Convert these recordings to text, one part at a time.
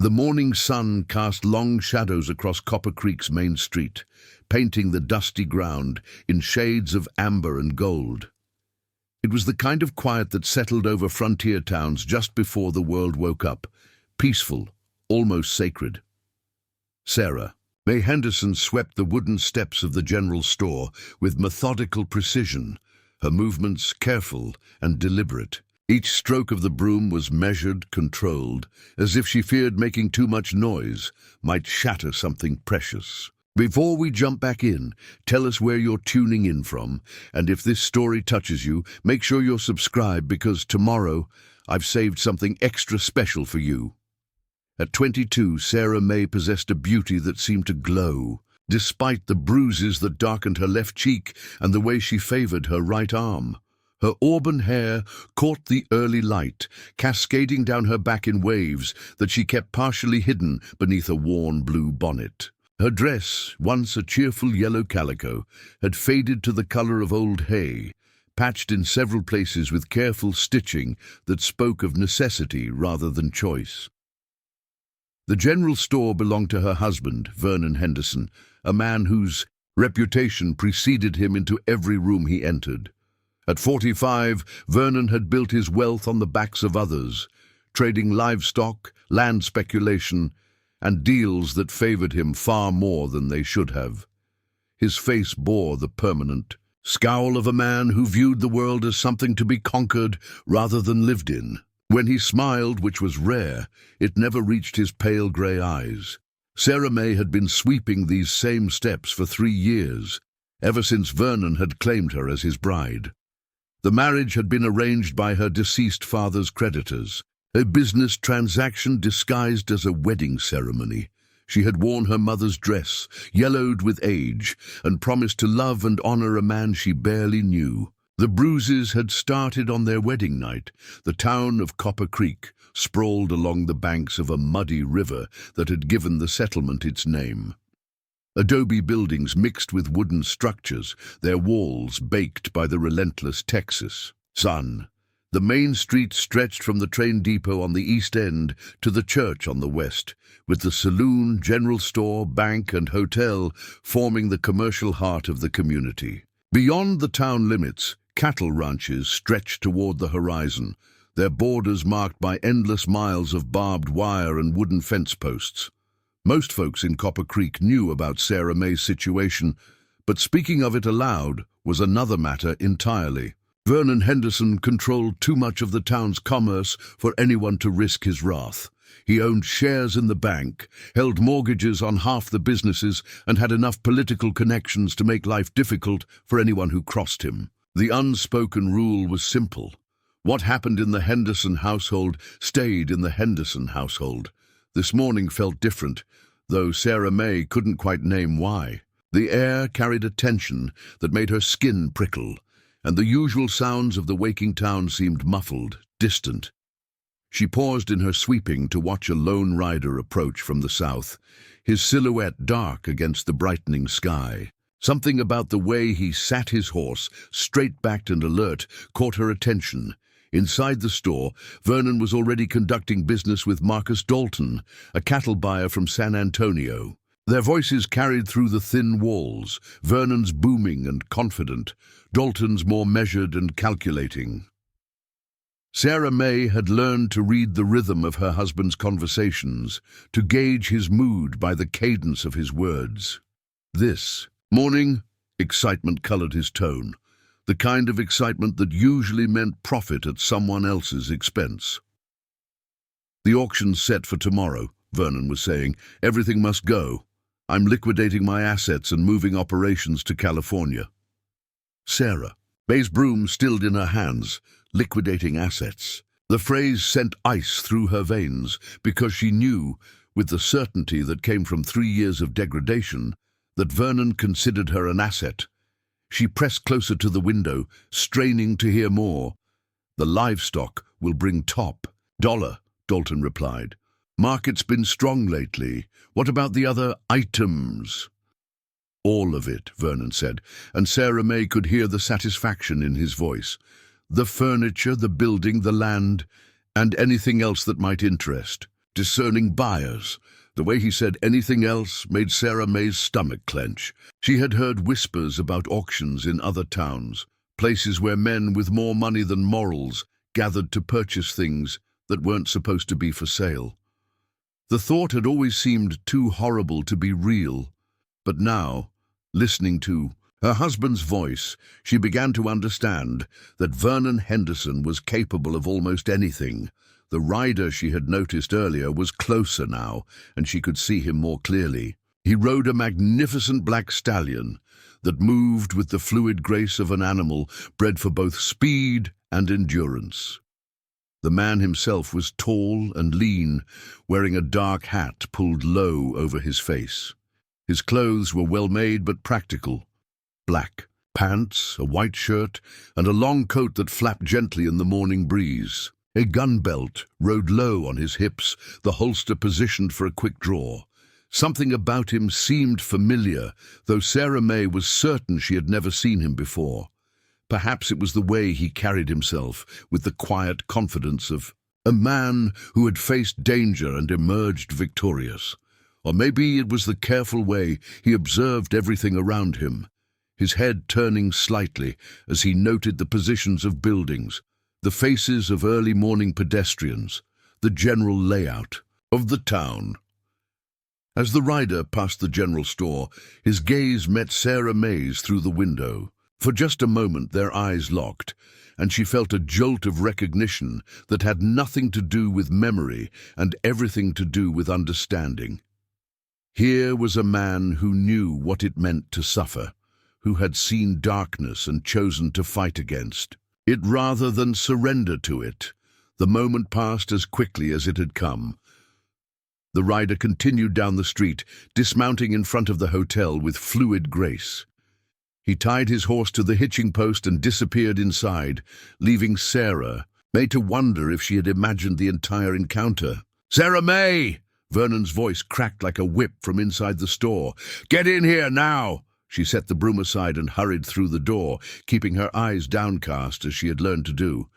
The morning sun cast long shadows across Copper Creek's main street, painting the dusty ground in shades of amber and gold. It was the kind of quiet that settled over frontier towns just before the world woke up, peaceful, almost sacred. Sarah May Henderson swept the wooden steps of the general store with methodical precision, her movements careful and deliberate. Each stroke of the broom was measured, controlled, as if she feared making too much noise might shatter something precious. Before we jump back in, tell us where you're tuning in from, and if this story touches you, make sure you're subscribed because tomorrow I've saved something extra special for you. At 22, Sarah May possessed a beauty that seemed to glow, despite the bruises that darkened her left cheek and the way she favored her right arm. Her auburn hair caught the early light, cascading down her back in waves that she kept partially hidden beneath a worn blue bonnet. Her dress, once a cheerful yellow calico, had faded to the color of old hay, patched in several places with careful stitching that spoke of necessity rather than choice. The general store belonged to her husband, Vernon Henderson, a man whose reputation preceded him into every room he entered. At 45, Vernon had built his wealth on the backs of others, trading livestock, land speculation, and deals that favored him far more than they should have. His face bore the permanent scowl of a man who viewed the world as something to be conquered rather than lived in. When he smiled, which was rare, it never reached his pale grey eyes. Sarah May had been sweeping these same steps for 3 years, ever since Vernon had claimed her as his bride. The marriage had been arranged by her deceased father's creditors, a business transaction disguised as a wedding ceremony. She had worn her mother's dress, yellowed with age, and promised to love and honor a man she barely knew. The bruises had started on their wedding night. The town of Copper Creek sprawled along the banks of a muddy river that had given the settlement its name. Adobe buildings mixed with wooden structures, their walls baked by the relentless Texas sun. The main street stretched from the train depot on the east end to the church on the west, with the saloon, general store, bank, and hotel forming the commercial heart of the community. Beyond the town limits, cattle ranches stretched toward the horizon, their borders marked by endless miles of barbed wire and wooden fence posts. Most folks in Copper Creek knew about Sarah May's situation, but speaking of it aloud was another matter entirely. Vernon Henderson controlled too much of the town's commerce for anyone to risk his wrath. He owned shares in the bank, held mortgages on half the businesses, and had enough political connections to make life difficult for anyone who crossed him. The unspoken rule was simple. What happened in the Henderson household stayed in the Henderson household. This morning felt different, though Sarah May couldn't quite name why. The air carried a tension that made her skin prickle, and the usual sounds of the waking town seemed muffled, distant. She paused in her sweeping to watch a lone rider approach from the south, his silhouette dark against the brightening sky. Something about the way he sat his horse, straight-backed and alert, caught her attention. Inside the store, Vernon was already conducting business with Marcus Dalton, a cattle buyer from San Antonio. Their voices carried through the thin walls, Vernon's booming and confident, Dalton's more measured and calculating. Sarah May had learned to read the rhythm of her husband's conversations, to gauge his mood by the cadence of his words. This morning, excitement colored his tone, the kind of excitement that usually meant profit at someone else's expense. "The auction's set for tomorrow," Vernon was saying. "Everything must go. I'm liquidating my assets and moving operations to California." Sarah May's broom stilled in her hands, liquidating assets. The phrase sent ice through her veins because she knew, with the certainty that came from 3 years of degradation, that Vernon considered her an asset. She pressed closer to the window, straining to hear more. "The livestock will bring top dollar," Dalton replied. "Market's been strong lately. What about the other items?" "All of it," Vernon said, and Sarah May could hear the satisfaction in his voice. "The furniture, the building, the land, and anything else that might interest. discerning buyers. The way he said anything else made Sarah May's stomach clench. She had heard whispers about auctions in other towns, places where men with more money than morals gathered to purchase things that weren't supposed to be for sale. The thought had always seemed too horrible to be real, but now, listening to her husband's voice, she began to understand that Vernon Henderson was capable of almost anything. The rider she had noticed earlier was closer now, and she could see him more clearly. He rode a magnificent black stallion that moved with the fluid grace of an animal bred for both speed and endurance. The man himself was tall and lean, wearing a dark hat pulled low over his face. His clothes were well made but practical. Black pants, a white shirt, and a long coat that flapped gently in the morning breeze. A gun belt rode low on his hips, the holster positioned for a quick draw. Something about him seemed familiar, though Sarah May was certain she had never seen him before. Perhaps it was the way he carried himself, with the quiet confidence of a man who had faced danger and emerged victorious. Or maybe it was the careful way he observed everything around him, his head turning slightly as he noted the positions of buildings, the faces of early morning pedestrians, the general layout of the town. As the rider passed the general store, his gaze met Sarah May's through the window. For just a moment their eyes locked, and she felt a jolt of recognition that had nothing to do with memory and everything to do with understanding. Here was a man who knew what it meant to suffer, who had seen darkness and chosen to fight against it rather than surrender to it. The moment passed as quickly as it had come. The rider continued down the street, dismounting in front of the hotel with fluid grace. He tied his horse to the hitching post and disappeared inside, leaving Sarah May to wonder if she had imagined the entire encounter. "Sarah May!" Vernon's voice cracked like a whip from inside the store. "Get in here now!" She set the broom aside and hurried through the door, keeping her eyes downcast as she had learned to do.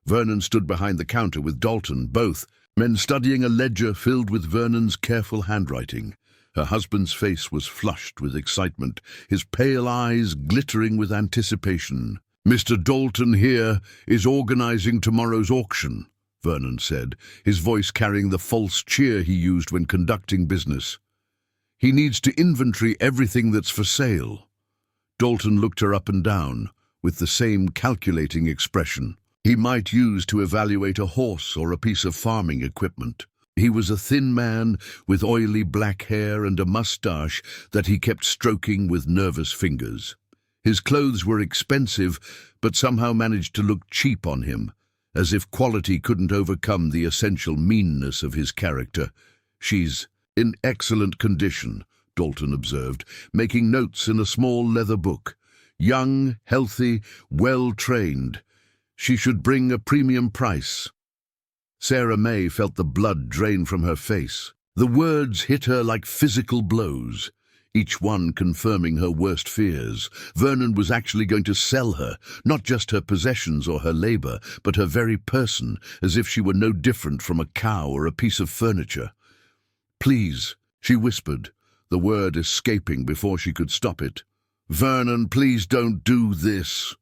Vernon stood behind the counter with Dalton, both men studying a ledger filled with Vernon's careful handwriting. Her husband's face was flushed with excitement, his pale eyes glittering with anticipation. "Mr. Dalton here is organizing tomorrow's auction," Vernon said, his voice carrying the false cheer he used when conducting business. "He needs to inventory everything that's for sale." Dalton looked her up and down, with the same calculating expression he might use to evaluate a horse or a piece of farming equipment. He was a thin man with oily black hair and a mustache that he kept stroking with nervous fingers. His clothes were expensive, but somehow managed to look cheap on him, as if quality couldn't overcome the essential meanness of his character. "She's in excellent condition," Dalton observed, making notes in a small leather book. "Young, healthy, well-trained. She should bring a premium price." Sarah May felt the blood drain from her face. The words hit her like physical blows, each one confirming her worst fears. Vernon was actually going to sell her, not just her possessions or her labor, but her very person, as if she were no different from a cow or a piece of furniture. "Please," she whispered, the word escaping before she could stop it. "Vernon, please don't do this."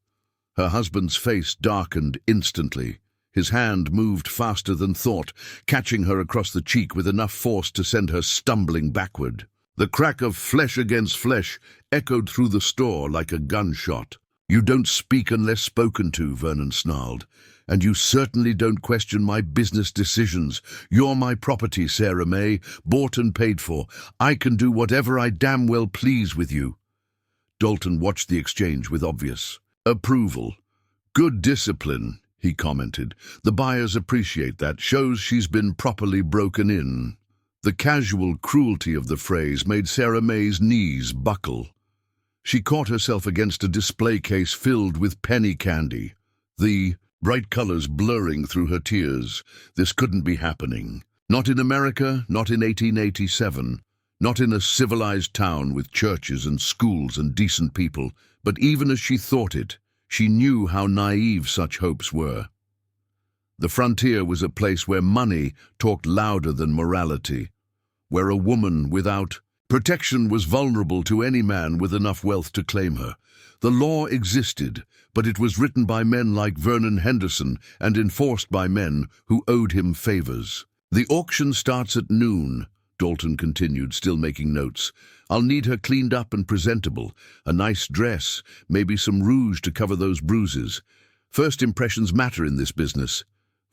Her husband's face darkened instantly. His hand moved faster than thought, catching her across the cheek with enough force to send her stumbling backward. The crack of flesh against flesh echoed through the store like a gunshot. "You don't speak unless spoken to," Vernon snarled. "And you certainly don't question my business decisions. You're my property, Sarah May, bought and paid for. I can do whatever I damn well please with you." Dalton watched the exchange with obvious approval. "Good discipline," he commented. "The buyers appreciate that. Shows she's been properly broken in." The casual cruelty of the phrase made Sarah May's knees buckle. She caught herself against a display case filled with penny candy, the bright colors blurring through her tears. This couldn't be happening. Not in America, not in 1887, not in a civilized town with churches and schools and decent people. But even as she thought it, she knew how naive such hopes were. The frontier was a place where money talked louder than morality, where a woman without protection was vulnerable to any man with enough wealth to claim her. The law existed, but it was written by men like Vernon Henderson and enforced by men who owed him favors. "The auction starts at noon," Dalton continued, still making notes. "I'll need her cleaned up and presentable. A nice dress, maybe some rouge to cover those bruises. First impressions matter in this business."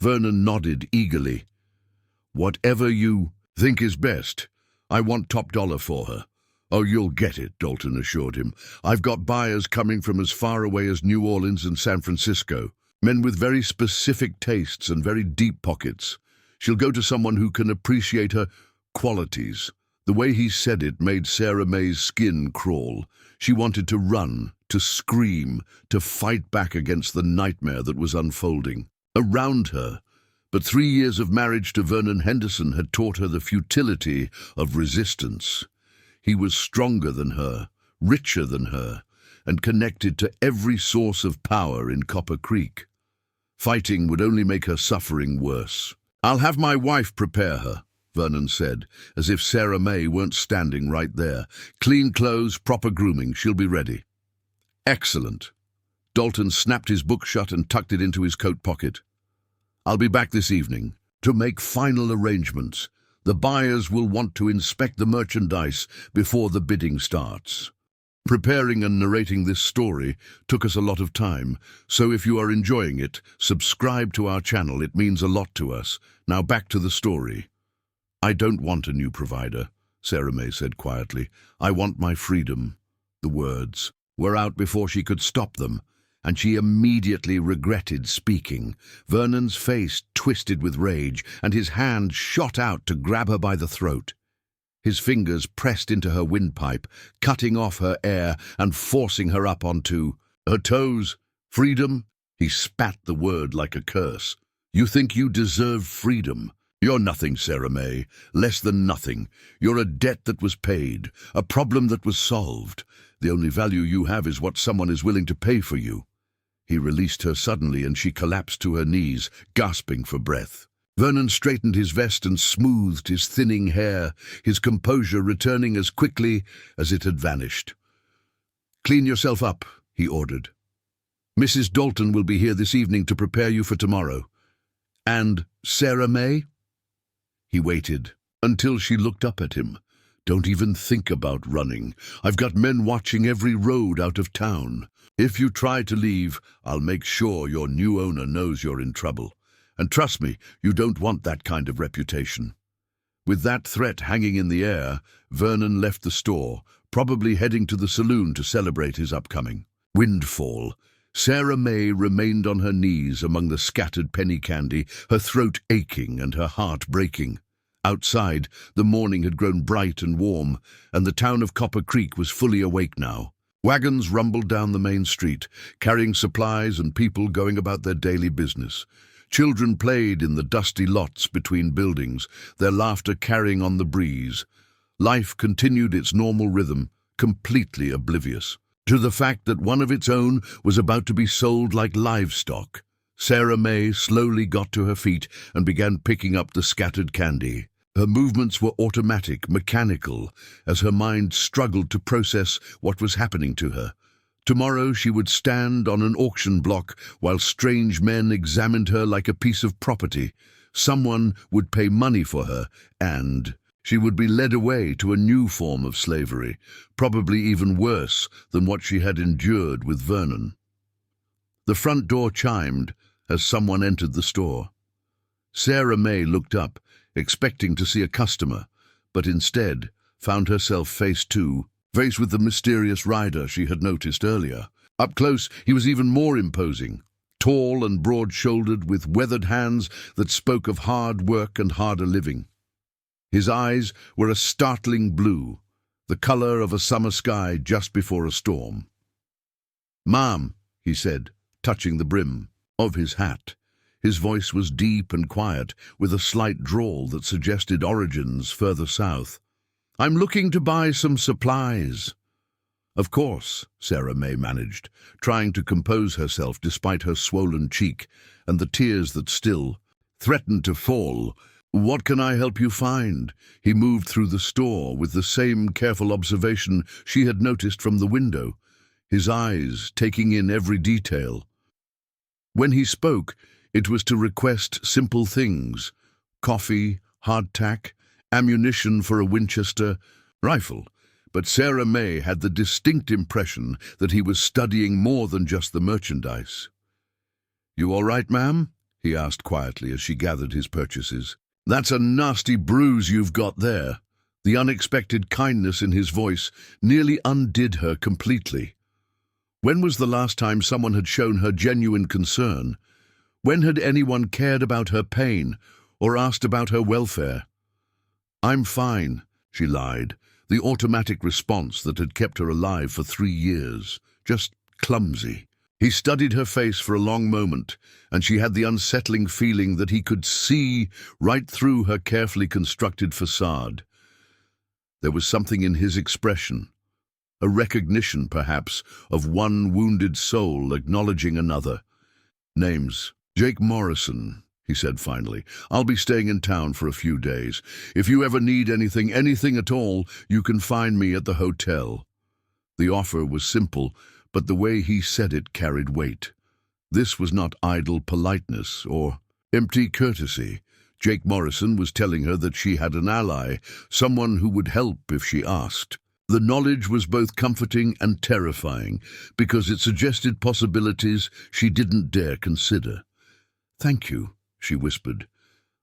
Vernon nodded eagerly. "Whatever you think is best. I want top dollar for her." "Oh, you'll get it," Dalton assured him. "I've got buyers coming from as far away as New Orleans and San Francisco, men with very specific tastes and very deep pockets. She'll go to someone who can appreciate her qualities." The way he said it made Sarah May's skin crawl. She wanted to run, to scream, to fight back against the nightmare that was unfolding around her. But 3 years of marriage to Vernon Henderson had taught her the futility of resistance. He was stronger than her, richer than her, and connected to every source of power in Copper Creek. Fighting would only make her suffering worse. "I'll have my wife prepare her," Vernon said, as if Sarah May weren't standing right there. "Clean clothes, proper grooming, she'll be ready." "Excellent." Dalton snapped his book shut and tucked it into his coat pocket. "I'll be back this evening to make final arrangements. The buyers will want to inspect the merchandise before the bidding starts." Preparing and narrating this story took us a lot of time, so if you are enjoying it, subscribe to our channel. It means a lot to us. Now back to the story. "I don't want a new provider," Sarah May said quietly. "I want my freedom." The words were out before she could stop them, and she immediately regretted speaking. Vernon's face twisted with rage, and his hand shot out to grab her by the throat. His fingers pressed into her windpipe, cutting off her air and forcing her up onto her toes. "Freedom?" He spat the word like a curse. "You think you deserve freedom? You're nothing, Sarah May. Less than nothing. You're a debt that was paid, a problem that was solved. The only value you have is what someone is willing to pay for you." He released her suddenly, and she collapsed to her knees, gasping for breath. Vernon straightened his vest and smoothed his thinning hair, his composure returning as quickly as it had vanished. "Clean yourself up," he ordered. "Mrs. Dalton will be here this evening to prepare you for tomorrow." "And Sarah May?" He waited until she looked up at him. "Don't even think about running. I've got men watching every road out of town. If you try to leave, I'll make sure your new owner knows you're in trouble. And trust me, you don't want that kind of reputation." With that threat hanging in the air, Vernon left the store, probably heading to the saloon to celebrate his upcoming windfall. Sarah May remained on her knees among the scattered penny candy, her throat aching and her heart breaking. Outside, the morning had grown bright and warm, and the town of Copper Creek was fully awake now. Wagons rumbled down the main street, carrying supplies and people going about their daily business. Children played in the dusty lots between buildings, their laughter carrying on the breeze. Life continued its normal rhythm, completely oblivious to the fact that one of its own was about to be sold like livestock. Sarah May slowly got to her feet and began picking up the scattered candy. Her movements were automatic, mechanical, as her mind struggled to process what was happening to her. Tomorrow she would stand on an auction block while strange men examined her like a piece of property. Someone would pay money for her, and she would be led away to a new form of slavery, probably even worse than what she had endured with Vernon. The front door chimed as someone entered the store. Sarah May looked up, expecting to see a customer, but instead found herself face with the mysterious rider she had noticed earlier. Up close, he was even more imposing, tall and broad-shouldered, with weathered hands that spoke of hard work and harder living. His eyes were a startling blue, the color of a summer sky just before a storm. "Ma'am," he said, touching the brim of his hat. His voice was deep and quiet, with a slight drawl that suggested origins further south. "I'm looking to buy some supplies." Of course, Sarah May managed, trying to compose herself despite her swollen cheek and the tears that still threatened to fall. "What can I help you find?" He moved through the store with the same careful observation she had noticed from the window, his eyes taking in every detail. When he spoke, it was to request simple things: coffee, hardtack, ammunition for a Winchester rifle. But Sarah May had the distinct impression that he was studying more than just the merchandise. "You all right, ma'am?" he asked quietly as she gathered his purchases. "That's a nasty bruise you've got there." The unexpected kindness in his voice nearly undid her completely. When was the last time someone had shown her genuine concern? When had anyone cared about her pain or asked about her welfare? "I'm fine," she lied, the automatic response that had kept her alive for 3 years, just clumsy. He studied her face for a long moment, and she had the unsettling feeling that he could see right through her carefully constructed facade. There was something in his expression, a recognition, perhaps, of one wounded soul acknowledging another. "Name's Jake Morrison," he said finally. "I'll be staying in town for a few days. If you ever need anything at all, you can find me at the hotel." The offer was simple, but the way he said it carried weight. This was not idle politeness or empty courtesy. Jake Morrison was telling her that she had an ally, someone who would help if she asked. The knowledge was both comforting and terrifying, because it suggested possibilities she didn't dare consider. "Thank you," she whispered.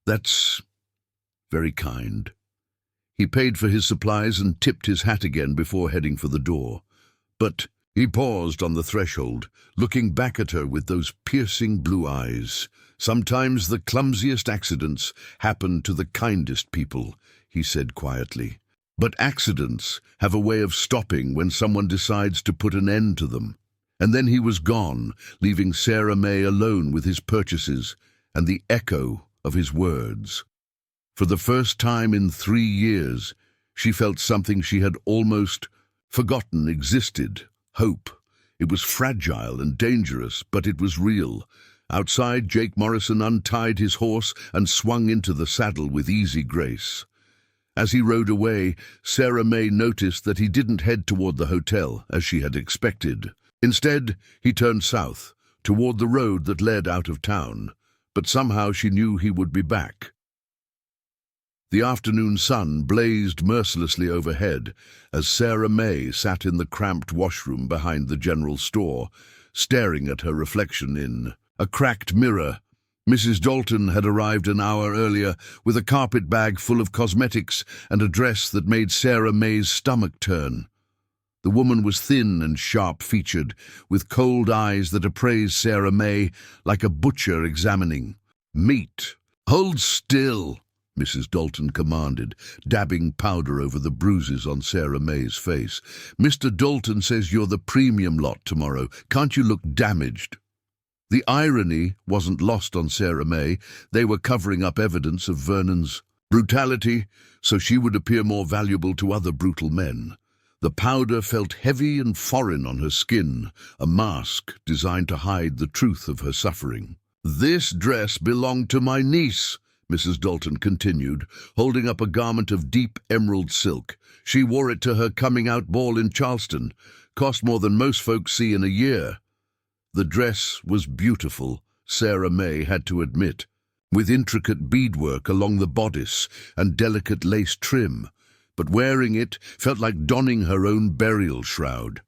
"That's very kind." He paid for his supplies and tipped his hat again before heading for the door. But he paused on the threshold, looking back at her with those piercing blue eyes. "Sometimes the clumsiest accidents happen to the kindest people," he said quietly. "But accidents have a way of stopping when someone decides to put an end to them." And then he was gone, leaving Sarah May alone with his purchases and the echo of his words. For the first time in 3 years, she felt something she had almost forgotten existed: hope. It was fragile and dangerous, but it was real. Outside, Jake Morrison untied his horse and swung into the saddle with easy grace. As he rode away, Sarah May noticed that he didn't head toward the hotel, as she had expected. Instead, he turned south, toward the road that led out of town. But somehow she knew he would be back. The afternoon sun blazed mercilessly overhead as Sarah May sat in the cramped washroom behind the general store, staring at her reflection in a cracked mirror. Mrs. Dalton had arrived an hour earlier with a carpet bag full of cosmetics and a dress that made Sarah May's stomach turn. The woman was thin and sharp-featured, with cold eyes that appraised Sarah May like a butcher examining meat. "Hold still," Mrs. Dalton commanded, dabbing powder over the bruises on Sarah May's face. "Mr. Dalton says you're the premium lot tomorrow. Can't you look damaged?" The irony wasn't lost on Sarah May. They were covering up evidence of Vernon's brutality, so she would appear more valuable to other brutal men. The powder felt heavy and foreign on her skin, a mask designed to hide the truth of her suffering. "This dress belonged to my niece," Mrs. Dalton continued, holding up a garment of deep emerald silk. "She wore it to her coming-out ball in Charleston. Cost more than most folks see in a year." The dress was beautiful, Sarah May had to admit, with intricate beadwork along the bodice and delicate lace trim, but wearing it felt like donning her own burial shroud.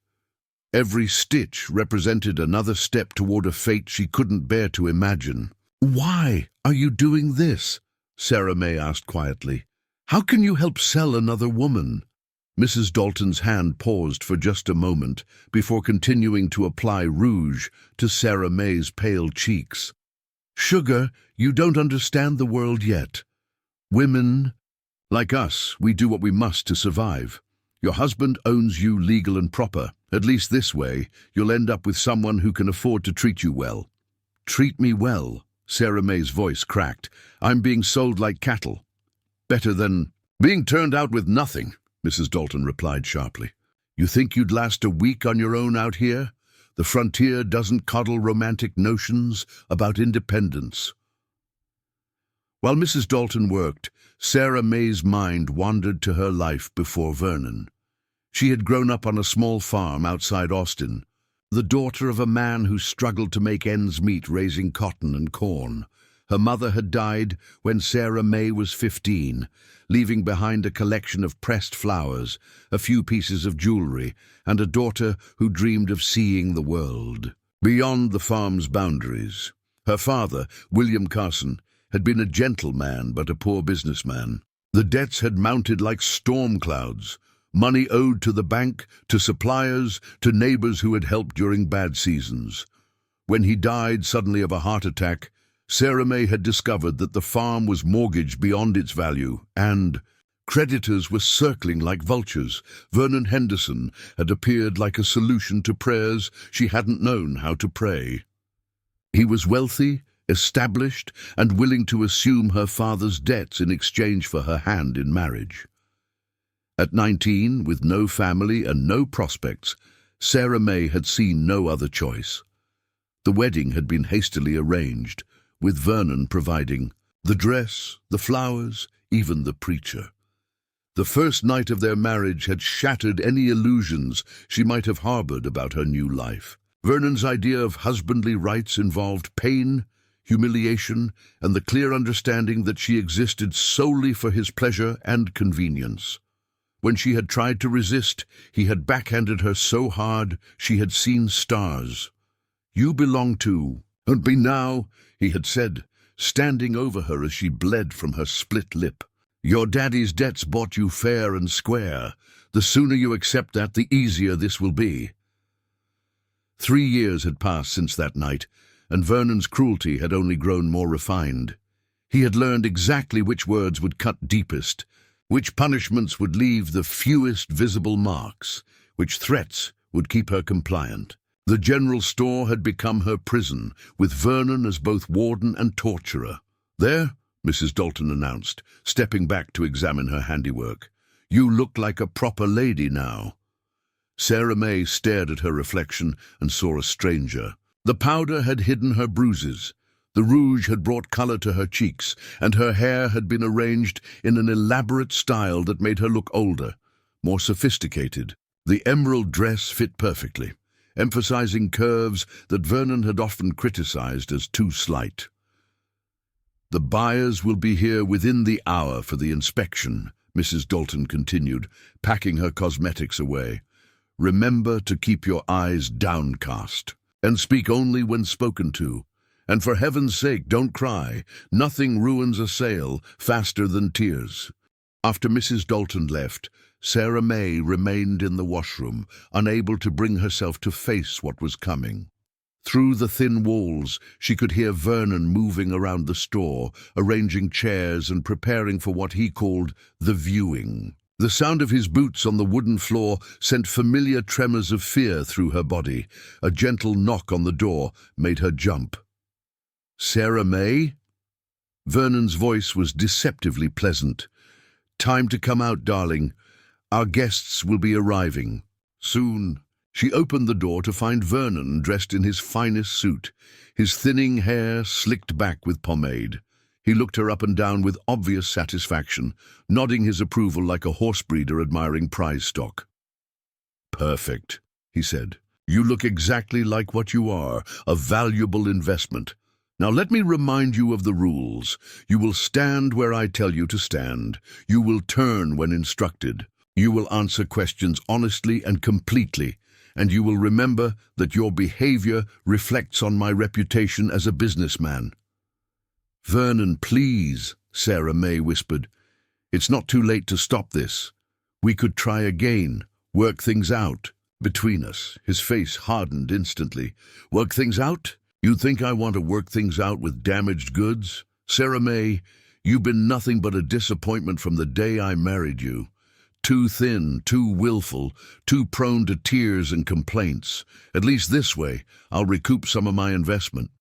Every stitch represented another step toward a fate she couldn't bear to imagine. "Why are you doing this?" Sarah May asked quietly. "How can you help sell another woman?" Mrs. Dalton's hand paused for just a moment before continuing to apply rouge to Sarah May's pale cheeks. "Sugar, you don't understand the world yet. Women, like us, we do what we must to survive. Your husband owns you legal and proper. At least this way, you'll end up with someone who can afford to treat you well." "Treat me well?" Sarah May's voice cracked. "I'm being sold like cattle." "Better than being turned out with nothing," Mrs. Dalton replied sharply. You think you'd last a week on your own out here? The frontier doesn't coddle romantic notions about independence. While Mrs. Dalton worked, Sarah May's mind wandered to her life before Vernon. She had grown up on a small farm outside Austin, the daughter of a man who struggled to make ends meet raising cotton and corn. Her mother had died when Sarah May was 15, leaving behind a collection of pressed flowers, a few pieces of jewelry, and a daughter who dreamed of seeing the world beyond the farm's boundaries. Her father, William Carson, had been a gentleman but a poor businessman. The debts had mounted like storm clouds, money owed to the bank, to suppliers, to neighbors who had helped during bad seasons. When he died suddenly of a heart attack, Sarah May had discovered that the farm was mortgaged beyond its value, and creditors were circling like vultures. Vernon Henderson had appeared like a solution to prayers she hadn't known how to pray. He was wealthy, established, and willing to assume her father's debts in exchange for her hand in marriage. At 19, with no family and no prospects, Sarah May had seen no other choice. The wedding had been hastily arranged, with Vernon providing the dress, the flowers, even the preacher. The first night of their marriage had shattered any illusions she might have harbored about her new life. Vernon's idea of husbandly rights involved pain, humiliation, and the clear understanding that she existed solely for his pleasure and convenience. When she had tried to resist, he had backhanded her so hard she had seen stars. "You belong to me now," he had said, standing over her as she bled from her split lip. "Your daddy's debts bought you fair and square. The sooner you accept that, the easier this will be." 3 years had passed since that night, and Vernon's cruelty had only grown more refined. He had learned exactly which words would cut deepest, which punishments would leave the fewest visible marks, which threats would keep her compliant. The general store had become her prison, with Vernon as both warden and torturer. "There," Mrs. Dalton announced, stepping back to examine her handiwork. "You look like a proper lady now." Sarah May stared at her reflection and saw a stranger. The powder had hidden her bruises. The rouge had brought color to her cheeks, and her hair had been arranged in an elaborate style that made her look older, more sophisticated. The emerald dress fit perfectly, emphasizing curves that Vernon had often criticized as too slight. "The buyers will be here within the hour for the inspection," Mrs. Dalton continued, packing her cosmetics away. "Remember to keep your eyes downcast, and speak only when spoken to. And for heaven's sake, don't cry. Nothing ruins a sale faster than tears." After Mrs. Dalton left, Sarah May remained in the washroom, unable to bring herself to face what was coming. Through the thin walls, she could hear Vernon moving around the store, arranging chairs and preparing for what he called the viewing. The sound of his boots on the wooden floor sent familiar tremors of fear through her body. A gentle knock on the door made her jump. "Sarah May?" Vernon's voice was deceptively pleasant. "Time to come out, darling. Our guests will be arriving soon." She opened the door to find Vernon dressed in his finest suit, his thinning hair slicked back with pomade. He looked her up and down with obvious satisfaction, nodding his approval like a horse breeder admiring prize stock. "Perfect," he said. "You look exactly like what you are, a valuable investment. Now let me remind you of the rules. You will stand where I tell you to stand. You will turn when instructed. You will answer questions honestly and completely. And you will remember that your behavior reflects on my reputation as a businessman." "Vernon, please," Sarah May whispered. "It's not too late to stop this. We could try again, work things out between us." His face hardened instantly. "Work things out? You think I want to work things out with damaged goods? Sarah May, you've been nothing but a disappointment from the day I married you. Too thin, too willful, too prone to tears and complaints. At least this way, I'll recoup some of my investment."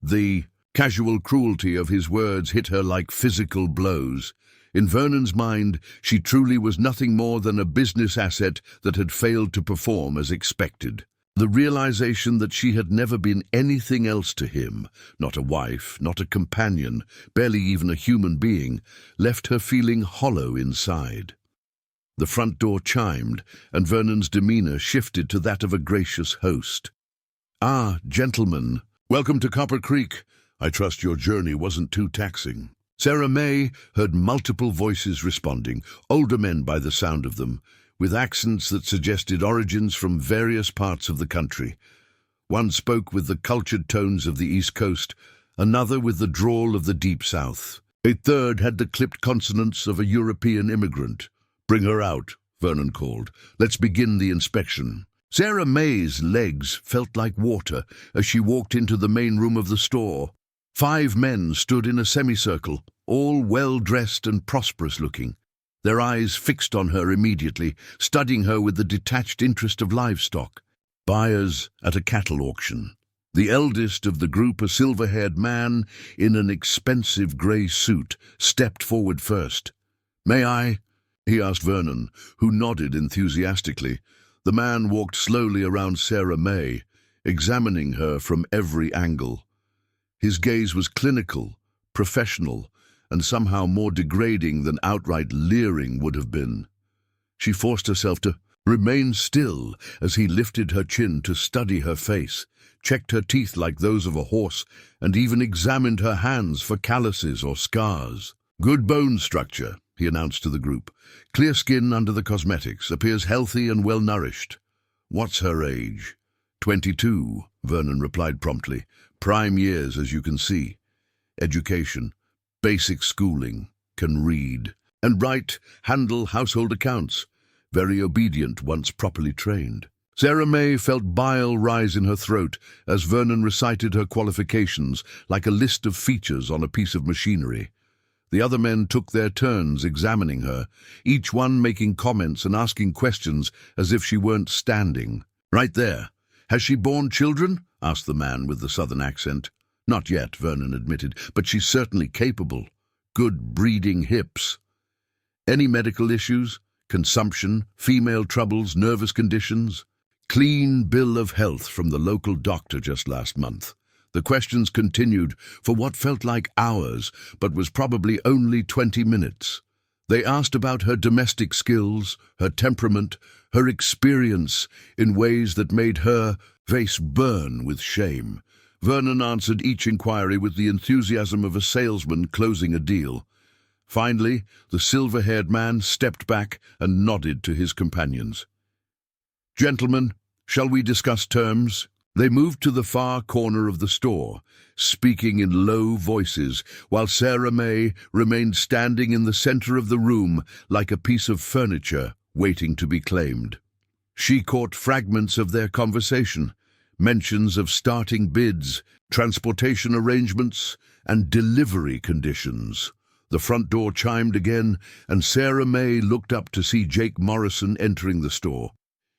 The casual cruelty of his words hit her like physical blows. In Vernon's mind, she truly was nothing more than a business asset that had failed to perform as expected. The realization that she had never been anything else to him, not a wife, not a companion, barely even a human being, left her feeling hollow inside. The front door chimed, and Vernon's demeanor shifted to that of a gracious host. "Ah, gentlemen, welcome to Copper Creek. I trust your journey wasn't too taxing." Sarah May heard multiple voices responding, older men by the sound of them, with accents that suggested origins from various parts of the country. One spoke with the cultured tones of the East Coast, another with the drawl of the Deep South. A third had the clipped consonants of a European immigrant. "Bring her out," Vernon called. "Let's begin the inspection." Sarah May's legs felt like water as she walked into the main room of the store. 5 men stood in a semicircle, all well-dressed and prosperous-looking, their eyes fixed on her immediately, studying her with the detached interest of livestock. Buyers at a cattle auction. The eldest of the group, a silver-haired man in an expensive grey suit, stepped forward first. "May I?" he asked Vernon, who nodded enthusiastically. The man walked slowly around Sarah May, examining her from every angle. His gaze was clinical, professional, and somehow more degrading than outright leering would have been. She forced herself to remain still as he lifted her chin to study her face, checked her teeth like those of a horse, and even examined her hands for calluses or scars. "Good bone structure," he announced to the group. "Clear skin under the cosmetics, appears healthy and well-nourished." "What's her age?" 22, Vernon replied promptly. "Prime years, as you can see. Education, basic schooling, can read and write, handle household accounts. Very obedient once properly trained." Sarah May felt bile rise in her throat as Vernon recited her qualifications like a list of features on a piece of machinery. The other men took their turns examining her, each one making comments and asking questions as if she weren't standing. "Right there. Has she borne children?" asked the man with the southern accent. "Not yet," Vernon admitted, "but she's certainly capable. Good breeding hips." "Any medical issues? Consumption, female troubles, nervous conditions?" "Clean bill of health from the local doctor just last month." The questions continued for what felt like hours, but was probably only 20 minutes. They asked about her domestic skills, her temperament, her experience, in ways that made her face burn with shame. Vernon answered each inquiry with the enthusiasm of a salesman closing a deal. Finally, the silver-haired man stepped back and nodded to his companions. "Gentlemen, shall we discuss terms?" They moved to the far corner of the store, speaking in low voices, while Sarah May remained standing in the center of the room like a piece of furniture waiting to be claimed. She caught fragments of their conversation, mentions of starting bids, transportation arrangements, and delivery conditions. The front door chimed again, and Sarah May looked up to see Jake Morrison entering the store.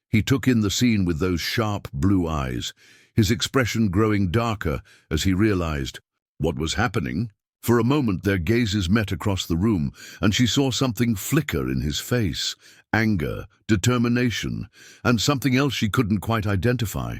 He took in the scene with those sharp blue eyes, his expression growing darker as he realized what was happening. For a moment their gazes met across the room, and she saw something flicker in his face, anger, determination, and something else she couldn't quite identify.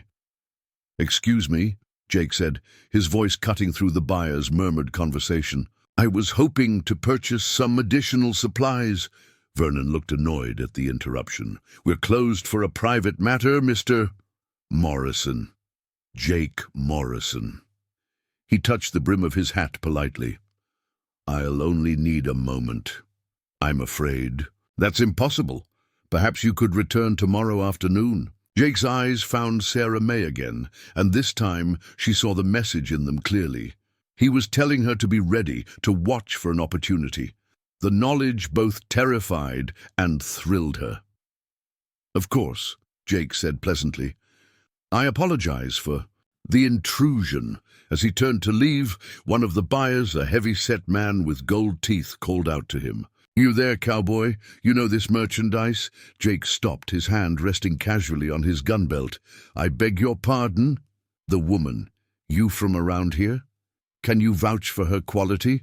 "Excuse me," Jake said, his voice cutting through the buyer's murmured conversation. "I was hoping to purchase some additional supplies." Vernon looked annoyed at the interruption. "We're closed for a private matter, Mr. Morrison." Jake Morrison. He touched the brim of his hat politely. "I'll only need a moment, I'm afraid." "That's impossible. Perhaps you could return tomorrow afternoon." Jake's eyes found Sarah May again, and this time she saw the message in them clearly. He was telling her to be ready, to watch for an opportunity. The knowledge both terrified and thrilled her. "Of course," Jake said pleasantly. "I apologize for the intrusion." As he turned to leave, one of the buyers, a heavy-set man with gold teeth, called out to him. "You there, Cowboy? You know this merchandise?" Jake stopped, his hand resting casually on his gun belt. "I beg your pardon?" "The woman. You from around here? Can you vouch for her quality?"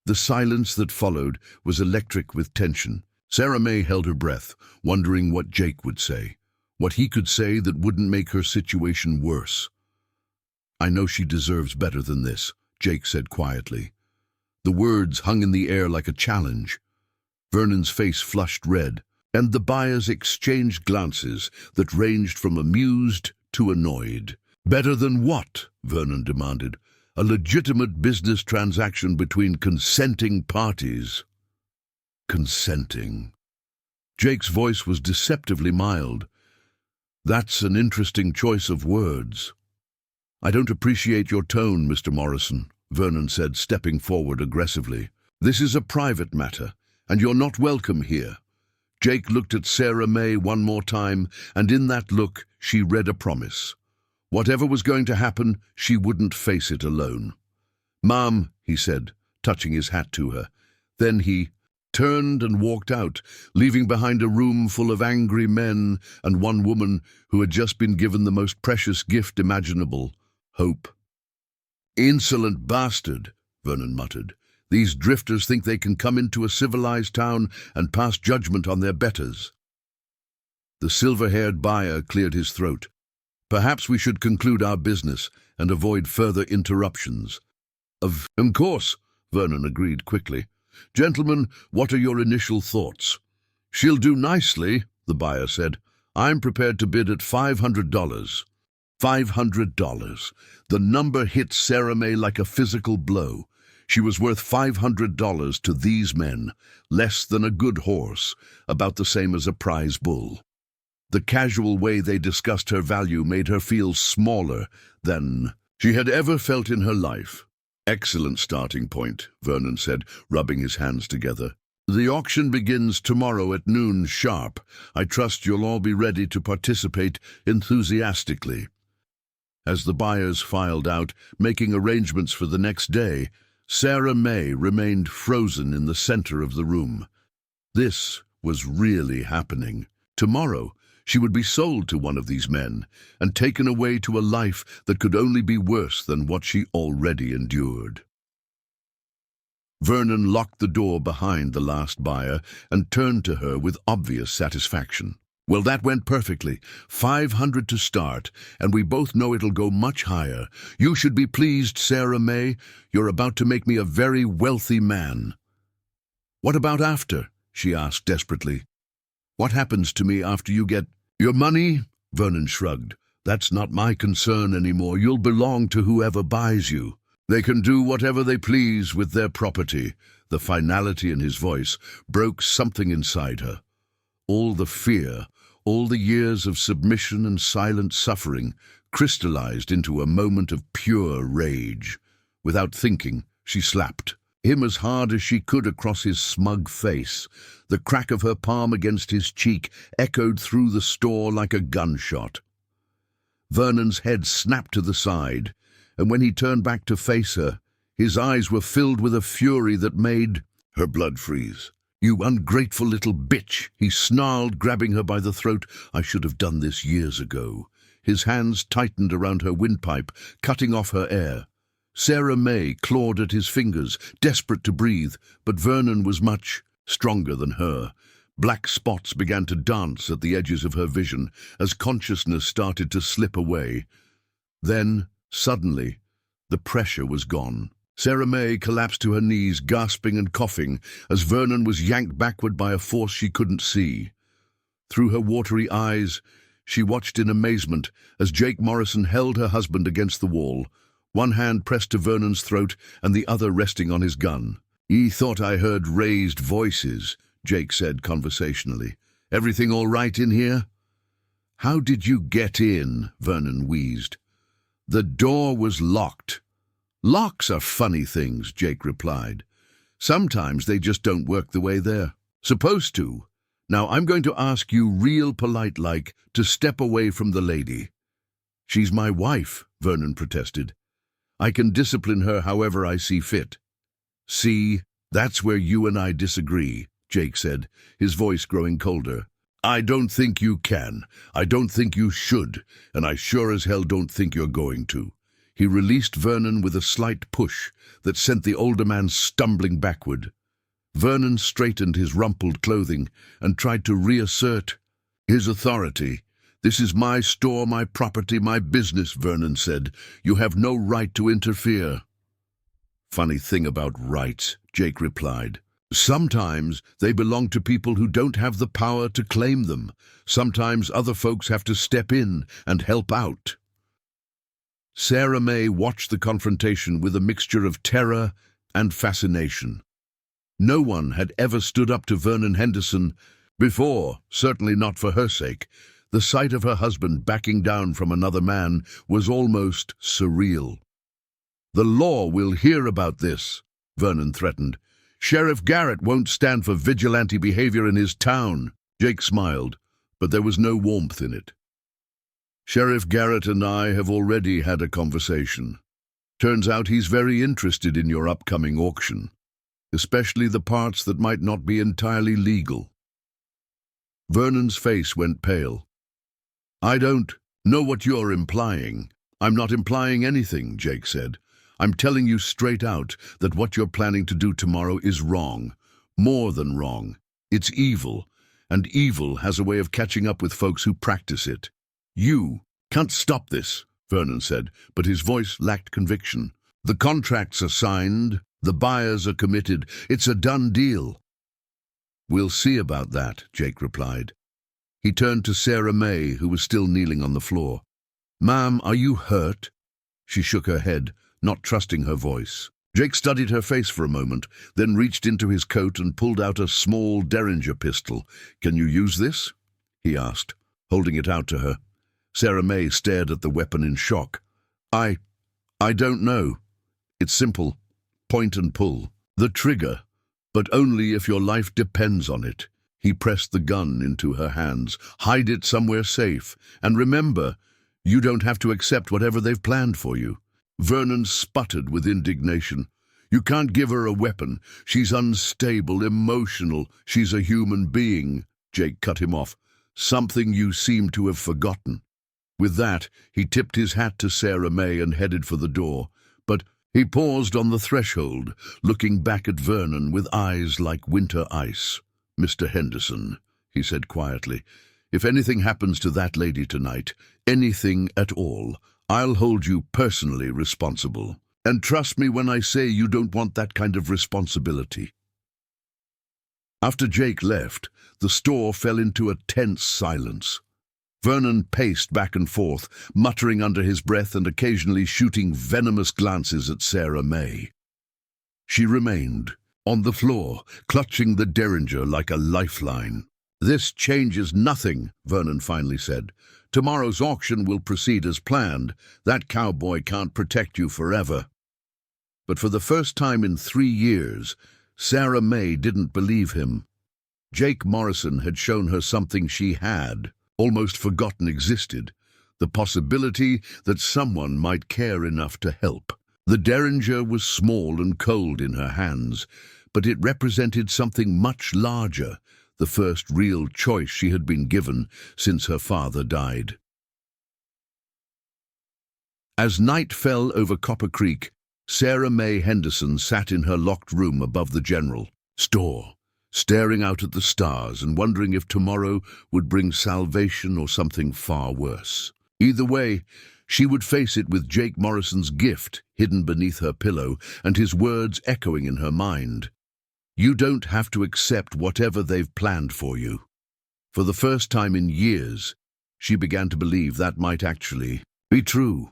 The silence that followed was electric with tension. Sarah May held her breath, wondering what Jake would say, what he could say that wouldn't make her situation worse. "I know she deserves better than this," Jake said quietly. The words hung in the air like a challenge. Vernon's face flushed red, and the buyers exchanged glances that ranged from amused to annoyed. "Better than what?" Vernon demanded. "A legitimate business transaction between consenting parties." Consenting. Jake's voice was deceptively mild. "That's an interesting choice of words." "I don't appreciate your tone, Mr. Morrison," Vernon said, stepping forward aggressively. "This is a private matter, and you're not welcome here." Jake looked at Sarah May one more time, and in that look she read a promise. Whatever was going to happen, she wouldn't face it alone. "Ma'am," he said, touching his hat to her. Then he turned and walked out, leaving behind a room full of angry men and one woman who had just been given the most precious gift imaginable: hope. "Insolent bastard," Vernon muttered. "These drifters think they can come into a civilized town and pass judgment on their betters." The silver-haired buyer cleared his throat. "Perhaps we should conclude our business and avoid further interruptions." Of course," Vernon agreed quickly. "Gentlemen, what are your initial thoughts?" "She'll do nicely," the buyer said. "I'm prepared to bid at $500. $500. The number hit Sarah May like a physical blow. She was worth $500 to these men, less than a good horse, about the same as a prize bull. The casual way they discussed her value made her feel smaller than she had ever felt in her life. "Excellent starting point," Vernon said, rubbing his hands together. "The auction begins tomorrow at noon sharp. I trust you'll all be ready to participate enthusiastically." As the buyers filed out, making arrangements for the next day, Sarah May remained frozen in the center of the room. This was really happening. Tomorrow, she would be sold to one of these men and taken away to a life that could only be worse than what she already endured. Vernon locked the door behind the last buyer and turned to her with obvious satisfaction. "Well, that went perfectly. 500 to start, and we both know it'll go much higher. You should be pleased, Sarah May. You're about to make me a very wealthy man." "What about after?" she asked desperately. "What happens to me after you get—" "Your money?" Vernon shrugged. "That's not my concern anymore. You'll belong to whoever buys you. They can do whatever they please with their property." The finality in his voice broke something inside her. All the fear, all the years of submission and silent suffering crystallized into a moment of pure rage. Without thinking, she slapped him as hard as she could across his smug face. The crack of her palm against his cheek echoed through the store like a gunshot. Vernon's head snapped to the side, and when he turned back to face her, his eyes were filled with a fury that made her blood freeze. "You ungrateful little bitch," he snarled, grabbing her by the throat. "I should have done this years ago." His hands tightened around her windpipe, cutting off her air. Sarah May clawed at his fingers, desperate to breathe, but Vernon was much stronger than her. Black spots began to dance at the edges of her vision as consciousness started to slip away. Then, suddenly, the pressure was gone. Sarah May collapsed to her knees, gasping and coughing, as Vernon was yanked backward by a force she couldn't see. Through her watery eyes, she watched in amazement as Jake Morrison held her husband against the wall, one hand pressed to Vernon's throat and the other resting on his gun. "Ye thought I heard raised voices," Jake said conversationally. "Everything all right in here?" "How did you get in?" Vernon wheezed. "The door was locked." "Locks are funny things," Jake replied. "Sometimes they just don't work the way they're supposed to. Now I'm going to ask you real polite-like to step away from the lady." "She's my wife," Vernon protested. "I can discipline her however I see fit." "See, that's where you and I disagree," Jake said, his voice growing colder. "I don't think you can. I don't think you should, and I sure as hell don't think you're going to." He released Vernon with a slight push that sent the older man stumbling backward. Vernon straightened his rumpled clothing and tried to reassert his authority. "This is my store, my property, my business," Vernon said. "You have no right to interfere." "Funny thing about rights," Jake replied. "Sometimes they belong to people who don't have the power to claim them. Sometimes other folks have to step in and help out." Sarah May watched the confrontation with a mixture of terror and fascination. No one had ever stood up to Vernon Henderson before, certainly not for her sake. The sight of her husband backing down from another man was almost surreal. "The law will hear about this," Vernon threatened. "Sheriff Garrett won't stand for vigilante behavior in his town." Jake smiled, but there was no warmth in it. "Sheriff Garrett and I have already had a conversation. Turns out he's very interested in your upcoming auction, especially the parts that might not be entirely legal." Vernon's face went pale. "I don't know what you're implying." "I'm not implying anything," Jake said. "I'm telling you straight out that what you're planning to do tomorrow is wrong. More than wrong. It's evil, and evil has a way of catching up with folks who practice it. You can't stop this," Vernon said, but his voice lacked conviction. "The contracts are signed, the buyers are committed. It's a done deal." "We'll see about that," Jake replied. He turned to Sarah May, who was still kneeling on the floor. "Ma'am, are you hurt?" She shook her head, not trusting her voice. Jake studied her face for a moment, then reached into his coat and pulled out a small Derringer pistol. "Can you use this?" he asked, holding it out to her. Sarah May stared at the weapon in shock. I don't know. It's simple. Point and pull. The trigger, but only if your life depends on it." He pressed the gun into her hands. "Hide it somewhere safe. And remember, you don't have to accept whatever they've planned for you." Vernon sputtered with indignation. "You can't give her a weapon. She's unstable, emotional. She's a human being." Jake cut him off. "Something you seem to have forgotten." With that, he tipped his hat to Sarah May and headed for the door. But he paused on the threshold, looking back at Vernon with eyes like winter ice. "Mr. Henderson," he said quietly, "if anything happens to that lady tonight, anything at all, I'll hold you personally responsible. And trust me when I say you don't want that kind of responsibility." After Jake left, the store fell into a tense silence. Vernon paced back and forth, muttering under his breath and occasionally shooting venomous glances at Sarah May. She remained on the floor, clutching the Derringer like a lifeline. "This changes nothing," Vernon finally said. "Tomorrow's auction will proceed as planned. That cowboy can't protect you forever." But for the first time in 3 years, Sarah May didn't believe him. Jake Morrison had shown her something she had almost forgotten existed, the possibility that someone might care enough to help. The Derringer was small and cold in her hands, but it represented something much larger, the first real choice she had been given since her father died. As night fell over Copper Creek, Sarah May Henderson sat in her locked room above the general store, staring out at the stars and wondering if tomorrow would bring salvation or something far worse. Either way, she would face it with Jake Morrison's gift hidden beneath her pillow and his words echoing in her mind. "You don't have to accept whatever they've planned for you." For the first time in years, she began to believe that might actually be true.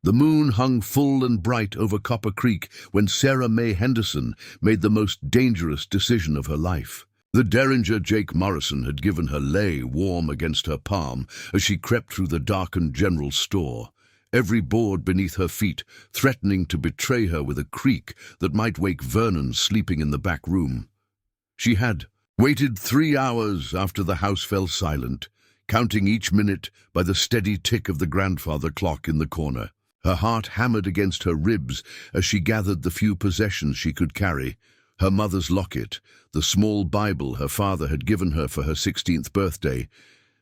The moon hung full and bright over Copper Creek when Sarah May Henderson made the most dangerous decision of her life. The Derringer Jake Morrison had given her lay warm against her palm as she crept through the darkened general store, every board beneath her feet threatening to betray her with a creak that might wake Vernon sleeping in the back room. She had waited 3 hours after the house fell silent, counting each minute by the steady tick of the grandfather clock in the corner. Her heart hammered against her ribs as she gathered the few possessions she could carry: her mother's locket, the small Bible her father had given her for her 16th birthday,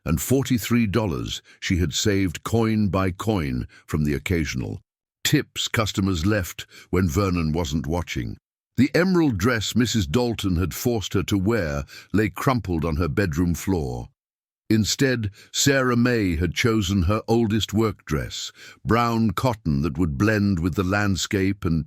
and $43 she had saved coin by coin from the occasional tips customers left when Vernon wasn't watching. The emerald dress Mrs. Dalton had forced her to wear lay crumpled on her bedroom floor. Instead, Sarah May had chosen her oldest work dress, brown cotton that would blend with the landscape and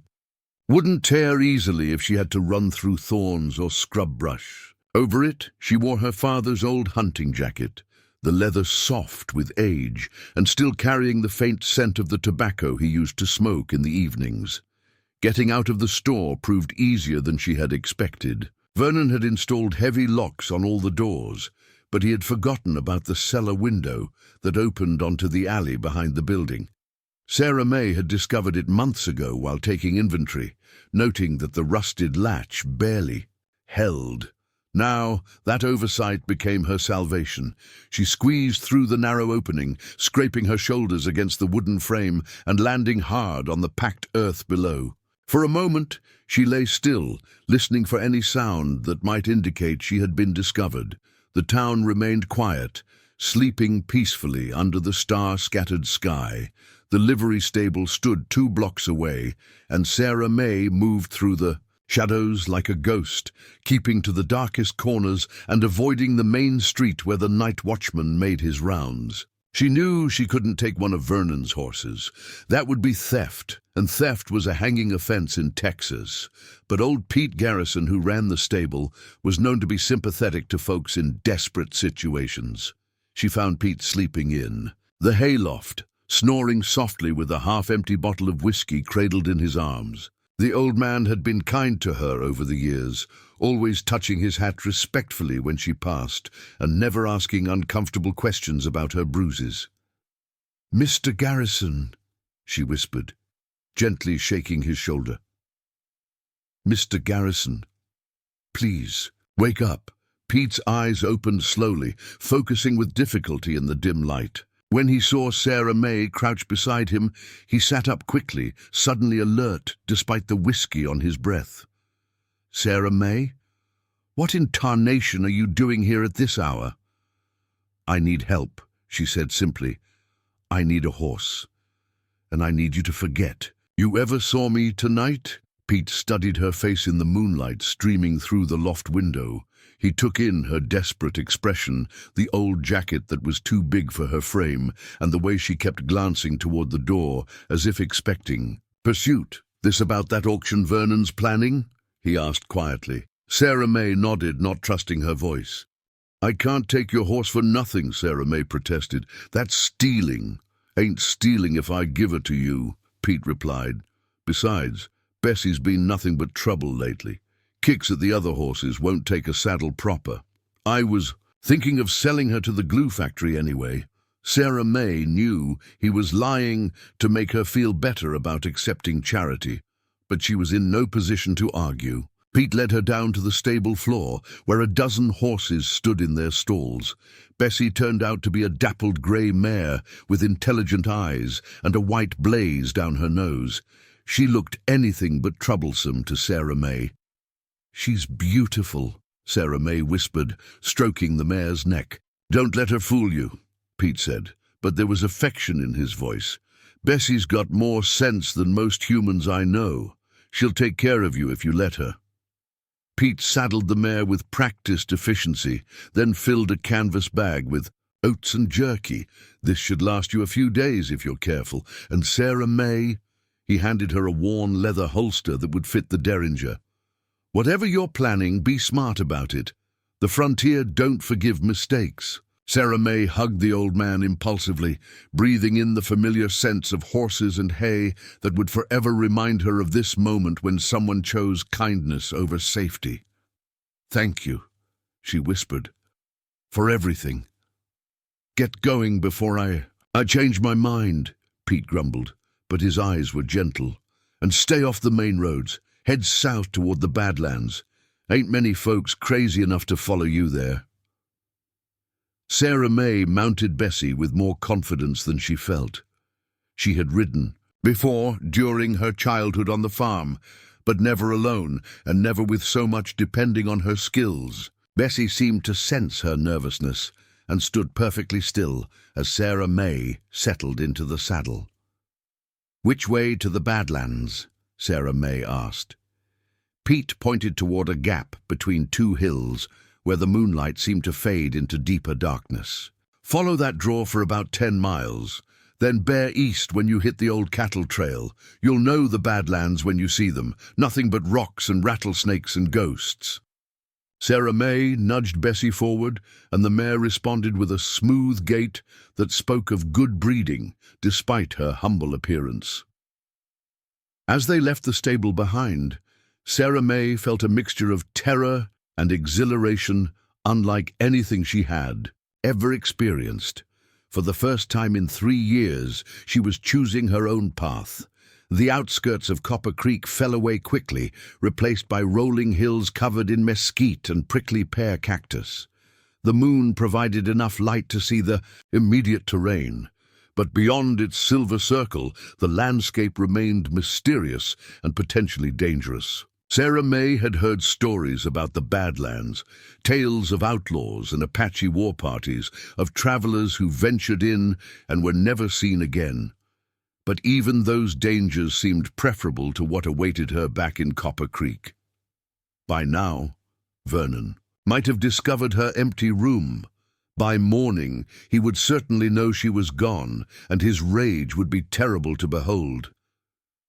wouldn't tear easily if she had to run through thorns or scrub brush. Over it, she wore her father's old hunting jacket, the leather soft with age and still carrying the faint scent of the tobacco he used to smoke in the evenings. Getting out of the store proved easier than she had expected. Vernon had installed heavy locks on all the doors, but he had forgotten about the cellar window that opened onto the alley behind the building. Sarah May had discovered it months ago while taking inventory, noting that the rusted latch barely held. Now, that oversight became her salvation. She squeezed through the narrow opening, scraping her shoulders against the wooden frame and landing hard on the packed earth below. For a moment, she lay still, listening for any sound that might indicate she had been discovered. The town remained quiet, sleeping peacefully under the star-scattered sky. The livery stable stood 2 blocks away, and Sarah May moved through the shadows like a ghost, keeping to the darkest corners and avoiding the main street where the night watchman made his rounds. She knew she couldn't take one of Vernon's horses. That would be theft, and theft was a hanging offense in Texas. But old Pete Garrison, who ran the stable, was known to be sympathetic to folks in desperate situations. She found Pete sleeping in the hayloft, snoring softly with a half-empty bottle of whiskey cradled in his arms. The old man had been kind to her over the years, always touching his hat respectfully when she passed, and never asking uncomfortable questions about her bruises. "Mr. Garrison," she whispered, gently shaking his shoulder. "Mr. Garrison, please, wake up." Pete's eyes opened slowly, focusing with difficulty in the dim light. When he saw Sarah May crouch beside him, he sat up quickly, suddenly alert despite the whiskey on his breath. "Sarah May? What in tarnation are you doing here at this hour?" "I need help," she said simply. "I need a horse. And I need you to forget. You ever saw me tonight?" Pete studied her face in the moonlight streaming through the loft window. He took in her desperate expression, the old jacket that was too big for her frame, and the way she kept glancing toward the door, as if expecting pursuit. "This about that auction Vernon's planning?" he asked quietly. Sarah May nodded, not trusting her voice. "I can't take your horse for nothing," Sarah May protested. "That's stealing." "Ain't stealing if I give her to you," Pete replied. "Besides, Bessie's been nothing but trouble lately. Kicks at the other horses, won't take a saddle proper. I was thinking of selling her to the glue factory anyway." Sarah May knew he was lying to make her feel better about accepting charity, but she was in no position to argue. Pete led her down to the stable floor, where a dozen horses stood in their stalls. Bessie turned out to be a dappled grey mare with intelligent eyes and a white blaze down her nose. She looked anything but troublesome to Sarah May. "She's beautiful," Sarah May whispered, stroking the mare's neck. "Don't let her fool you," Pete said, but there was affection in his voice. "Bessie's got more sense than most humans I know. She'll take care of you if you let her." Pete saddled the mare with practiced efficiency, then filled a canvas bag with oats and jerky. "This should last you a few days if you're careful. And Sarah May," he handed her a worn leather holster that would fit the derringer. "Whatever you're planning, be smart about it. The frontier don't forgive mistakes." Sarah May hugged the old man impulsively, breathing in the familiar scents of horses and hay that would forever remind her of this moment when someone chose kindness over safety. "Thank you," she whispered, "for everything. Get going before I change my mind," Pete grumbled, but his eyes were gentle. "And stay off the main roads. Head south toward the Badlands. Ain't many folks crazy enough to follow you there." Sarah May mounted Bessie with more confidence than she felt. She had ridden before, during her childhood on the farm, but never alone, and never with so much depending on her skills. Bessie seemed to sense her nervousness, and stood perfectly still as Sarah May settled into the saddle. "Which way to the Badlands?" Sarah May asked. Pete pointed toward a gap between two hills where the moonlight seemed to fade into deeper darkness. "Follow that draw for about 10 miles. Then bear east when you hit the old cattle trail. You'll know the Badlands when you see them. Nothing but rocks and rattlesnakes and ghosts." Sarah May nudged Bessie forward, and the mare responded with a smooth gait that spoke of good breeding, despite her humble appearance. As they left the stable behind, Sarah May felt a mixture of terror and exhilaration unlike anything she had ever experienced. For the first time in 3 years, she was choosing her own path. The outskirts of Copper Creek fell away quickly, replaced by rolling hills covered in mesquite and prickly pear cactus. The moon provided enough light to see the immediate terrain, but beyond its silver circle, the landscape remained mysterious and potentially dangerous. Sarah May had heard stories about the Badlands, tales of outlaws and Apache war parties, of travelers who ventured in and were never seen again. But even those dangers seemed preferable to what awaited her back in Copper Creek. By now, Vernon might have discovered her empty room. By morning, he would certainly know she was gone, and his rage would be terrible to behold.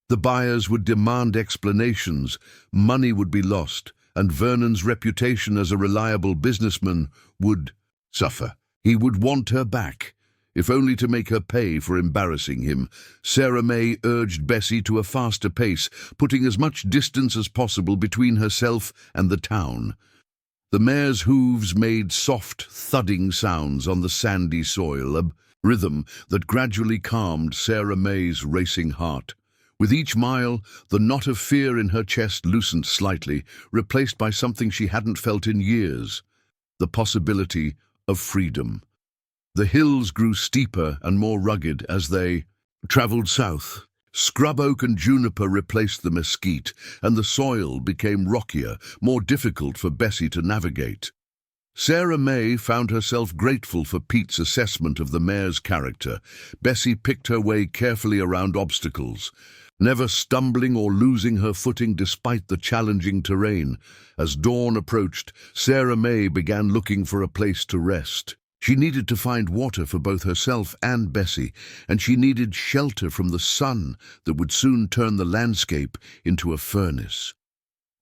The buyers would demand explanations, money would be lost, and Vernon's reputation as a reliable businessman would suffer. He would want her back, if only to make her pay for embarrassing him. Sarah May urged Bessie to a faster pace, putting as much distance as possible between herself and the town. The mare's hooves made soft, thudding sounds on the sandy soil, a rhythm that gradually calmed Sarah May's racing heart. With each mile, the knot of fear in her chest loosened slightly, replaced by something she hadn't felt in years: the possibility of freedom. The hills grew steeper and more rugged as they traveled south. Scrub oak and juniper replaced the mesquite, and the soil became rockier, more difficult for Bessie to navigate. Sarah May found herself grateful for Pete's assessment of the mare's character. Bessie picked her way carefully around obstacles, never stumbling or losing her footing despite the challenging terrain. As dawn approached, Sarah May began looking for a place to rest. She needed to find water for both herself and Bessie, and she needed shelter from the sun that would soon turn the landscape into a furnace.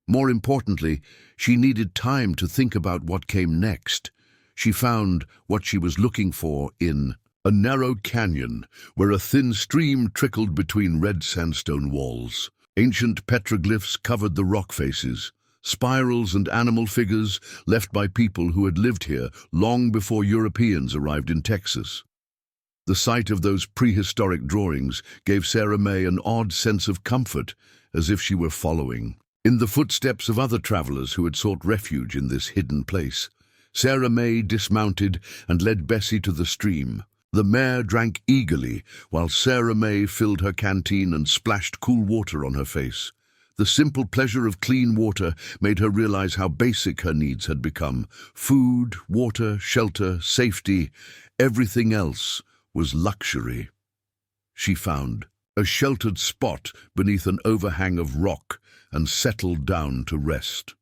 More importantly, she needed time to think about what came next. She found what she was looking for in a narrow canyon where a thin stream trickled between red sandstone walls. Ancient petroglyphs covered the rock faces, spirals and animal figures left by people who had lived here long before Europeans arrived in Texas. The sight of those prehistoric drawings gave Sarah May an odd sense of comfort, as if she were following in the footsteps of other travelers who had sought refuge in this hidden place. Sarah May dismounted and led Bessie to the stream. The mare drank eagerly, while Sarah May filled her canteen and splashed cool water on her face. The simple pleasure of clean water made her realize how basic her needs had become. Food, water, shelter, safety, everything else was luxury. She found a sheltered spot beneath an overhang of rock and settled down to rest.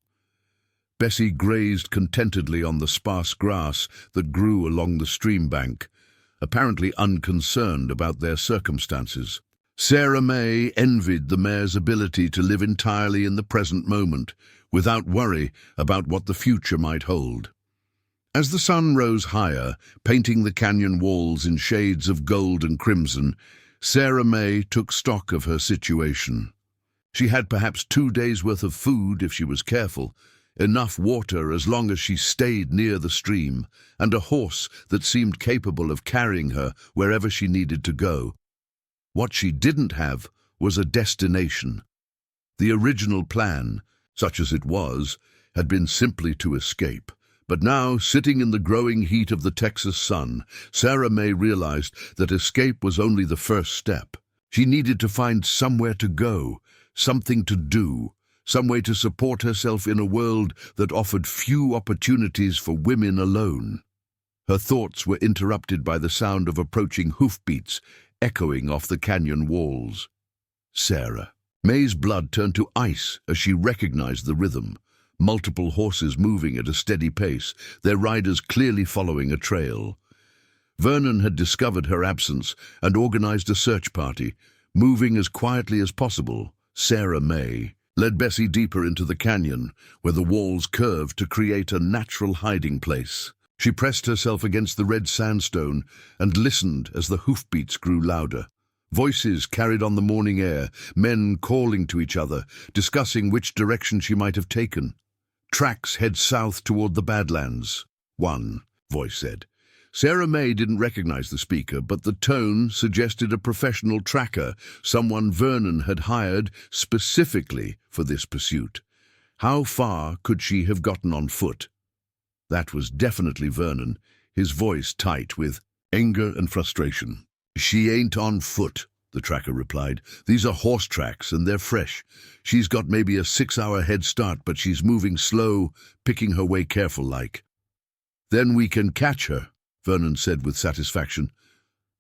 Bessie grazed contentedly on the sparse grass that grew along the stream bank, apparently unconcerned about their circumstances. Sarah May envied the mare's ability to live entirely in the present moment, without worry about what the future might hold. As the sun rose higher, painting the canyon walls in shades of gold and crimson, Sarah May took stock of her situation. She had perhaps 2 days' worth of food if she was careful, enough water as long as she stayed near the stream, and a horse that seemed capable of carrying her wherever she needed to go. What she didn't have was a destination. The original plan, such as it was, had been simply to escape. But now, sitting in the growing heat of the Texas sun, Sarah May realized that escape was only the first step. She needed to find somewhere to go, something to do, some way to support herself in a world that offered few opportunities for women alone. Her thoughts were interrupted by the sound of approaching hoofbeats echoing off the canyon walls. Sarah. May's blood turned to ice as she recognized the rhythm. Multiple horses moving at a steady pace, their riders clearly following a trail. Vernon had discovered her absence and organized a search party. Moving as quietly as possible, Sarah May led Bessie deeper into the canyon, where the walls curved to create a natural hiding place. She pressed herself against the red sandstone and listened as the hoofbeats grew louder. Voices carried on the morning air, men calling to each other, discussing which direction she might have taken. "Tracks head south toward the Badlands," one voice said. Sarah May didn't recognize the speaker, but the tone suggested a professional tracker, someone Vernon had hired specifically for this pursuit. How far could she have gotten on foot? That was definitely Vernon, his voice tight with anger and frustration. "She ain't on foot," the tracker replied. "These are horse tracks, and they're fresh. She's got maybe a 6-hour head start, but she's moving slow, picking her way careful-like." "Then we can catch her," Vernon said with satisfaction.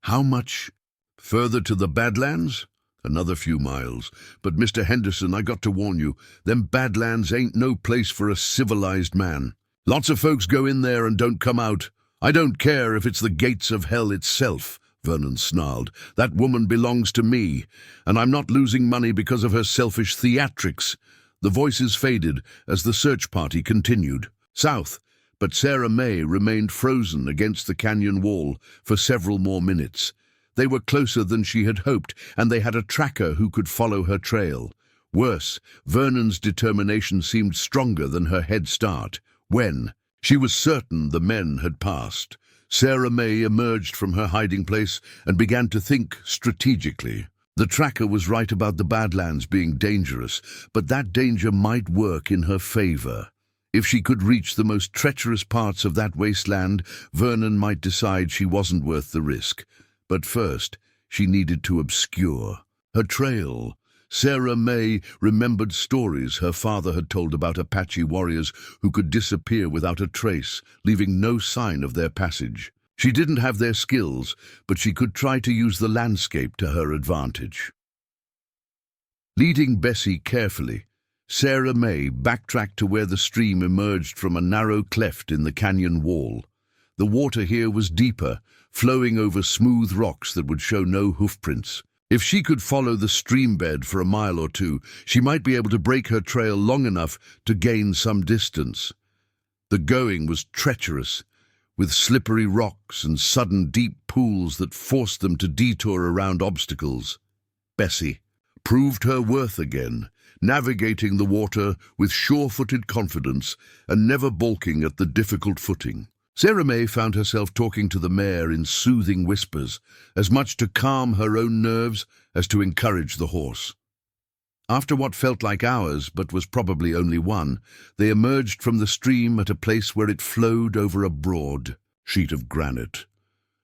"How much further to the Badlands?" "Another few miles. But, Mr. Henderson, I got to warn you, them Badlands ain't no place for a civilized man. Lots of folks go in there and don't come out. I don't care if it's the gates of hell itself," Vernon snarled. "That woman belongs to me, and I'm not losing money because of her selfish theatrics." The voices faded as the search party continued south, but Sarah May remained frozen against the canyon wall for several more minutes. They were closer than she had hoped, and they had a tracker who could follow her trail. Worse, Vernon's determination seemed stronger than her head start. When she was certain the men had passed, Sarah May emerged from her hiding place and began to think strategically. The tracker was right about the Badlands being dangerous, but that danger might work in her favor. If she could reach the most treacherous parts of that wasteland, Vernon might decide she wasn't worth the risk. But first, she needed to obscure her trail. Sarah May remembered stories her father had told about Apache warriors who could disappear without a trace, leaving no sign of their passage. She didn't have their skills, but she could try to use the landscape to her advantage. Leading Bessie carefully, Sarah May backtracked to where the stream emerged from a narrow cleft in the canyon wall. The water here was deeper, flowing over smooth rocks that would show no hoofprints. If she could follow the stream bed for a mile or two, she might be able to break her trail long enough to gain some distance. The going was treacherous, with slippery rocks and sudden deep pools that forced them to detour around obstacles. Bessie proved her worth again, navigating the water with sure-footed confidence and never balking at the difficult footing. Sarah May found herself talking to the mare in soothing whispers, as much to calm her own nerves as to encourage the horse. After what felt like hours, but was probably only one, they emerged from the stream at a place where it flowed over a broad sheet of granite.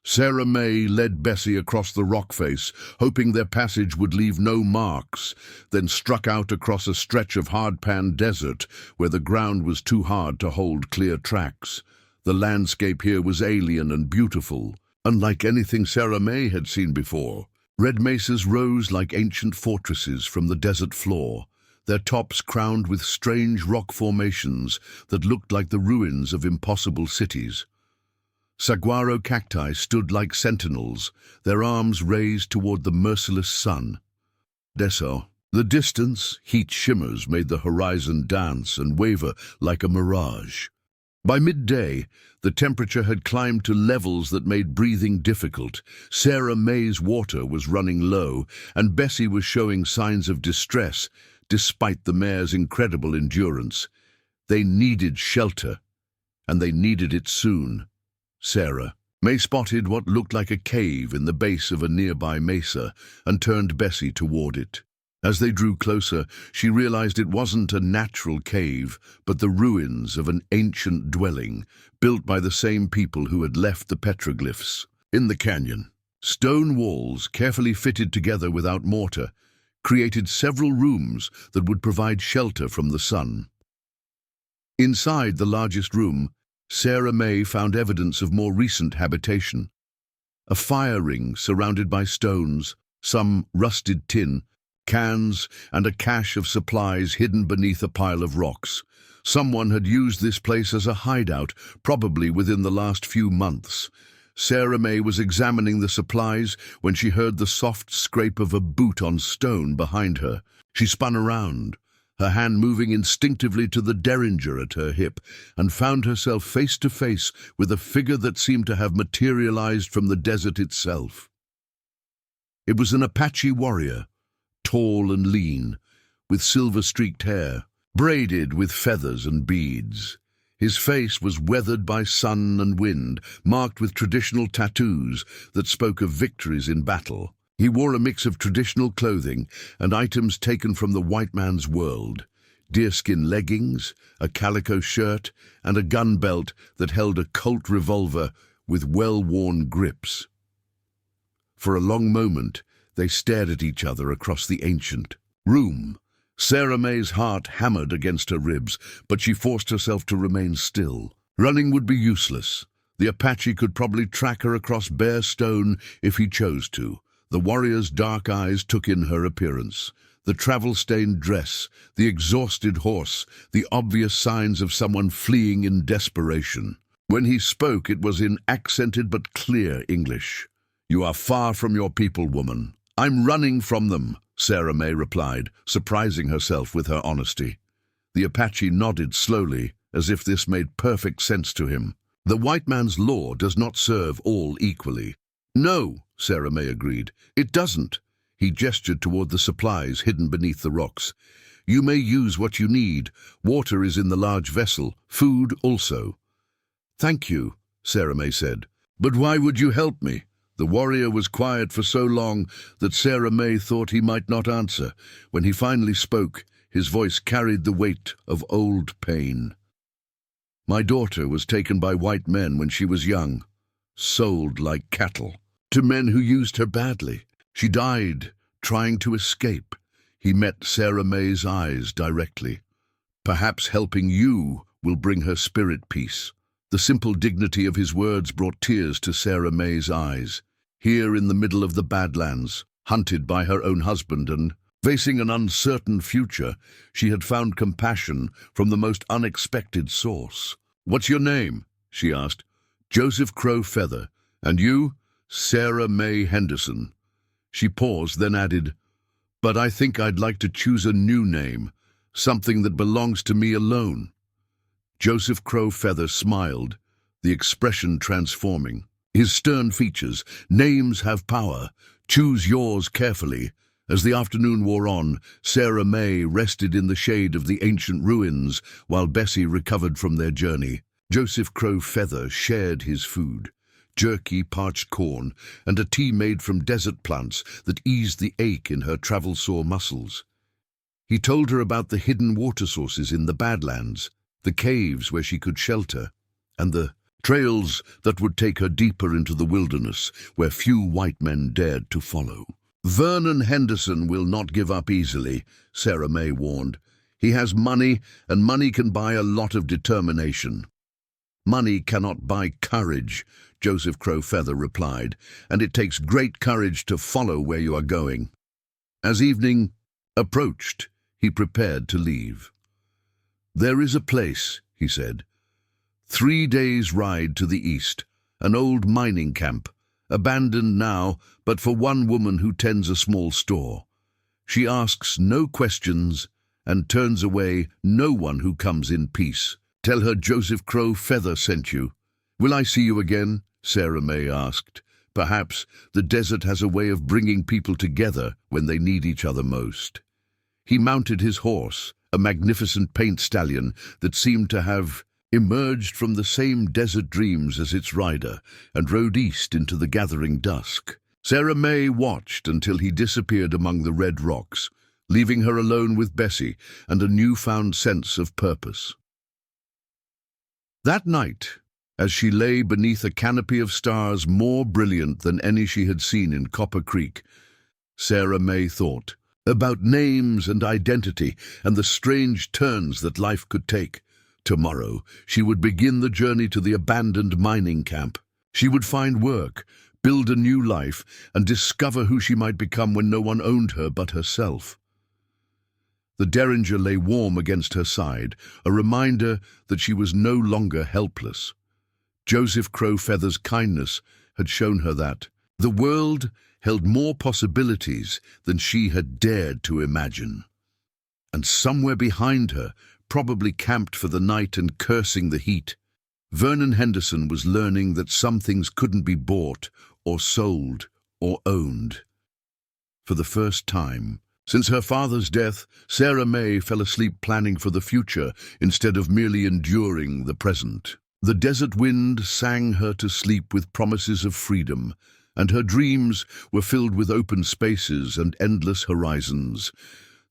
Sarah May led Bessie across the rock face, hoping their passage would leave no marks, then struck out across a stretch of hard-pan desert where the ground was too hard to hold clear tracks. The landscape here was alien and beautiful, unlike anything Sarah May had seen before. Red mesas rose like ancient fortresses from the desert floor, their tops crowned with strange rock formations that looked like the ruins of impossible cities. Saguaro cacti stood like sentinels, their arms raised toward the merciless sun. The distance, heat shimmers made the horizon dance and waver like a mirage. By midday, the temperature had climbed to levels that made breathing difficult. Sarah May's water was running low, and Bessie was showing signs of distress, despite the mare's incredible endurance. They needed shelter, and they needed it soon. Sarah May spotted what looked like a cave in the base of a nearby mesa and turned Bessie toward it. As they drew closer, she realized it wasn't a natural cave, but the ruins of an ancient dwelling, built by the same people who had left the petroglyphs. In the canyon, stone walls, carefully fitted together without mortar, created several rooms that would provide shelter from the sun. Inside the largest room, Sarah May found evidence of more recent habitation. A fire ring surrounded by stones, some rusted tin, cans, and a cache of supplies hidden beneath a pile of rocks. Someone had used this place as a hideout, probably within the last few months. Sarah May was examining the supplies when she heard the soft scrape of a boot on stone behind her. She spun around, her hand moving instinctively to the derringer at her hip, and found herself face to face with a figure that seemed to have materialized from the desert itself. It was an Apache warrior, tall and lean, with silver-streaked hair, braided with feathers and beads. His face was weathered by sun and wind, marked with traditional tattoos that spoke of victories in battle. He wore a mix of traditional clothing and items taken from the white man's world: deerskin leggings, a calico shirt, and a gun belt that held a Colt revolver with well-worn grips. For a long moment, they stared at each other across the ancient room. Sarah May's heart hammered against her ribs, but she forced herself to remain still. Running would be useless. The Apache could probably track her across bare stone if he chose to. The warrior's dark eyes took in her appearance. The travel-stained dress, the exhausted horse, the obvious signs of someone fleeing in desperation. When he spoke, it was in accented but clear English. "You are far from your people, woman." "I'm running from them," Sarah May replied, surprising herself with her honesty. The Apache nodded slowly, as if this made perfect sense to him. "The white man's law does not serve all equally." "No," Sarah May agreed. "It doesn't." He gestured toward the supplies hidden beneath the rocks. "You may use what you need. Water is in the large vessel, food also." "Thank you," Sarah May said. "But why would you help me?" The warrior was quiet for so long that Sarah May thought he might not answer. When he finally spoke, his voice carried the weight of old pain. "My daughter was taken by white men when she was young, sold like cattle, to men who used her badly. She died trying to escape." He met Sarah May's eyes directly. "Perhaps helping you will bring her spirit peace." The simple dignity of his words brought tears to Sarah May's eyes. Here in the middle of the Badlands, hunted by her own husband and facing an uncertain future, she had found compassion from the most unexpected source. "What's your name?" she asked. "Joseph Crow Feather. And you?" "Sarah May Henderson." She paused, then added, "But I think I'd like to choose a new name, something that belongs to me alone." Joseph Crow Feather smiled, the expression transforming. His stern features: "Names have power. Choose yours carefully." As the afternoon wore on, Sarah May rested in the shade of the ancient ruins while Bessie recovered from their journey. Joseph Crow Feather shared his food: jerky, parched corn, and a tea made from desert plants that eased the ache in her travel-sore muscles. He told her about the hidden water sources in the Badlands, the caves where she could shelter, and the trails that would take her deeper into the wilderness where few white men dared to follow. "Vernon Henderson will not give up easily," Sarah May warned. "He has money, and money can buy a lot of determination." "Money cannot buy courage," Joseph Crow Feather replied, "and it takes great courage to follow where you are going." As evening approached, he prepared to leave. "There is a place," he said, 3 days' ride to the east, an old mining camp, abandoned now but for one woman who tends a small store. She asks no questions and turns away no one who comes in peace. Tell her Joseph Crow Feather sent you." "Will I see you again?" Sarah May asked. Perhaps the desert has a way of bringing people together when they need each other most. He mounted his horse, a magnificent paint stallion that seemed to have emerged from the same desert dreams as its rider, and rode east into the gathering dusk. Sarah May watched until he disappeared among the red rocks, leaving her alone with Bessie and a newfound sense of purpose. That night, as she lay beneath a canopy of stars more brilliant than any she had seen in Copper Creek, Sarah May thought about names and identity and the strange turns that life could take. Tomorrow, she would begin the journey to the abandoned mining camp. She would find work, build a new life, and discover who she might become when no one owned her but herself. The derringer lay warm against her side, a reminder that she was no longer helpless. Joseph Crowfeather's kindness had shown her that the world held more possibilities than she had dared to imagine. And somewhere behind her, probably camped for the night and cursing the heat, Vernon Henderson was learning that some things couldn't be bought or sold or owned. For the first time since her father's death, Sarah May fell asleep planning for the future instead of merely enduring the present. The desert wind sang her to sleep with promises of freedom, and her dreams were filled with open spaces and endless horizons.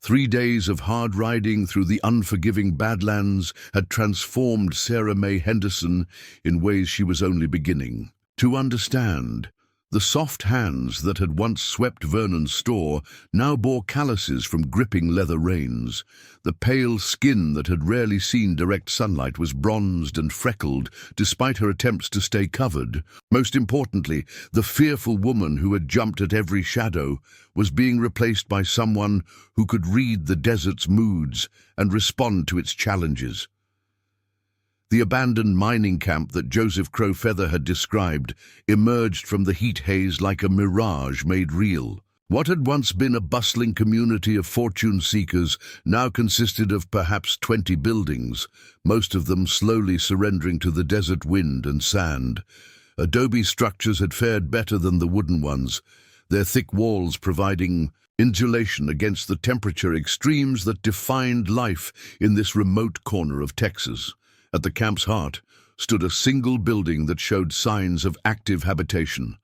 3 days of hard riding through the unforgiving Badlands had transformed Sarah May Henderson in ways she was only beginning to understand. The soft hands that had once swept Vernon's store now bore calluses from gripping leather reins. The pale skin that had rarely seen direct sunlight was bronzed and freckled, despite her attempts to stay covered. Most importantly, the fearful woman who had jumped at every shadow was being replaced by someone who could read the desert's moods and respond to its challenges. The abandoned mining camp that Joseph Crowfeather had described emerged from the heat haze like a mirage made real. What had once been a bustling community of fortune seekers now consisted of perhaps 20 buildings, most of them slowly surrendering to the desert wind and sand. Adobe structures had fared better than the wooden ones, their thick walls providing insulation against the temperature extremes that defined life in this remote corner of Texas. At the camp's heart stood a single building that showed signs of active habitation,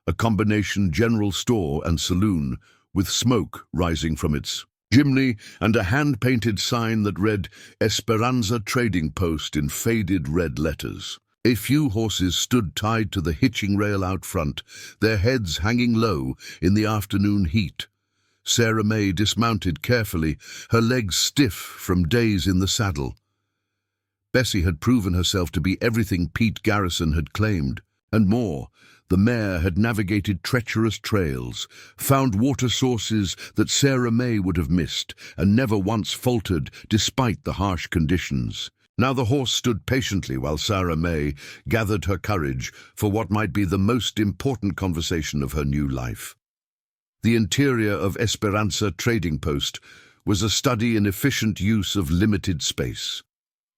a combination general store and saloon, with smoke rising from its chimney and a hand-painted sign that read Esperanza Trading Post in faded red letters. A few horses stood tied to the hitching rail out front, their heads hanging low in the afternoon heat. Sarah May dismounted carefully, her legs stiff from days in the saddle. Bessie had proven herself to be everything Pete Garrison had claimed, and more. The mare had navigated treacherous trails, found water sources that Sarah May would have missed, and never once faltered despite the harsh conditions. Now the horse stood patiently while Sarah May gathered her courage for what might be the most important conversation of her new life. The interior of Esperanza Trading Post was a study in efficient use of limited space.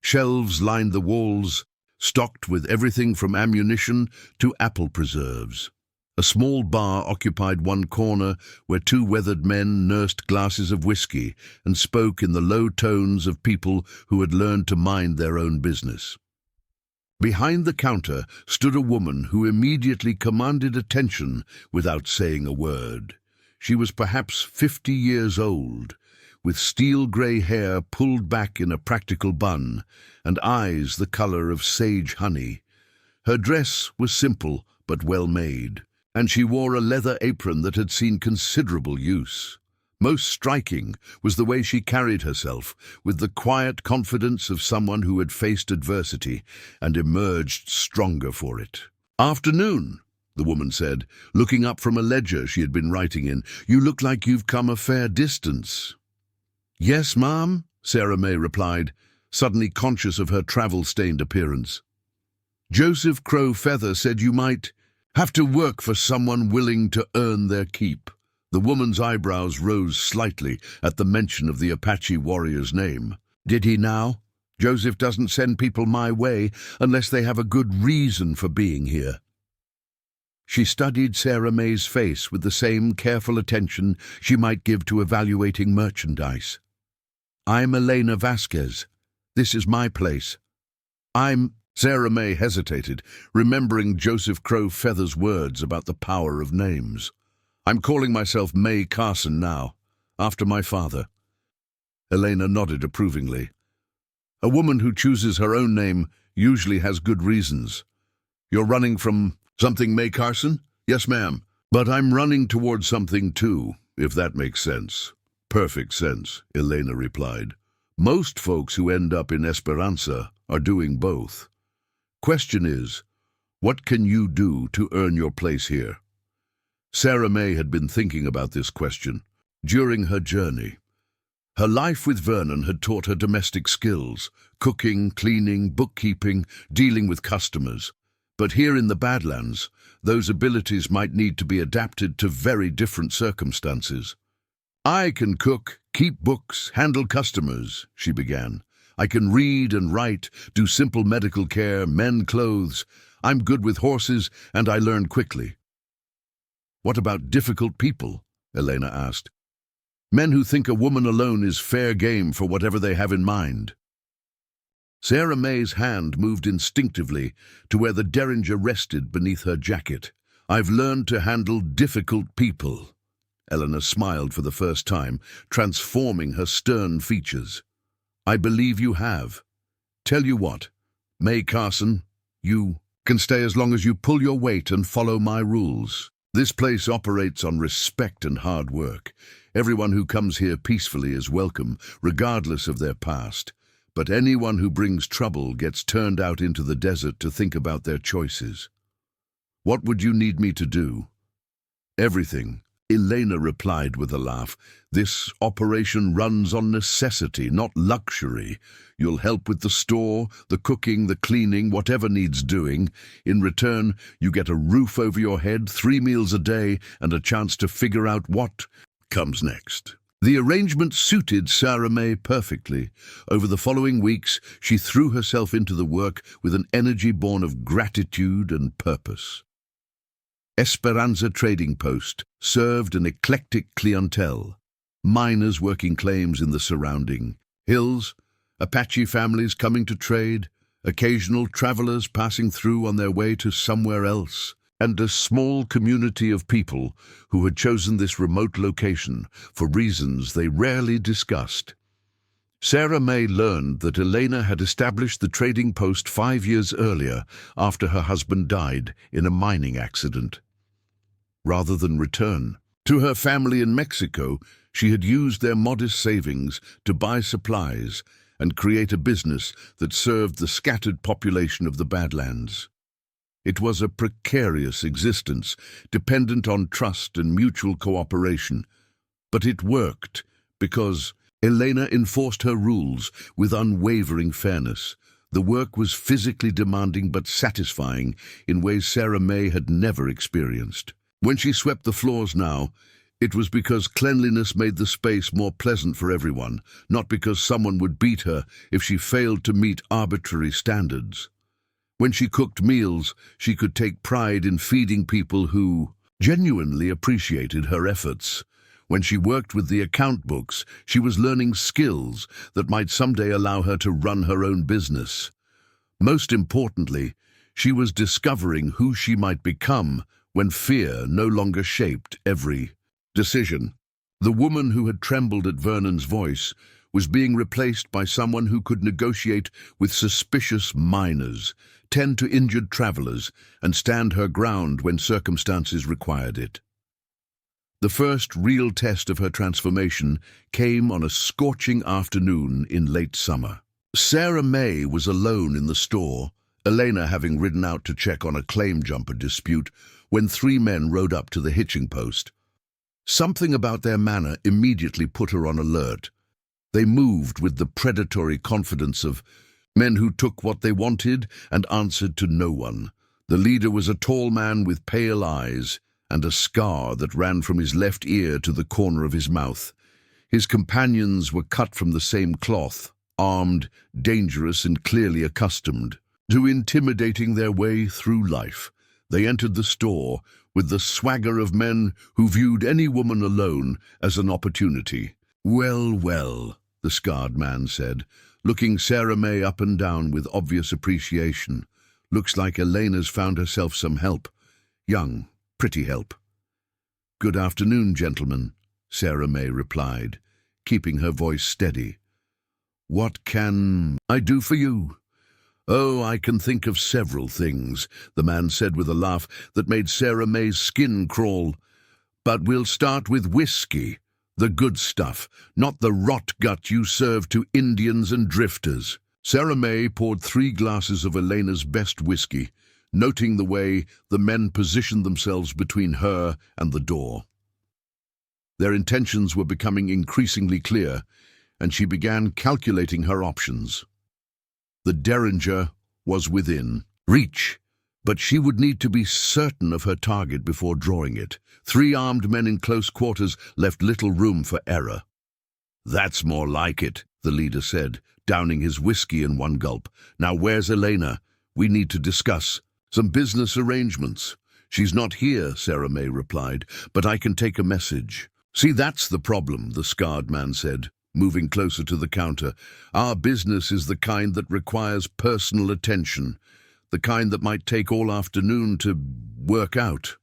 Shelves lined the walls, stocked with everything from ammunition to apple preserves. A small bar occupied one corner where 2 weathered men nursed glasses of whiskey and spoke in the low tones of people who had learned to mind their own business. Behind the counter stood a woman who immediately commanded attention without saying a word. She was perhaps 50 years old, with steel-grey hair pulled back in a practical bun, and eyes the color of sage honey. Her dress was simple but well-made, and she wore a leather apron that had seen considerable use. Most striking was the way she carried herself, with the quiet confidence of someone who had faced adversity and emerged stronger for it. "Afternoon," the woman said, looking up from a ledger she had been writing in. "You look like you've come a fair distance." "Yes, ma'am," Sarah May replied, suddenly conscious of her travel-stained appearance. "Joseph Crowfeather said you might have to work for someone willing to earn their keep." The woman's eyebrows rose slightly at the mention of the Apache warrior's name. "Did he now? Joseph doesn't send people my way unless they have a good reason for being here." She studied Sarah May's face with the same careful attention she might give to evaluating merchandise. "I'm Elena Vasquez. This is my place. Sarah May hesitated, remembering Joseph Crowfeather's words about the power of names. "I'm calling myself May Carson now, after my father." Elena nodded approvingly. "A woman who chooses her own name usually has good reasons. You're running from something, May Carson?" "Yes, ma'am. But I'm running towards something too, if that makes sense." "Perfect sense," Elena replied. "Most folks who end up in Esperanza are doing both. Question is, what can you do to earn your place here?" Sarah May had been thinking about this question during her journey. Her life with Vernon had taught her domestic skills, cooking, cleaning, bookkeeping, dealing with customers. But here in the Badlands, those abilities might need to be adapted to very different circumstances. "I can cook, keep books, handle customers," she began. "I can read and write, do simple medical care, mend clothes. I'm good with horses, and I learn quickly." "What about difficult people?" Elena asked. "Men who think a woman alone is fair game for whatever they have in mind." Sarah May's hand moved instinctively to where the derringer rested beneath her jacket. "I've learned to handle difficult people." Eleanor smiled for the first time, transforming her stern features. "I believe you have. Tell you what, May Carson, you can stay as long as you pull your weight and follow my rules. This place operates on respect and hard work. Everyone who comes here peacefully is welcome, regardless of their past. But anyone who brings trouble gets turned out into the desert to think about their choices. What would you need me to do?" "Everything," Elena replied with a laugh. "This operation runs on necessity, not luxury. You'll help with the store, the cooking, the cleaning, whatever needs doing. In return, you get a roof over your head, 3 meals a day, and a chance to figure out what comes next." The arrangement suited Sarah May perfectly. Over the following weeks, she threw herself into the work with an energy born of gratitude and purpose. Esperanza Trading Post served an eclectic clientele. Miners working claims in the surrounding hills, Apache families coming to trade, occasional travelers passing through on their way to somewhere else, and a small community of people who had chosen this remote location for reasons they rarely discussed. Sarah May learned that Elena had established the trading post 5 years earlier after her husband died in a mining accident. Rather than return to her family in Mexico, she had used their modest savings to buy supplies and create a business that served the scattered population of the Badlands. It was a precarious existence, dependent on trust and mutual cooperation. But it worked because Elena enforced her rules with unwavering fairness. The work was physically demanding but satisfying in ways Sarah May had never experienced. When she swept the floors now, it was because cleanliness made the space more pleasant for everyone, not because someone would beat her if she failed to meet arbitrary standards. When she cooked meals, she could take pride in feeding people who genuinely appreciated her efforts. When she worked with the account books, she was learning skills that might someday allow her to run her own business. Most importantly, she was discovering who she might become when fear no longer shaped every decision. The woman who had trembled at Vernon's voice was being replaced by someone who could negotiate with suspicious miners, tend to injured travelers, and stand her ground when circumstances required it. The first real test of her transformation came on a scorching afternoon in late summer. Sarah May was alone in the store, Elena having ridden out to check on a claim jumper dispute, when 3 men rode up to the hitching post. Something about their manner immediately put her on alert. They moved with the predatory confidence of men who took what they wanted and answered to no one. The leader was a tall man with pale eyes and a scar that ran from his left ear to the corner of his mouth. His companions were cut from the same cloth, armed, dangerous, and clearly accustomed to intimidating their way through life. They entered the store with the swagger of men who viewed any woman alone as an opportunity. "Well, well," the scarred man said, looking Sarah May up and down with obvious appreciation. "Looks like Elena's found herself some help. Young, pretty help." "Good afternoon, gentlemen," Sarah May replied, keeping her voice steady. "What can I do for you?" "Oh, I can think of several things," the man said with a laugh that made Sarah May's skin crawl. "But we'll start with whiskey. The good stuff, not the rot gut you serve to Indians and drifters." Sarah May poured 3 glasses of Elena's best whiskey, noting the way the men positioned themselves between her and the door. Their intentions were becoming increasingly clear. and she began calculating her options. The derringer was within reach, but she would need to be certain of her target before drawing it. 3 armed men in close quarters left little room for error. "That's more like it," the leader said, downing his whiskey in one gulp. "Now where's Elena? We need to discuss some business arrangements." "She's not here," Sarah May replied, "but I can take a message." "See, that's the problem," the scarred man said, moving closer to the counter. "Our business is the kind that requires personal attention, the kind that might take all afternoon to work out."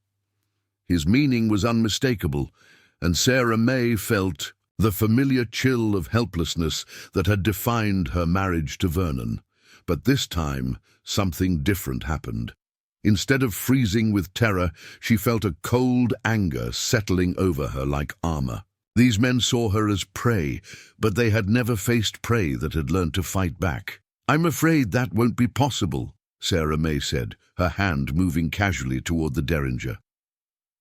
His meaning was unmistakable, and Sarah May felt the familiar chill of helplessness that had defined her marriage to Vernon. But this time, something different happened. Instead of freezing with terror, she felt a cold anger settling over her like armor. These men saw her as prey, but they had never faced prey that had learned to fight back. "I'm afraid that won't be possible," Sarah May said, her hand moving casually toward the derringer.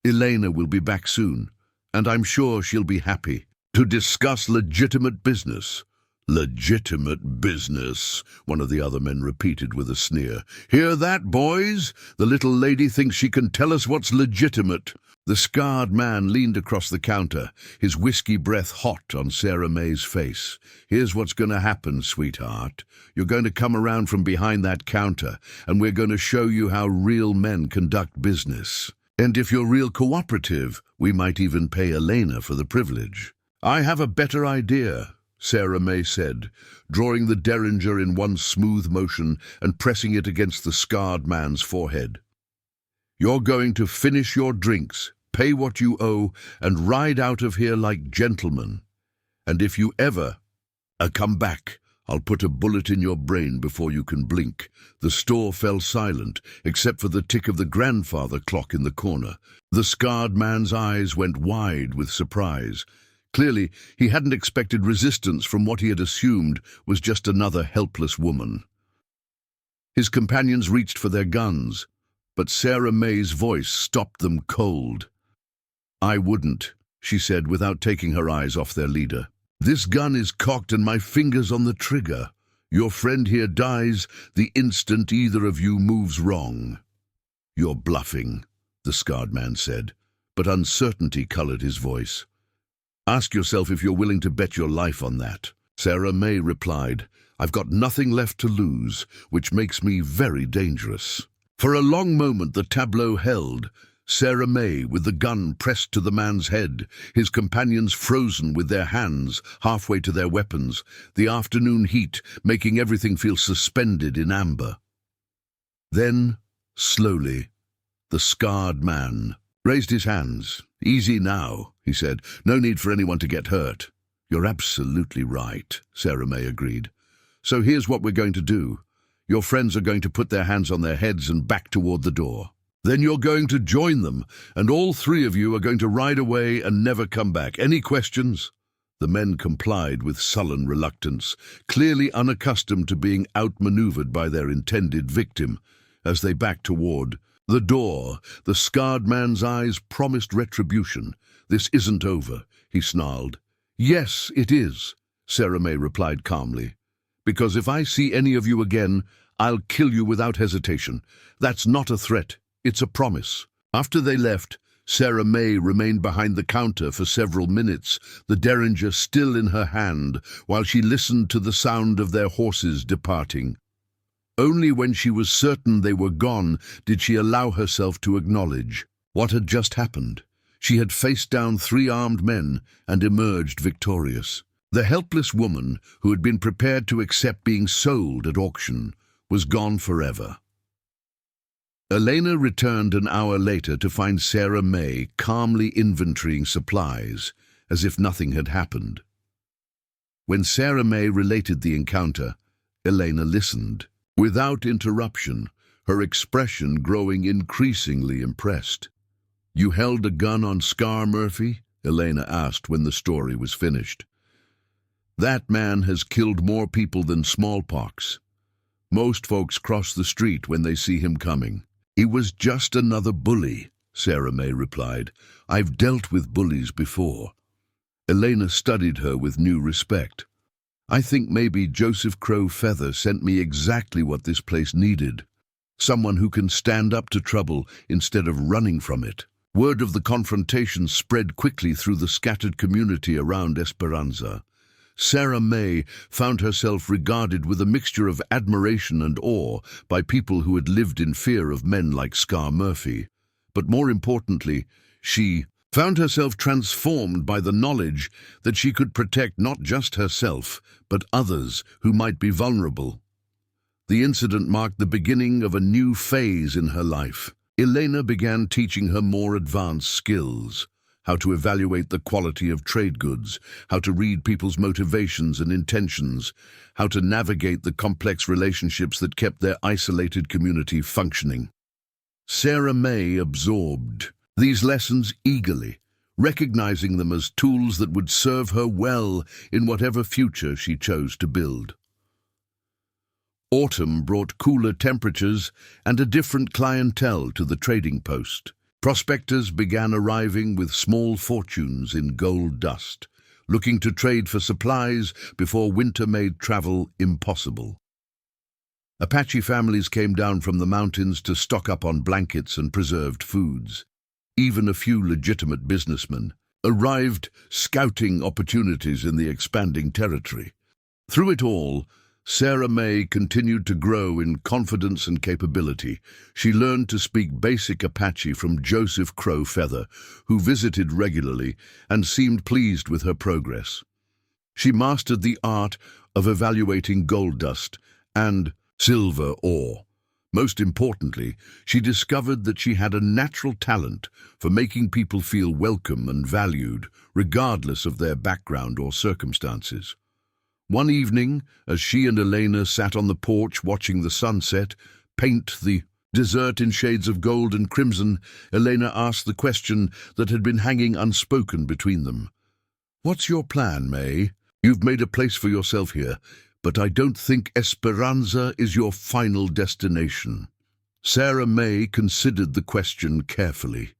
"Elena will be back soon, and I'm sure she'll be happy to discuss legitimate business." "Legitimate business," one of the other men repeated with a sneer. "Hear that, boys? The little lady thinks she can tell us what's legitimate." The scarred man leaned across the counter, his whiskey breath hot on Sarah May's face. "Here's what's going to happen, sweetheart. You're going to come around from behind that counter, and we're going to show you how real men conduct business. And if you're real cooperative, we might even pay Elena for the privilege." "I have a better idea," Sarah May said, drawing the derringer in one smooth motion and pressing it against the scarred man's forehead. "You're going to finish your drinks, pay what you owe, and ride out of here like gentlemen. And if you ever come back, I'll put a bullet in your brain before you can blink." The store fell silent, except for the tick of the grandfather clock in the corner. The scarred man's eyes went wide with surprise. Clearly, he hadn't expected resistance from what he had assumed was just another helpless woman. His companions reached for their guns, but Sarah May's voice stopped them cold. "I wouldn't," she said without taking her eyes off their leader. "This gun is cocked and my finger's on the trigger. Your friend here dies the instant either of you moves wrong." "You're bluffing," the scarred man said, but uncertainty colored his voice. "Ask yourself if you're willing to bet your life on that." Sarah May replied, "I've got nothing left to lose, which makes me very dangerous." For a long moment the tableau held, Sarah May with the gun pressed to the man's head, his companions frozen with their hands halfway to their weapons, the afternoon heat making everything feel suspended in amber. Then, slowly, the scarred man raised his hands. "Easy now," he said. "No need for anyone to get hurt." "You're absolutely right," Sarah May agreed. "So here's what we're going to do. Your friends are going to put their hands on their heads and back toward the door. Then you're going to join them, and all 3 of you are going to ride away and never come back. Any questions?" The men complied with sullen reluctance, clearly unaccustomed to being outmaneuvered by their intended victim. As they backed toward the door, the scarred man's eyes promised retribution. "This isn't over," he snarled. "Yes, it is," Sarah May replied calmly. "Because if I see any of you again, I'll kill you without hesitation. That's not a threat, it's a promise." After they left, Sarah May remained behind the counter for several minutes, the derringer still in her hand, while she listened to the sound of their horses departing. Only when she was certain they were gone did she allow herself to acknowledge what had just happened. She had faced down 3 armed men and emerged victorious. The helpless woman, who had been prepared to accept being sold at auction, was gone forever. Elena returned an hour later to find Sarah May calmly inventorying supplies, as if nothing had happened. When Sarah May related the encounter, Elena listened, without interruption, her expression growing increasingly impressed. "You held a gun on Scar Murphy?" Elena asked when the story was finished. "That man has killed more people than smallpox. Most folks cross the street when they see him coming." "He was just another bully," Sarah May replied. "I've dealt with bullies before." Elena studied her with new respect. I think maybe Joseph Crow Feather sent me exactly what this place needed. Someone who can stand up to trouble instead of running from it. Word of the confrontation spread quickly through the scattered community around Esperanza. Sarah May found herself regarded with a mixture of admiration and awe by people who had lived in fear of men like Scar Murphy. But more importantly, she found herself transformed by the knowledge that she could protect not just herself, but others who might be vulnerable. The incident marked the beginning of a new phase in her life. Elena began teaching her more advanced skills: how to evaluate the quality of trade goods, how to read people's motivations and intentions, how to navigate the complex relationships that kept their isolated community functioning. Sarah May absorbed these lessons eagerly, recognizing them as tools that would serve her well in whatever future she chose to build. Autumn brought cooler temperatures and a different clientele to the trading post. Prospectors began arriving with small fortunes in gold dust, looking to trade for supplies before winter made travel impossible. Apache families came down from the mountains to stock up on blankets and preserved foods. Even a few legitimate businessmen arrived, scouting opportunities in the expanding territory. Through it all, Sarah May continued to grow in confidence and capability. She learned to speak basic Apache from Joseph Crow Feather, who visited regularly and seemed pleased with her progress. She mastered the art of evaluating gold dust and silver ore. Most importantly, she discovered that she had a natural talent for making people feel welcome and valued, regardless of their background or circumstances. One evening, as she and Elena sat on the porch watching the sunset paint the desert in shades of gold and crimson, Elena asked the question that had been hanging unspoken between them. "What's your plan, May? You've made a place for yourself here, but I don't think Esperanza is your final destination." Sarah May considered the question carefully.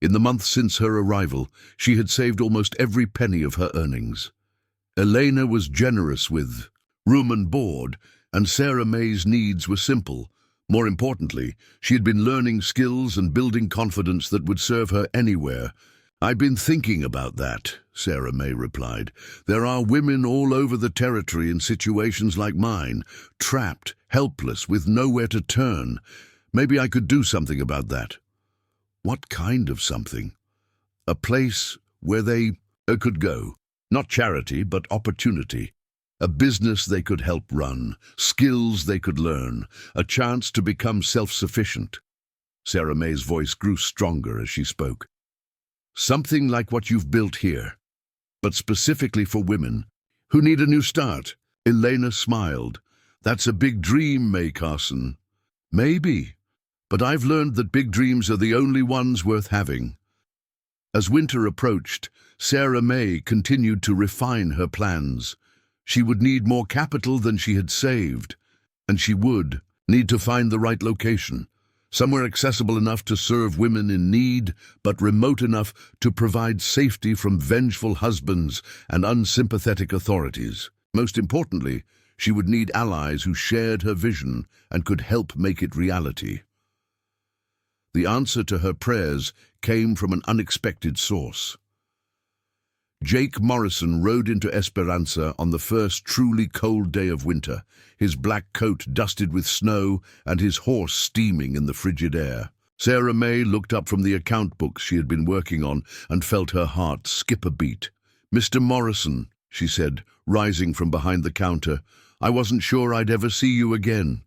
In the months since her arrival, she had saved almost every penny of her earnings. Elena was generous with room and board, and Sarah May's needs were simple. More importantly, she had been learning skills and building confidence that would serve her anywhere. "I've been thinking about that," Sarah May replied. "There are women all over the territory in situations like mine, trapped, helpless, with nowhere to turn. Maybe I could do something about that." "What kind of something?" "A place where they could go. Not charity, but opportunity. A business they could help run, skills they could learn, a chance to become self-sufficient." Sarah May's voice grew stronger as she spoke. "Something like what you've built here, but specifically for women who need a new start." Elena smiled. "That's a big dream, May Carson." "Maybe, but I've learned that big dreams are the only ones worth having." As winter approached, Sarah May continued to refine her plans. She would need more capital than she had saved, and she would need to find the right location, somewhere accessible enough to serve women in need, but remote enough to provide safety from vengeful husbands and unsympathetic authorities. Most importantly, she would need allies who shared her vision and could help make it reality. The answer to her prayers came from an unexpected source. Jake Morrison rode into Esperanza on the first truly cold day of winter, his black coat dusted with snow and his horse steaming in the frigid air. Sarah May looked up from the account books she had been working on and felt her heart skip a beat. "Mr. Morrison," she said, rising from behind the counter, "I wasn't sure I'd ever see you again."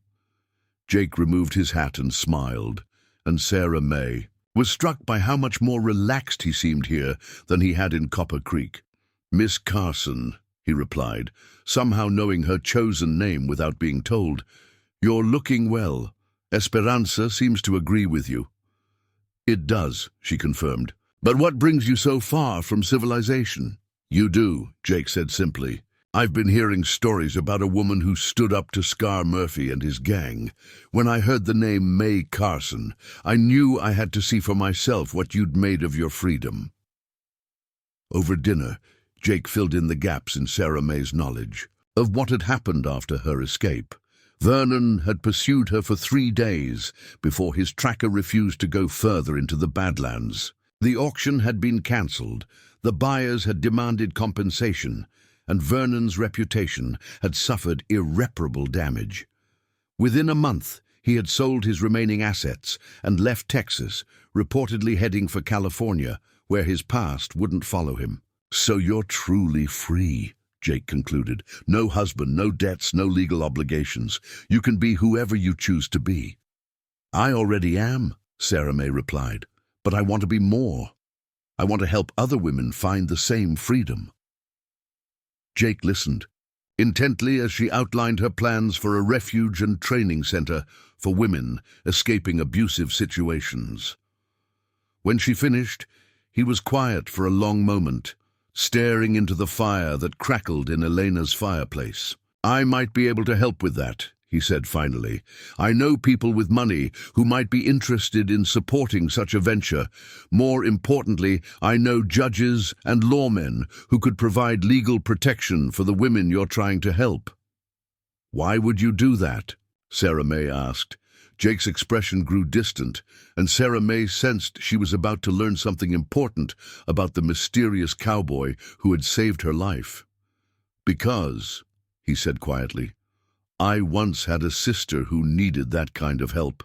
Jake removed his hat and smiled, and Sarah May was struck by how much more relaxed he seemed here than he had in Copper Creek. "Miss Carson," he replied, somehow knowing her chosen name without being told. "You're looking well. Esperanza seems to agree with you." "It does," she confirmed. "But what brings you so far from civilization?" "You do," Jake said simply. "I've been hearing stories about a woman who stood up to Scar Murphy and his gang. When I heard the name May Carson, I knew I had to see for myself what you'd made of your freedom." Over dinner, Jake filled in the gaps in Sarah May's knowledge. of what had happened after her escape. Vernon had pursued her for 3 days before his tracker refused to go further into the Badlands. The auction had been cancelled, the buyers had demanded compensation, and Vernon's reputation had suffered irreparable damage. Within a month, he had sold his remaining assets and left Texas, reportedly heading for California, where his past wouldn't follow him. "So you're truly free," Jake concluded. "No husband, no debts, no legal obligations. You can be whoever you choose to be." "I already am," Sarah May replied, "but I want to be more. I want to help other women find the same freedom." Jake listened intently as she outlined her plans for a refuge and training center for women escaping abusive situations. When she finished, he was quiet for a long moment, staring into the fire that crackled in Elena's fireplace. "I might be able to help with that," he said finally. "I know people with money who might be interested in supporting such a venture. More importantly, I know judges and lawmen who could provide legal protection for the women you're trying to help." "Why would you do that?" Sarah May asked. Jake's expression grew distant, and Sarah May sensed she was about to learn something important about the mysterious cowboy who had saved her life. "Because," he said quietly, "I once had a sister who needed that kind of help.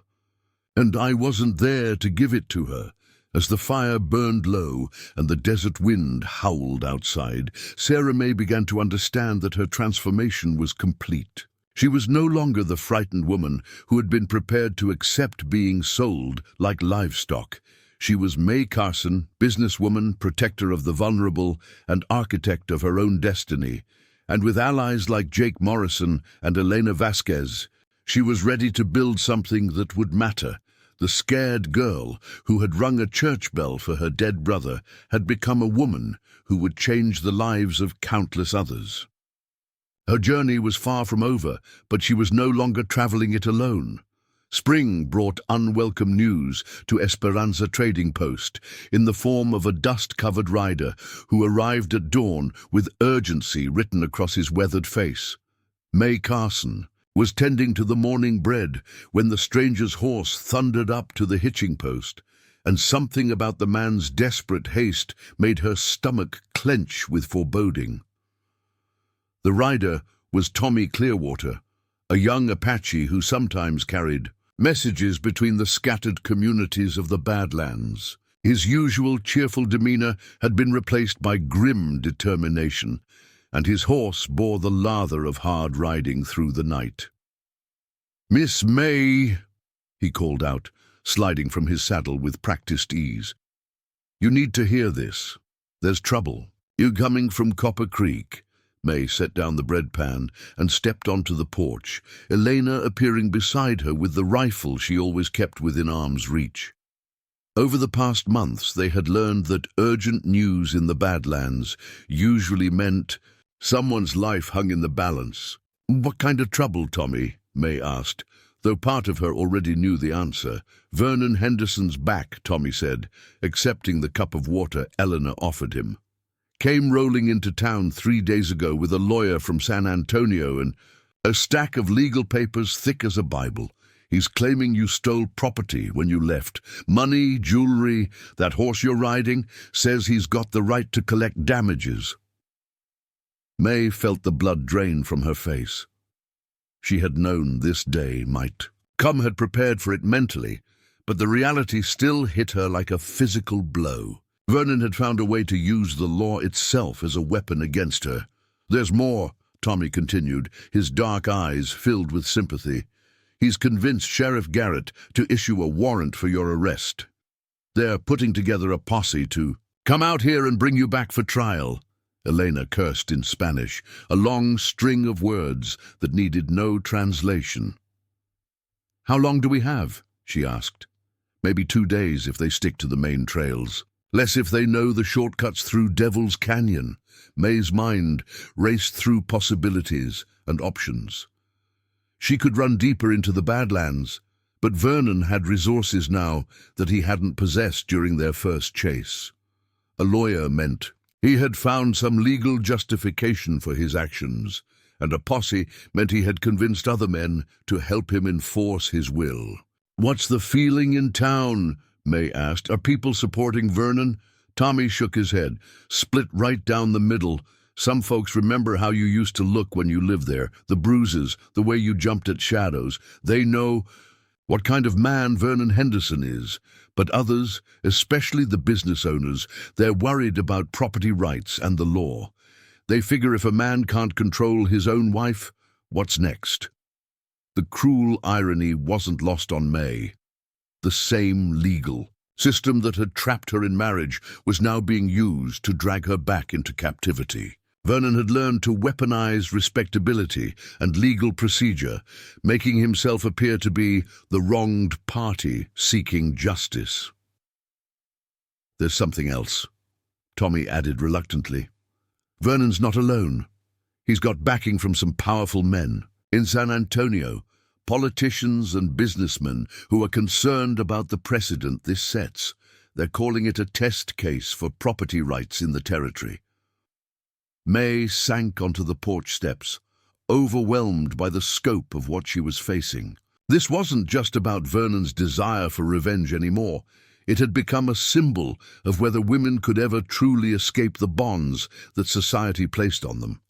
And I wasn't there to give it to her." As the fire burned low and the desert wind howled outside, Sarah May began to understand that her transformation was complete. She was no longer the frightened woman who had been prepared to accept being sold like livestock. She was May Carson, businesswoman, protector of the vulnerable, and architect of her own destiny. And with allies like Jake Morrison and Elena Vasquez, she was ready to build something that would matter. The scared girl who had rung a church bell for her dead brother had become a woman who would change the lives of countless others. Her journey was far from over, but she was no longer traveling it alone. Spring brought unwelcome news to Esperanza Trading Post in the form of a dust-covered rider who arrived at dawn with urgency written across his weathered face. May Carson was tending to the morning bread when the stranger's horse thundered up to the hitching post, and something about the man's desperate haste made her stomach clench with foreboding. The rider was Tommy Clearwater, a young Apache who sometimes carried messages between the scattered communities of the Badlands. His usual cheerful demeanor had been replaced by grim determination, and his horse bore the lather of hard riding through the night. "Miss May," he called out, sliding from his saddle with practiced ease. "You need to hear this. There's trouble. You coming from Copper Creek?" May set down the bread pan and stepped onto the porch, Elena appearing beside her with the rifle she always kept within arm's reach. Over the past months, they had learned that urgent news in the Badlands usually meant someone's life hung in the balance. "What kind of trouble, Tommy?" May asked, though part of her already knew the answer. "Vernon Henderson's back," Tommy said, accepting the cup of water Eleanor offered him. "Came rolling into town 3 days ago with a lawyer from San Antonio and a stack of legal papers thick as a Bible. He's claiming you stole property when you left. Money, jewelry, that horse you're riding, says he's got the right to collect damages." May felt the blood drain from her face. She had known this day might come, had prepared for it mentally, but the reality still hit her like a physical blow. Vernon had found a way to use the law itself as a weapon against her. "There's more," Tommy continued, his dark eyes filled with sympathy. "He's convinced Sheriff Garrett to issue a warrant for your arrest. They're putting together a posse to come out here and bring you back for trial." Elena cursed in Spanish, a long string of words that needed no translation. "How long do we have?" she asked. "Maybe 2 days if they stick to the main trails. Less if they know the shortcuts through Devil's Canyon." May's mind raced through possibilities and options. She could run deeper into the Badlands, but Vernon had resources now that he hadn't possessed during their first chase. A lawyer meant he had found some legal justification for his actions, and a posse meant he had convinced other men to help him enforce his will. "What's the feeling in town?" May asked. "Are people supporting Vernon?" Tommy shook his head. "Split right down the middle. Some folks remember how you used to look when you lived there, the bruises, the way you jumped at shadows. They know what kind of man Vernon Henderson is. But others, especially the business owners, they're worried about property rights and the law. They figure if a man can't control his own wife, what's next?" The cruel irony wasn't lost on May. The same legal system that had trapped her in marriage was now being used to drag her back into captivity. Vernon had learned to weaponize respectability and legal procedure, making himself appear to be the wronged party seeking justice. "There's something else," Tommy added reluctantly. "Vernon's not alone. He's got backing from some powerful men in San Antonio, politicians and businessmen who are concerned about the precedent this sets. They're calling it a test case for property rights in the territory." May sank onto the porch steps, overwhelmed by the scope of what she was facing. This wasn't just about Vernon's desire for revenge anymore. It had become a symbol of whether women could ever truly escape the bonds that society placed on them.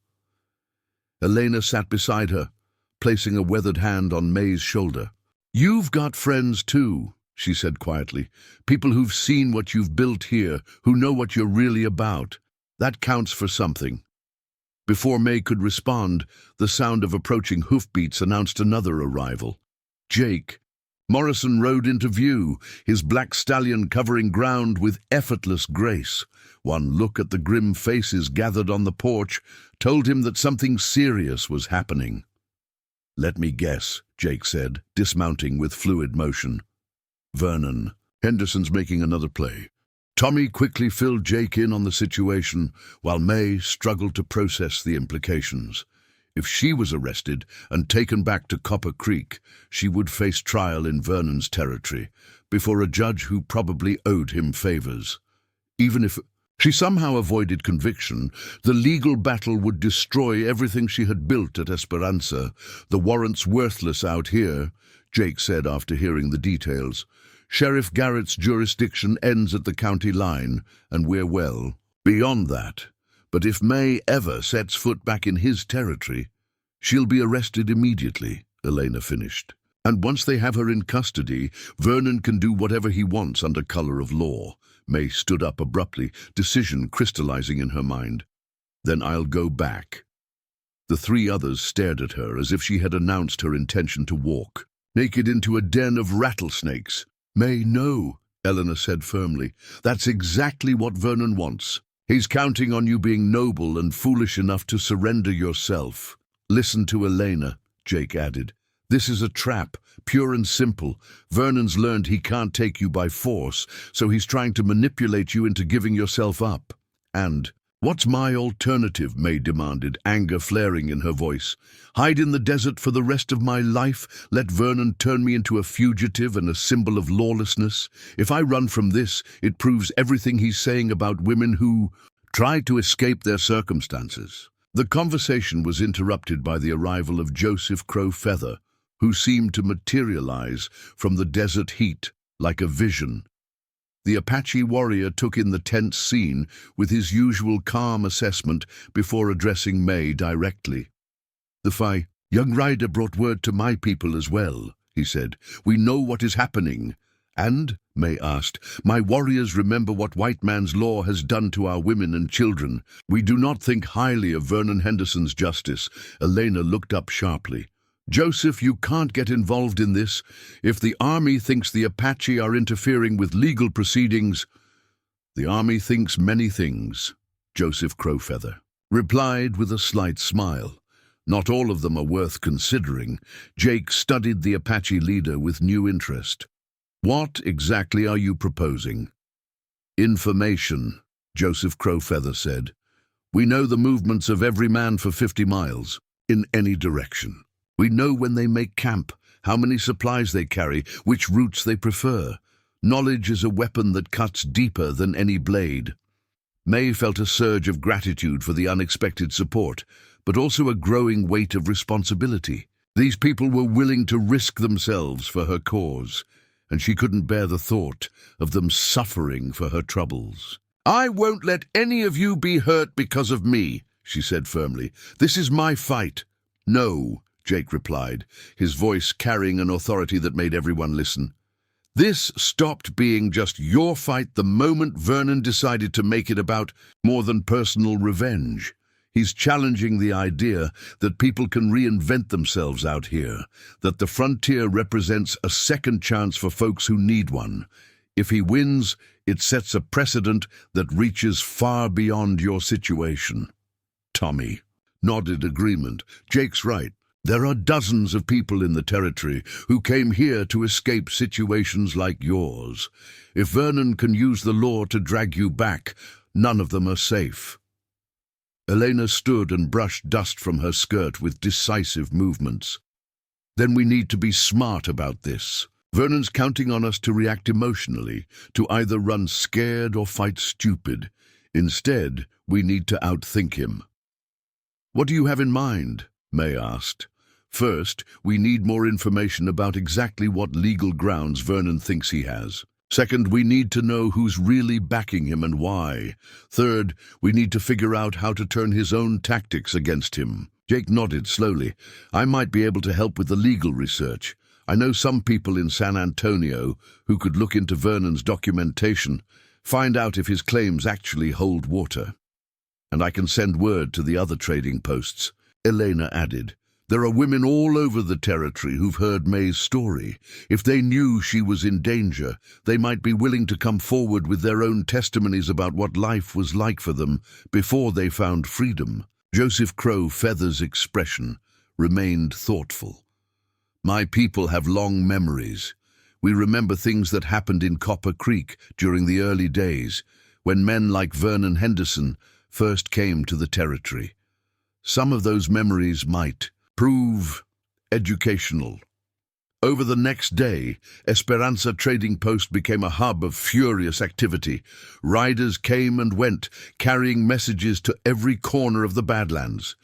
Elena sat beside her, placing a weathered hand on May's shoulder. "You've got friends too," she said quietly. "People who've seen what you've built here, who know what you're really about. That counts for something." Before May could respond, the sound of approaching hoofbeats announced another arrival. Jake. Morrison rode into view, his black stallion covering ground with effortless grace. One look at the grim faces gathered on the porch told him that something serious was happening. "Let me guess," Jake said, dismounting with fluid motion. "Vernon. Henderson's making another play." Tommy quickly filled Jake in on the situation, while May struggled to process the implications. If she was arrested and taken back to Copper Creek, she would face trial in Vernon's territory, before a judge who probably owed him favors. Even if she somehow avoided conviction, the legal battle would destroy everything she had built at Esperanza. "The warrant's worthless out here," Jake said after hearing the details. "Sheriff Garrett's jurisdiction ends at the county line, and we're well beyond that. But if May ever sets foot back in his territory, she'll be arrested immediately," Elena finished. "And once they have her in custody, Vernon can do whatever he wants under color of law." May stood up abruptly, decision crystallizing in her mind. "Then I'll go back." The three others stared at her as if she had announced her intention to walk naked into a den of rattlesnakes. "May, no," Eleanor said firmly. "That's exactly what Vernon wants. He's counting on you being noble and foolish enough to surrender yourself." "Listen to Elena," Jake added. "This is a trap, pure and simple. Vernon's learned he can't take you by force, so he's trying to manipulate you into giving yourself up." "And what's my alternative?" May demanded, anger flaring in her voice. "Hide in the desert for the rest of my life? Let Vernon turn me into a fugitive and a symbol of lawlessness? If I run from this, it proves everything he's saying about women who try to escape their circumstances." The conversation was interrupted by the arrival of Joseph Crowfeather, who seemed to materialize from the desert heat like a vision. The Apache warrior took in the tense scene with his usual calm assessment before addressing May directly. "The young rider brought word to my people as well," he said. "We know what is happening." "And," May asked, "my warriors remember what white man's law has done to our women and children. We do not think highly of Vernon Henderson's justice." Elena looked up sharply. "Joseph, you can't get involved in this. If the army thinks the Apache are interfering with legal proceedings—" "The army thinks many things," Joseph Crowfeather replied with a slight smile. "Not all of them are worth considering." Jake studied the Apache leader with new interest. "What exactly are you proposing?" "Information," Joseph Crowfeather said. "We know the movements of every man for 50 miles, in any direction. We know when they make camp, how many supplies they carry, which routes they prefer. Knowledge is a weapon that cuts deeper than any blade." May felt a surge of gratitude for the unexpected support, but also a growing weight of responsibility. These people were willing to risk themselves for her cause, and she couldn't bear the thought of them suffering for her troubles. "I won't let any of you be hurt because of me," she said firmly. "This is my fight." "No," Jake replied, his voice carrying an authority that made everyone listen. "This stopped being just your fight the moment Vernon decided to make it about more than personal revenge. He's challenging the idea that people can reinvent themselves out here, that the frontier represents a second chance for folks who need one. If he wins, it sets a precedent that reaches far beyond your situation." Tommy nodded agreement. "Jake's right. There are dozens of people in the territory who came here to escape situations like yours. If Vernon can use the law to drag you back, none of them are safe." Elena stood and brushed dust from her skirt with decisive movements. "Then we need to be smart about this. Vernon's counting on us to react emotionally, to either run scared or fight stupid. Instead, we need to outthink him." "What do you have in mind?" May asked. "First, we need more information about exactly what legal grounds Vernon thinks he has. Second, we need to know who's really backing him and why. Third, we need to figure out how to turn his own tactics against him." Jake nodded slowly. "I might be able to help with the legal research. I know some people in San Antonio who could look into Vernon's documentation, find out if his claims actually hold water. And I can send word to the other trading posts," Elena added. "There are women all over the territory who've heard May's story. If they knew she was in danger, they might be willing to come forward with their own testimonies about what life was like for them before they found freedom." Joseph Crow Feather's expression remained thoughtful. "My people have long memories. We remember things that happened in Copper Creek during the early days, when men like Vernon Henderson first came to the territory. Some of those memories might prove educational." Over the next day, Esperanza Trading Post became a hub of furious activity. Riders came and went, carrying messages to every corner of the Badlands.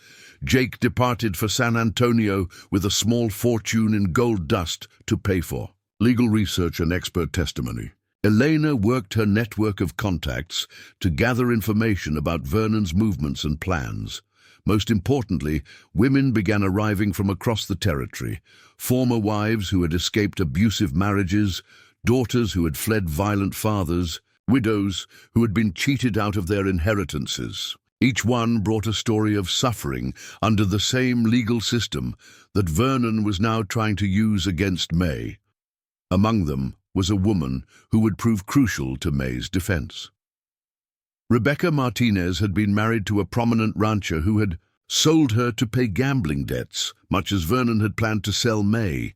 Jake departed for San Antonio with a small fortune in gold dust to pay for. Legal research and expert testimony. Elena worked her network of contacts to gather information about Vernon's movements and plans. Most importantly, women began arriving from across the territory, former wives who had escaped abusive marriages, daughters who had fled violent fathers, widows who had been cheated out of their inheritances. Each one brought a story of suffering under the same legal system that Vernon was now trying to use against May. Among them was a woman who would prove crucial to May's defense. Rebecca Martinez had been married to a prominent rancher who had sold her to pay gambling debts, much as Vernon had planned to sell May.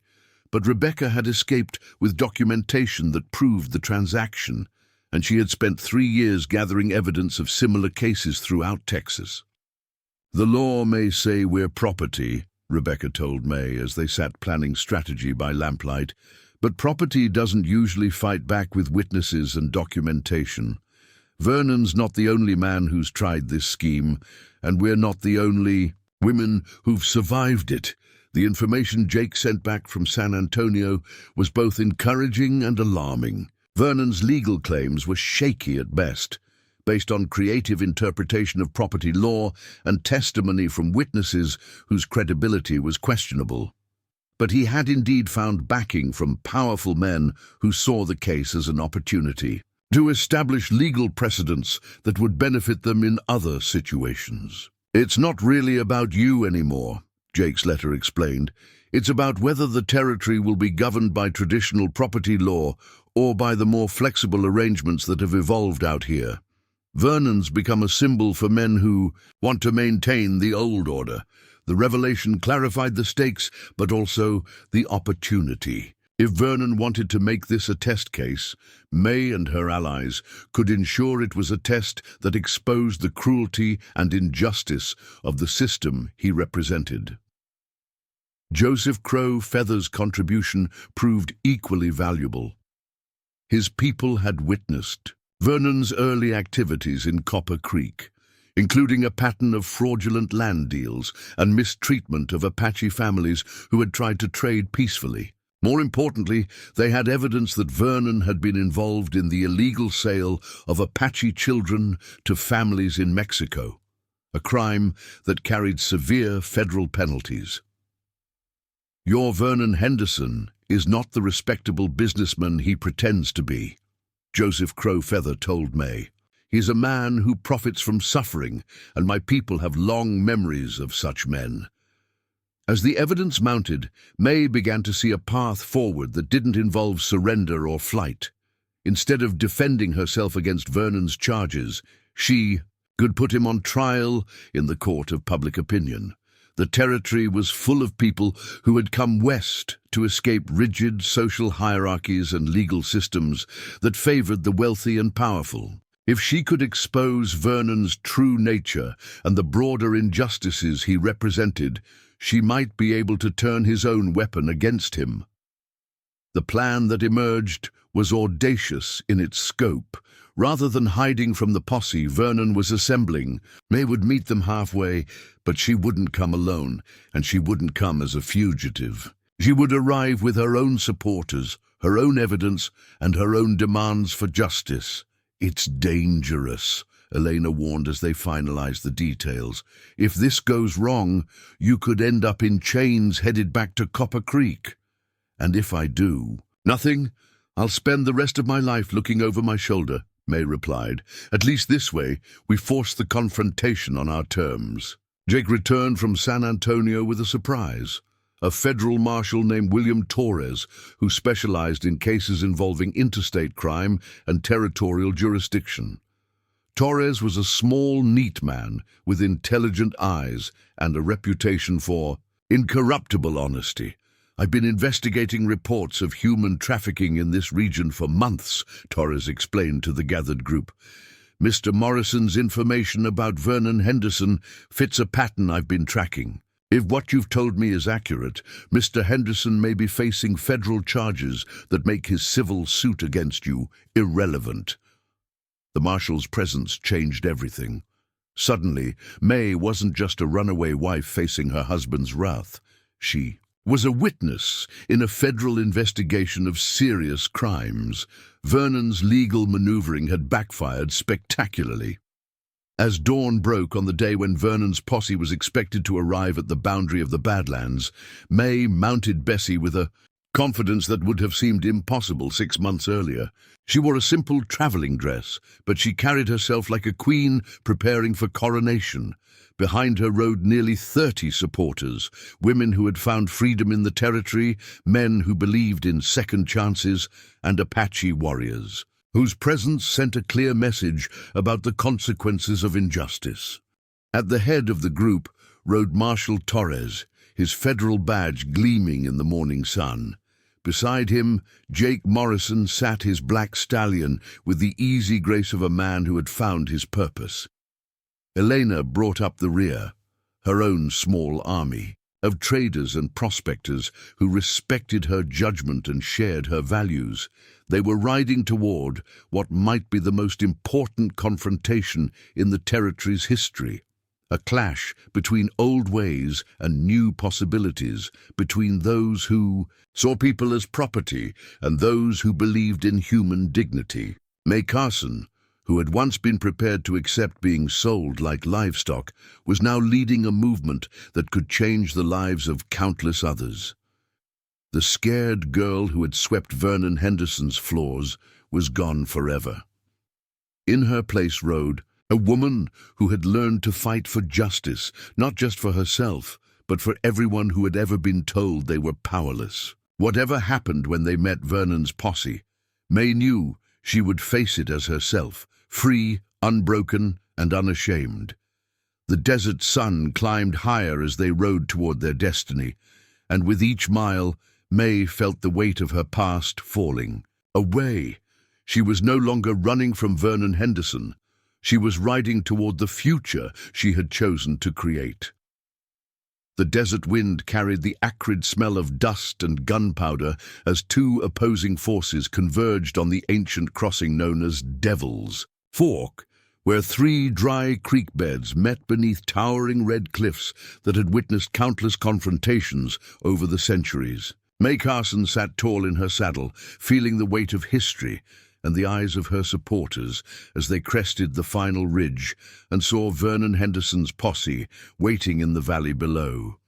But Rebecca had escaped with documentation that proved the transaction, and she had spent 3 years gathering evidence of similar cases throughout Texas. "The law may say we're property," Rebecca told May as they sat planning strategy by lamplight, "but property doesn't usually fight back with witnesses and documentation. Vernon's not the only man who's tried this scheme, and we're not the only women who've survived it." The information Jake sent back from San Antonio was both encouraging and alarming. Vernon's legal claims were shaky at best, based on creative interpretation of property law and testimony from witnesses whose credibility was questionable. But he had indeed found backing from powerful men who saw the case as an opportunity to establish legal precedents that would benefit them in other situations. "It's not really about you anymore," Jake's letter explained. "It's about whether the territory will be governed by traditional property law or by the more flexible arrangements that have evolved out here. Vernon's become a symbol for men who want to maintain the old order. The revelation clarified the stakes, but also the opportunity. If Vernon wanted to make this a test case, May and her allies could ensure it was a test that exposed the cruelty and injustice of the system he represented." Joseph Crow Feather's contribution proved equally valuable. His people had witnessed Vernon's early activities in Copper Creek. including a pattern of fraudulent land deals and mistreatment of Apache families who had tried to trade peacefully. More importantly, they had evidence that Vernon had been involved in the illegal sale of Apache children to families in Mexico, a crime that carried severe federal penalties. "Your Vernon Henderson is not the respectable businessman he pretends to be," Joseph Crowfeather told May. "He's a man who profits from suffering, and my people have long memories of such men." As the evidence mounted, May began to see a path forward that didn't involve surrender or flight. Instead of defending herself against Vernon's charges, she could put him on trial in the court of public opinion. The territory was full of people who had come west to escape rigid social hierarchies and legal systems that favored the wealthy and powerful. If she could expose Vernon's true nature and the broader injustices he represented, she might be able to turn his own weapon against him. The plan that emerged was audacious in its scope. Rather than hiding from the posse Vernon was assembling, May would meet them halfway, but she wouldn't come alone, and she wouldn't come as a fugitive. She would arrive with her own supporters, her own evidence, and her own demands for justice. "It's dangerous," Elena warned as they finalized the details. "If this goes wrong, you could end up in chains headed back to Copper Creek." "And if I do?" "Nothing. I'll spend the rest of my life looking over my shoulder," May replied. "At least this way, we force the confrontation on our terms." Jake returned from San Antonio with a surprise. A federal marshal named William Torres, who specialized in cases involving interstate crime and territorial jurisdiction. Torres was a small, neat man with intelligent eyes and a reputation for incorruptible honesty. "I've been investigating reports of human trafficking in this region for months," Torres explained to the gathered group. "Mr. Morrison's information about Vernon Henderson fits a pattern I've been tracking. If what you've told me is accurate, Mr. Henderson may be facing federal charges that make his civil suit against you irrelevant." The marshal's presence changed everything. Suddenly, May wasn't just a runaway wife facing her husband's wrath. She was a witness in a federal investigation of serious crimes. Vernon's legal maneuvering had backfired spectacularly. As dawn broke on the day when Vernon's posse was expected to arrive at the boundary of the Badlands, May mounted Bessie with a confidence that would have seemed impossible 6 months earlier. She wore a simple traveling dress, but she carried herself like a queen preparing for coronation. Behind her rode nearly 30 supporters, women who had found freedom in the territory, men who believed in second chances, and Apache warriors, whose presence sent a clear message about the consequences of injustice. At the head of the group rode Marshal Torres, his federal badge gleaming in the morning sun. Beside him, Jake Morrison sat his black stallion with the easy grace of a man who had found his purpose. Elena brought up the rear, her own small army of traders and prospectors who respected her judgment and shared her values. They were riding toward what might be the most important confrontation in the territory's history. A clash between old ways and new possibilities, between those who saw people as property and those who believed in human dignity. May Carson, who had once been prepared to accept being sold like livestock, was now leading a movement that could change the lives of countless others. The scared girl who had swept Vernon Henderson's floors was gone forever. In her place rode a woman who had learned to fight for justice, not just for herself, but for everyone who had ever been told they were powerless. Whatever happened when they met Vernon's posse, May knew she would face it as herself, free, unbroken, and unashamed. The desert sun climbed higher as they rode toward their destiny, and with each mile, May felt the weight of her past falling away. She was no longer running from Vernon Henderson. She was riding toward the future she had chosen to create. The desert wind carried the acrid smell of dust and gunpowder as two opposing forces converged on the ancient crossing known as Devil's Fork, where 3 dry creek beds met beneath towering red cliffs that had witnessed countless confrontations over the centuries. May Carson sat tall in her saddle, feeling the weight of history and the eyes of her supporters as they crested the final ridge and saw Vernon Henderson's posse waiting in the valley below.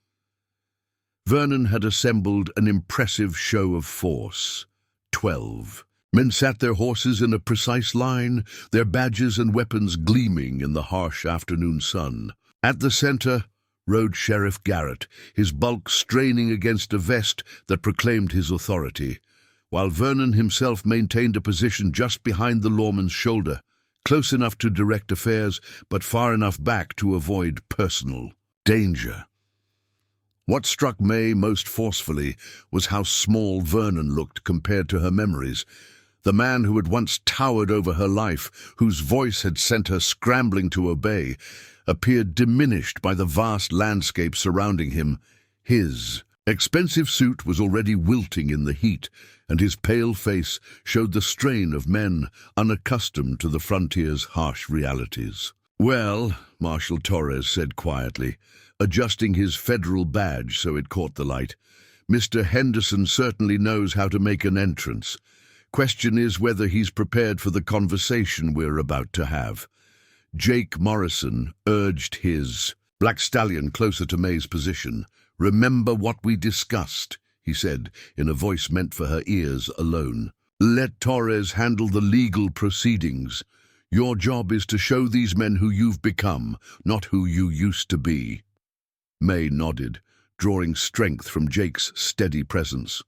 Vernon had assembled an impressive show of force. 12 men sat their horses in a precise line, their badges and weapons gleaming in the harsh afternoon sun. At the center rode Sheriff Garrett, his bulk straining against a vest that proclaimed his authority, while Vernon himself maintained a position just behind the lawman's shoulder, close enough to direct affairs, but far enough back to avoid personal danger. What struck May most forcefully was how small Vernon looked compared to her memories. The man who had once towered over her life, whose voice had sent her scrambling to obey, appeared diminished by the vast landscape surrounding him. His expensive suit was already wilting in the heat, and his pale face showed the strain of men unaccustomed to the frontier's harsh realities. "Well," Marshal Torres said quietly, adjusting his federal badge so it caught the light, "Mr. Henderson certainly knows how to make an entrance. Question is whether he's prepared for the conversation we're about to have." Jake Morrison urged his black stallion closer to May's position. "Remember what we discussed," he said, in a voice meant for her ears alone. "Let Torres handle the legal proceedings. Your job is to show these men who you've become, not who you used to be." May nodded, drawing strength from Jake's steady presence.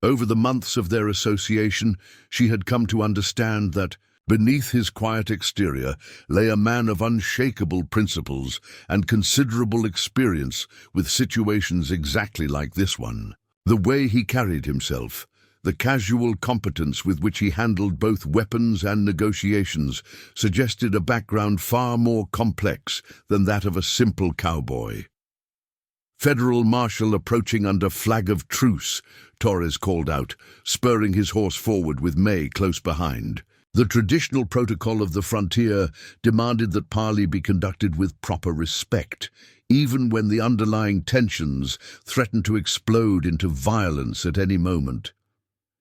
Over the months of their association, she had come to understand that beneath his quiet exterior lay a man of unshakable principles and considerable experience with situations exactly like this one. The way he carried himself, the casual competence with which he handled both weapons and negotiations, suggested a background far more complex than that of a simple cowboy. "Federal marshal approaching under flag of truce," Torres called out, spurring his horse forward with May close behind. The traditional protocol of the frontier demanded that parley be conducted with proper respect, even when the underlying tensions threatened to explode into violence at any moment.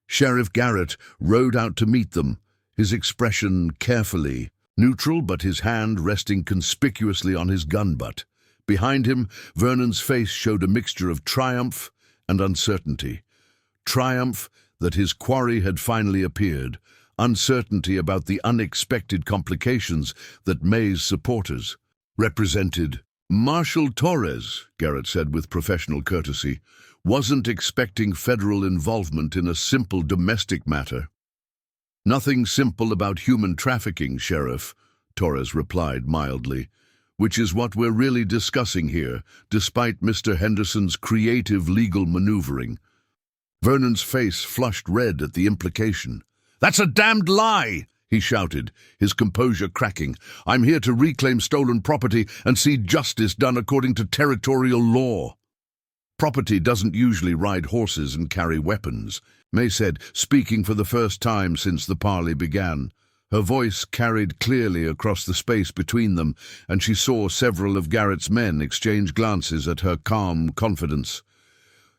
Sheriff Garrett rode out to meet them, his expression carefully neutral, but his hand resting conspicuously on his gun butt. Behind him, Vernon's face showed a mixture of triumph and uncertainty. Triumph that his quarry had finally appeared, uncertainty about the unexpected complications that May's supporters represented. "Marshal Torres," Garrett said with professional courtesy, "wasn't expecting federal involvement in a simple domestic matter." "Nothing simple about human trafficking, Sheriff," Torres replied mildly, "which is what we're really discussing here, despite Mr. Henderson's creative legal maneuvering." Vernon's face flushed red at the implication. "That's a damned lie!" he shouted, his composure cracking. "I'm here to reclaim stolen property and see justice done according to territorial law." "Property doesn't usually ride horses and carry weapons," May said, speaking for the first time since the parley began. Her voice carried clearly across the space between them, and she saw several of Garrett's men exchange glances at her calm confidence.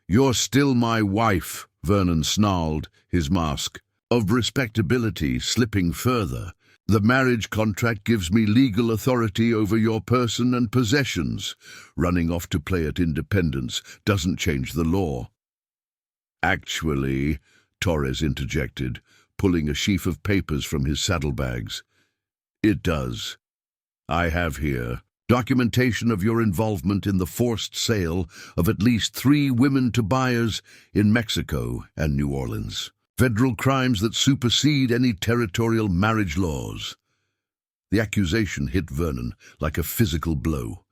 "You're still my wife," Vernon snarled, his mask of respectability slipping further. "The marriage contract gives me legal authority over your person and possessions. Running off to play at independence doesn't change the law." "Actually," Torres interjected, pulling a sheaf of papers from his saddlebags, "it does. I have here documentation of your involvement in the forced sale of at least 3 women to buyers in Mexico and New Orleans. Federal crimes that supersede any territorial marriage laws." The accusation hit Vernon like a physical blow.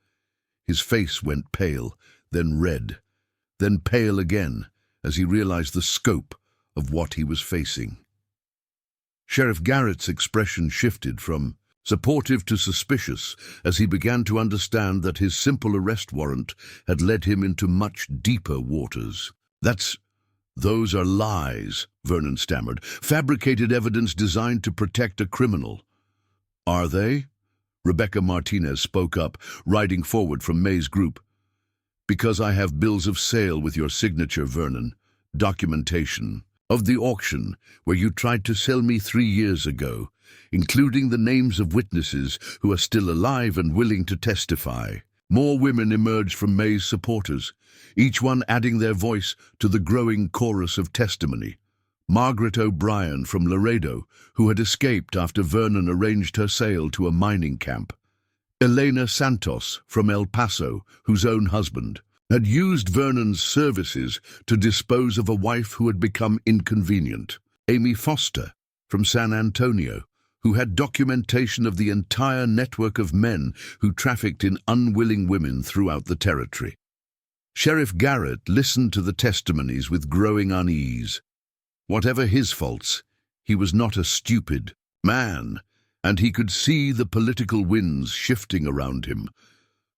His face went pale, then red, then pale again, as he realized the scope of what he was facing. Sheriff Garrett's expression shifted from supportive to suspicious as he began to understand that his simple arrest warrant had led him into much deeper waters. "Those are lies," Vernon stammered. "Fabricated evidence designed to protect a criminal." Are they? Rebecca Martinez spoke up, riding forward from May's group. Because I have bills of sale with your signature, Vernon. Documentation of the auction where you tried to sell me 3 years ago, including the names of witnesses who are still alive and willing to testify. More women emerged from May's supporters, each one adding their voice to the growing chorus of testimony. Margaret O'Brien from Laredo, who had escaped after Vernon arranged her sale to a mining camp. Elena Santos from El Paso, whose own husband had used Vernon's services to dispose of a wife who had become inconvenient. Amy Foster from San Antonio, who had documentation of the entire network of men who trafficked in unwilling women throughout the territory. Sheriff Garrett listened to the testimonies with growing unease. Whatever his faults, he was not a stupid man, and he could see the political winds shifting around him.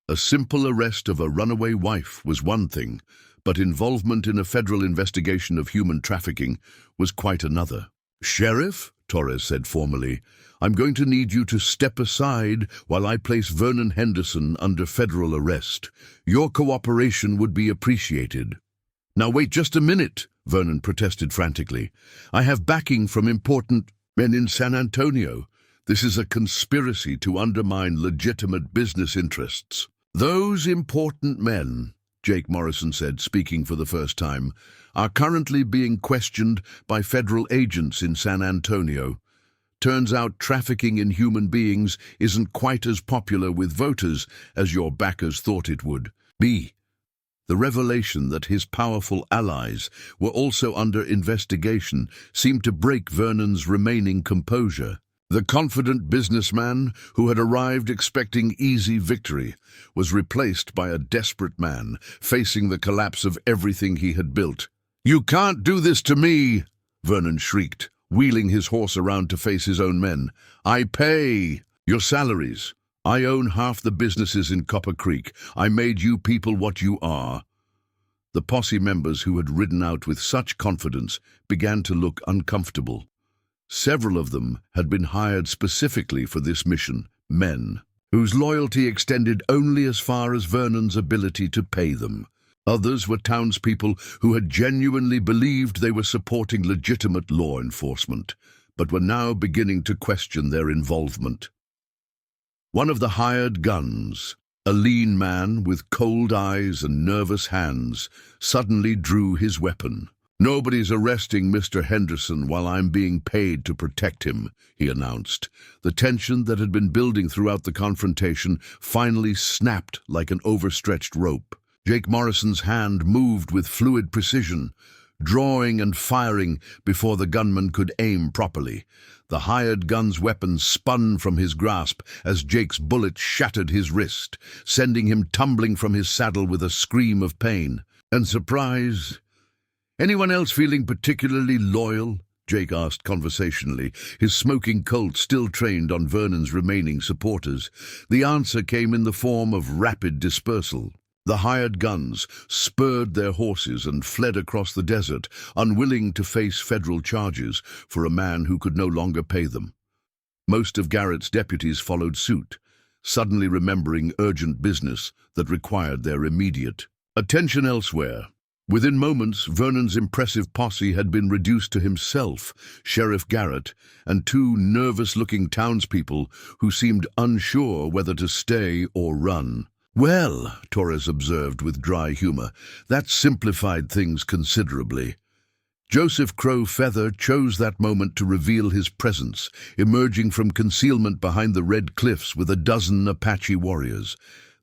A simple arrest of a runaway wife was one thing, but involvement in a federal investigation of human trafficking was quite another. "Sheriff," Torres said formally, "I'm going to need you to step aside while I place Vernon Henderson under federal arrest. Your cooperation would be appreciated." "Now wait just a minute," Vernon protested frantically. "I have backing from important men in San Antonio. This is a conspiracy to undermine legitimate business interests." "Those important men," Jake Morrison said, speaking for the first time, "are currently being questioned by federal agents in San Antonio. Turns out trafficking in human beings isn't quite as popular with voters as your backers thought it would be." The revelation that his powerful allies were also under investigation seemed to break Vernon's remaining composure. The confident businessman who had arrived expecting easy victory was replaced by a desperate man facing the collapse of everything he had built. "You can't do this to me!" Vernon shrieked, wheeling his horse around to face his own men. "I pay your salaries. I own half the businesses in Copper Creek. I made you people what you are." The posse members who had ridden out with such confidence began to look uncomfortable. Several of them had been hired specifically for this mission, men whose loyalty extended only as far as Vernon's ability to pay them. Others were townspeople who had genuinely believed they were supporting legitimate law enforcement, but were now beginning to question their involvement. One of the hired guns, a lean man with cold eyes and nervous hands, suddenly drew his weapon. "Nobody's arresting Mr. Henderson while I'm being paid to protect him," he announced. The tension that had been building throughout the confrontation finally snapped like an overstretched rope. Jake Morrison's hand moved with fluid precision, drawing and firing before the gunman could aim properly. The hired gun's weapon spun from his grasp as Jake's bullet shattered his wrist, sending him tumbling from his saddle with a scream of pain and surprise. "Anyone else feeling particularly loyal?" Jake asked conversationally, his smoking Colt still trained on Vernon's remaining supporters. The answer came in the form of rapid dispersal. The hired guns spurred their horses and fled across the desert, unwilling to face federal charges for a man who could no longer pay them. Most of Garrett's deputies followed suit, suddenly remembering urgent business that required their immediate attention elsewhere. Within moments, Vernon's impressive posse had been reduced to himself, Sheriff Garrett, and 2 nervous-looking townspeople who seemed unsure whether to stay or run. "Well," Torres observed with dry humor, "that simplified things considerably." Joseph Crow Feather chose that moment to reveal his presence, emerging from concealment behind the red cliffs with a dozen Apache warriors.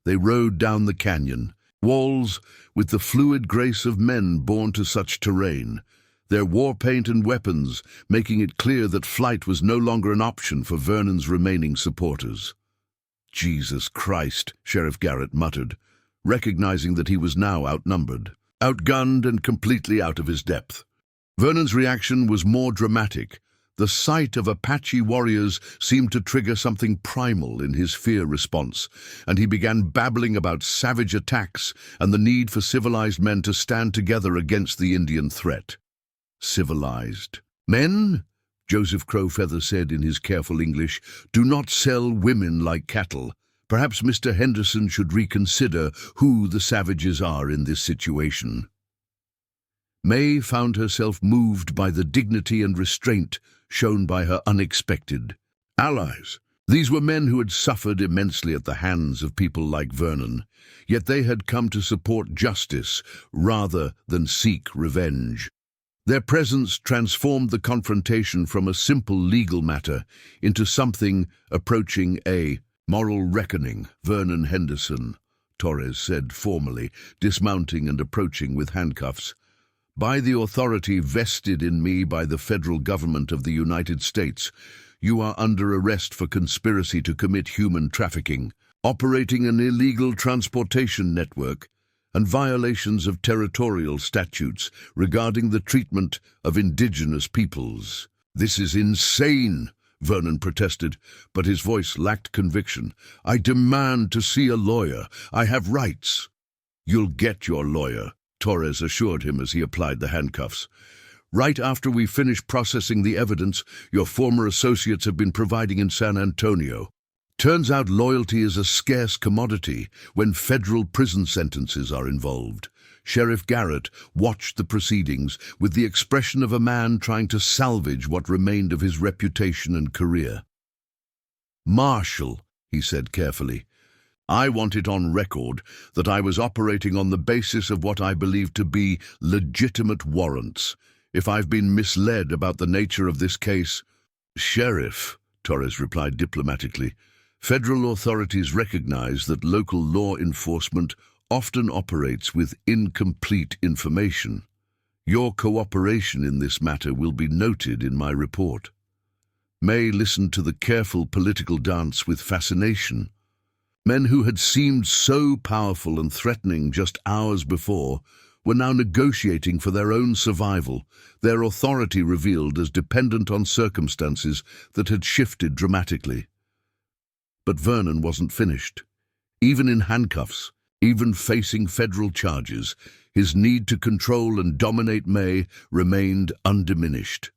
They rode down the canyon, walls with the fluid grace of men born to such terrain, their war paint and weapons making it clear that flight was no longer an option for Vernon's remaining supporters. "Jesus Christ," Sheriff Garrett muttered, recognizing that he was now outnumbered, outgunned and completely out of his depth. Vernon's reaction was more dramatic. The sight of Apache warriors seemed to trigger something primal in his fear response, and he began babbling about savage attacks and the need for civilized men to stand together against the Indian threat. Civilized men? Joseph Crowfeather said in his careful English. "Do not sell women like cattle. Perhaps Mr. Henderson should reconsider who the savages are in this situation." May found herself moved by the dignity and restraint shown by her unexpected allies. These were men who had suffered immensely at the hands of people like Vernon, yet they had come to support justice rather than seek revenge. Their presence transformed the confrontation from a simple legal matter into something approaching a moral reckoning. "Vernon Henderson," Torres said formally, dismounting and approaching with handcuffs. "By the authority vested in me by the federal government of the United States, you are under arrest for conspiracy to commit human trafficking, operating an illegal transportation network, and violations of territorial statutes regarding the treatment of indigenous peoples." "This is insane," Vernon protested, but his voice lacked conviction. "I demand to see a lawyer. I have rights." "You'll get your lawyer," Torres assured him as he applied the handcuffs. "Right after we finish processing the evidence your former associates have been providing in San Antonio. Turns out loyalty is a scarce commodity when federal prison sentences are involved." Sheriff Garrett watched the proceedings with the expression of a man trying to salvage what remained of his reputation and career. "Marshal," he said carefully, "I want it on record that I was operating on the basis of what I believe to be legitimate warrants. If I've been misled about the nature of this case—" "Sheriff," Torres replied diplomatically, "federal authorities recognize that local law enforcement often operates with incomplete information. Your cooperation in this matter will be noted in my report." May listened to the careful political dance with fascination. Men who had seemed so powerful and threatening just hours before were now negotiating for their own survival, their authority revealed as dependent on circumstances that had shifted dramatically. But Vernon wasn't finished. Even in handcuffs, even facing federal charges, his need to control and dominate May remained undiminished.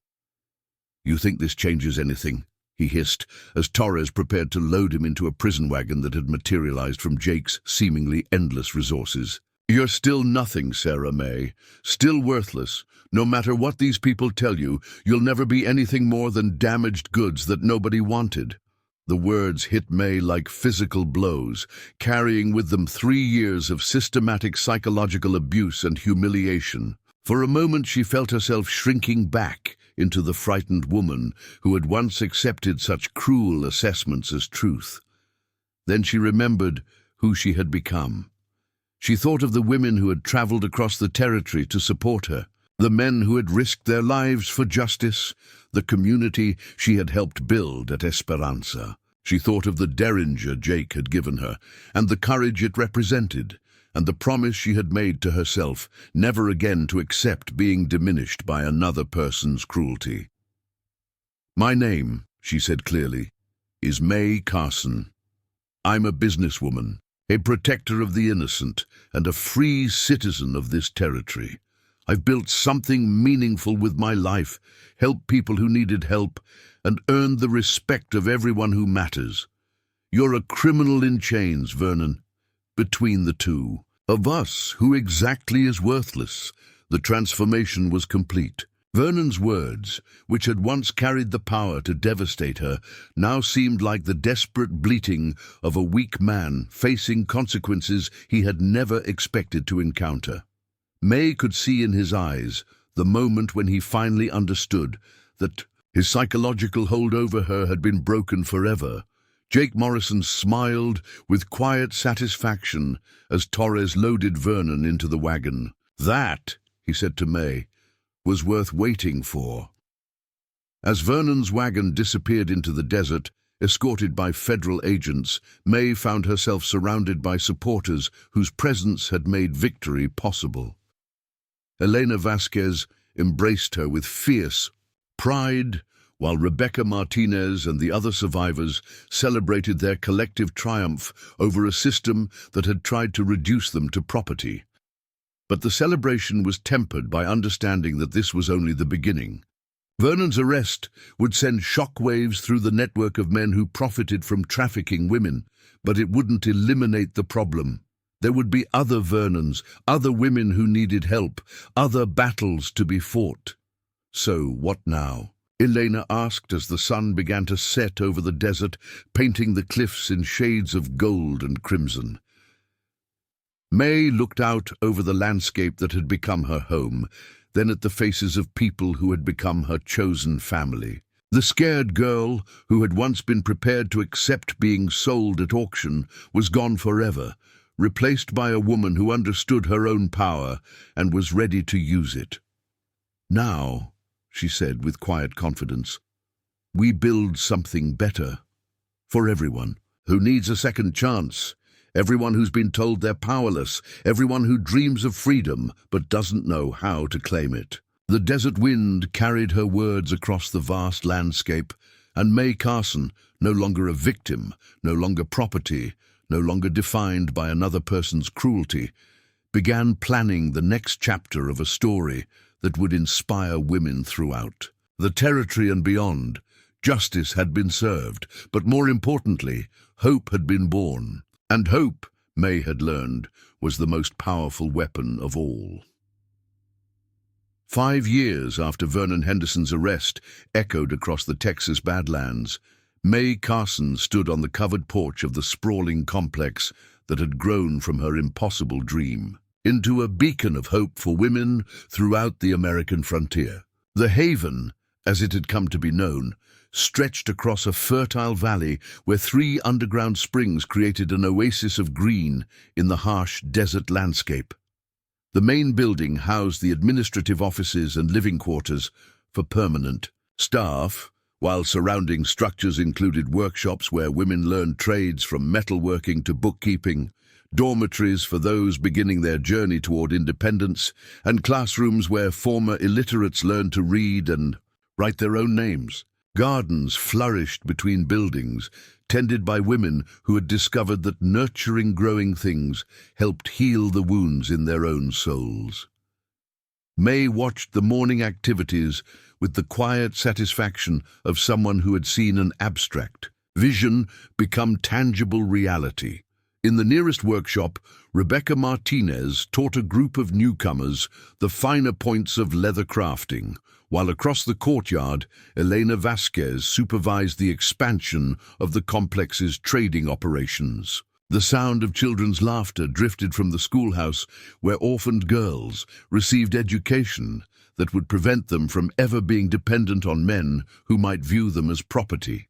"You think this changes anything?" he hissed, as Torres prepared to load him into a prison wagon that had materialized from Jake's seemingly endless resources. "You're still nothing, Sarah May. Still worthless. No matter what these people tell you, you'll never be anything more than damaged goods that nobody wanted." The words hit May like physical blows, carrying with them 3 years of systematic psychological abuse and humiliation. For a moment she felt herself shrinking back into the frightened woman who had once accepted such cruel assessments as truth. Then she remembered who she had become. She thought of the women who had traveled across the territory to support her, the men who had risked their lives for justice, the community she had helped build at Esperanza. She thought of the derringer Jake had given her, and the courage it represented, and the promise she had made to herself never again to accept being diminished by another person's cruelty. "My name," she said clearly, "is May Carson. I'm a businesswoman, a protector of the innocent, and a free citizen of this territory. I've built something meaningful with my life, helped people who needed help, and earned the respect of everyone who matters. You're a criminal in chains, Vernon. Between the two of us, who exactly is worthless?" The transformation was complete. Vernon's words, which had once carried the power to devastate her, now seemed like the desperate bleating of a weak man facing consequences he had never expected to encounter. May could see in his eyes the moment when he finally understood that his psychological hold over her had been broken forever. Jake Morrison smiled with quiet satisfaction as Torres loaded Vernon into the wagon. "That," he said to May, "was worth waiting for." As Vernon's wagon disappeared into the desert, escorted by federal agents, May found herself surrounded by supporters whose presence had made victory possible. Elena Vasquez embraced her with fierce pride, while Rebecca Martinez and the other survivors celebrated their collective triumph over a system that had tried to reduce them to property. But the celebration was tempered by understanding that this was only the beginning. Vernon's arrest would send shockwaves through the network of men who profited from trafficking women, but it wouldn't eliminate the problem. There would be other Vernons, other women who needed help, other battles to be fought. So, what now? Elena asked as the sun began to set over the desert, painting the cliffs in shades of gold and crimson. May looked out over the landscape that had become her home, then at the faces of people who had become her chosen family. The scared girl, who had once been prepared to accept being sold at auction, was gone forever, replaced by a woman who understood her own power and was ready to use it. "Now," she said with quiet confidence, "we build something better. For everyone who needs a second chance, everyone who's been told they're powerless, everyone who dreams of freedom but doesn't know how to claim it." The desert wind carried her words across the vast landscape, and May Carson, no longer a victim, no longer property, no longer defined by another person's cruelty, began planning the next chapter of a story that would inspire women throughout the territory and beyond. Justice had been served, but more importantly, hope had been born. And hope, May had learned, was the most powerful weapon of all. 5 years after Vernon Henderson's arrest echoed across the Texas Badlands, May Carson stood on the covered porch of the sprawling complex that had grown from her impossible dream into a beacon of hope for women throughout the American frontier. The Haven, as it had come to be known, stretched across a fertile valley where 3 underground springs created an oasis of green in the harsh desert landscape. The main building housed the administrative offices and living quarters for permanent staff, while surrounding structures included workshops where women learned trades from metalworking to bookkeeping, dormitories for those beginning their journey toward independence, and classrooms where former illiterates learned to read and write their own names. Gardens flourished between buildings, tended by women who had discovered that nurturing growing things helped heal the wounds in their own souls. May watched the morning activities with the quiet satisfaction of someone who had seen an abstract vision become tangible reality. In the nearest workshop, Rebecca Martinez taught a group of newcomers the finer points of leather crafting, while across the courtyard, Elena Vasquez supervised the expansion of the complex's trading operations. The sound of children's laughter drifted from the schoolhouse where orphaned girls received education that would prevent them from ever being dependent on men who might view them as property.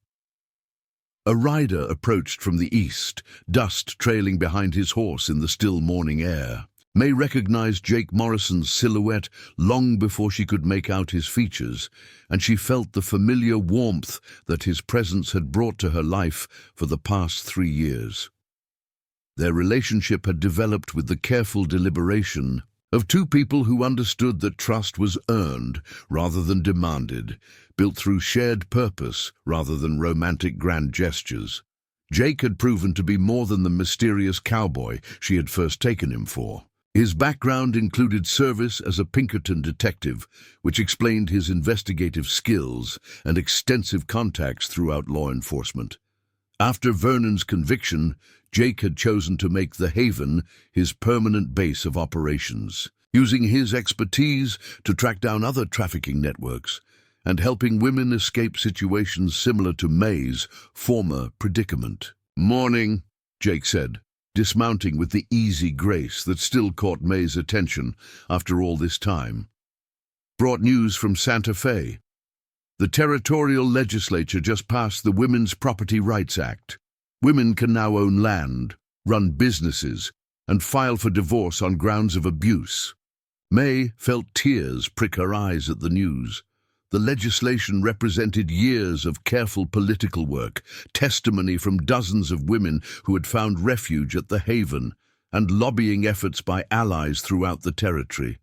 A rider approached from the east, dust trailing behind his horse in the still morning air. May recognized Jake Morrison's silhouette long before she could make out his features, and she felt the familiar warmth that his presence had brought to her life for the past 3 years. Their relationship had developed with the careful deliberation of 2 people who understood that trust was earned rather than demanded, built through shared purpose rather than romantic grand gestures. Jake had proven to be more than the mysterious cowboy she had first taken him for. His background included service as a Pinkerton detective, which explained his investigative skills and extensive contacts throughout law enforcement. After Vernon's conviction, Jake had chosen to make the Haven his permanent base of operations, using his expertise to track down other trafficking networks and helping women escape situations similar to May's former predicament. "Morning," Jake said, dismounting with the easy grace that still caught May's attention after all this time. "Brought news from Santa Fe. The territorial legislature just passed the Women's Property Rights Act. Women can now own land, run businesses, and file for divorce on grounds of abuse." May felt tears prick her eyes at the news. The legislation represented years of careful political work, testimony from dozens of women who had found refuge at the Haven, and lobbying efforts by allies throughout the territory.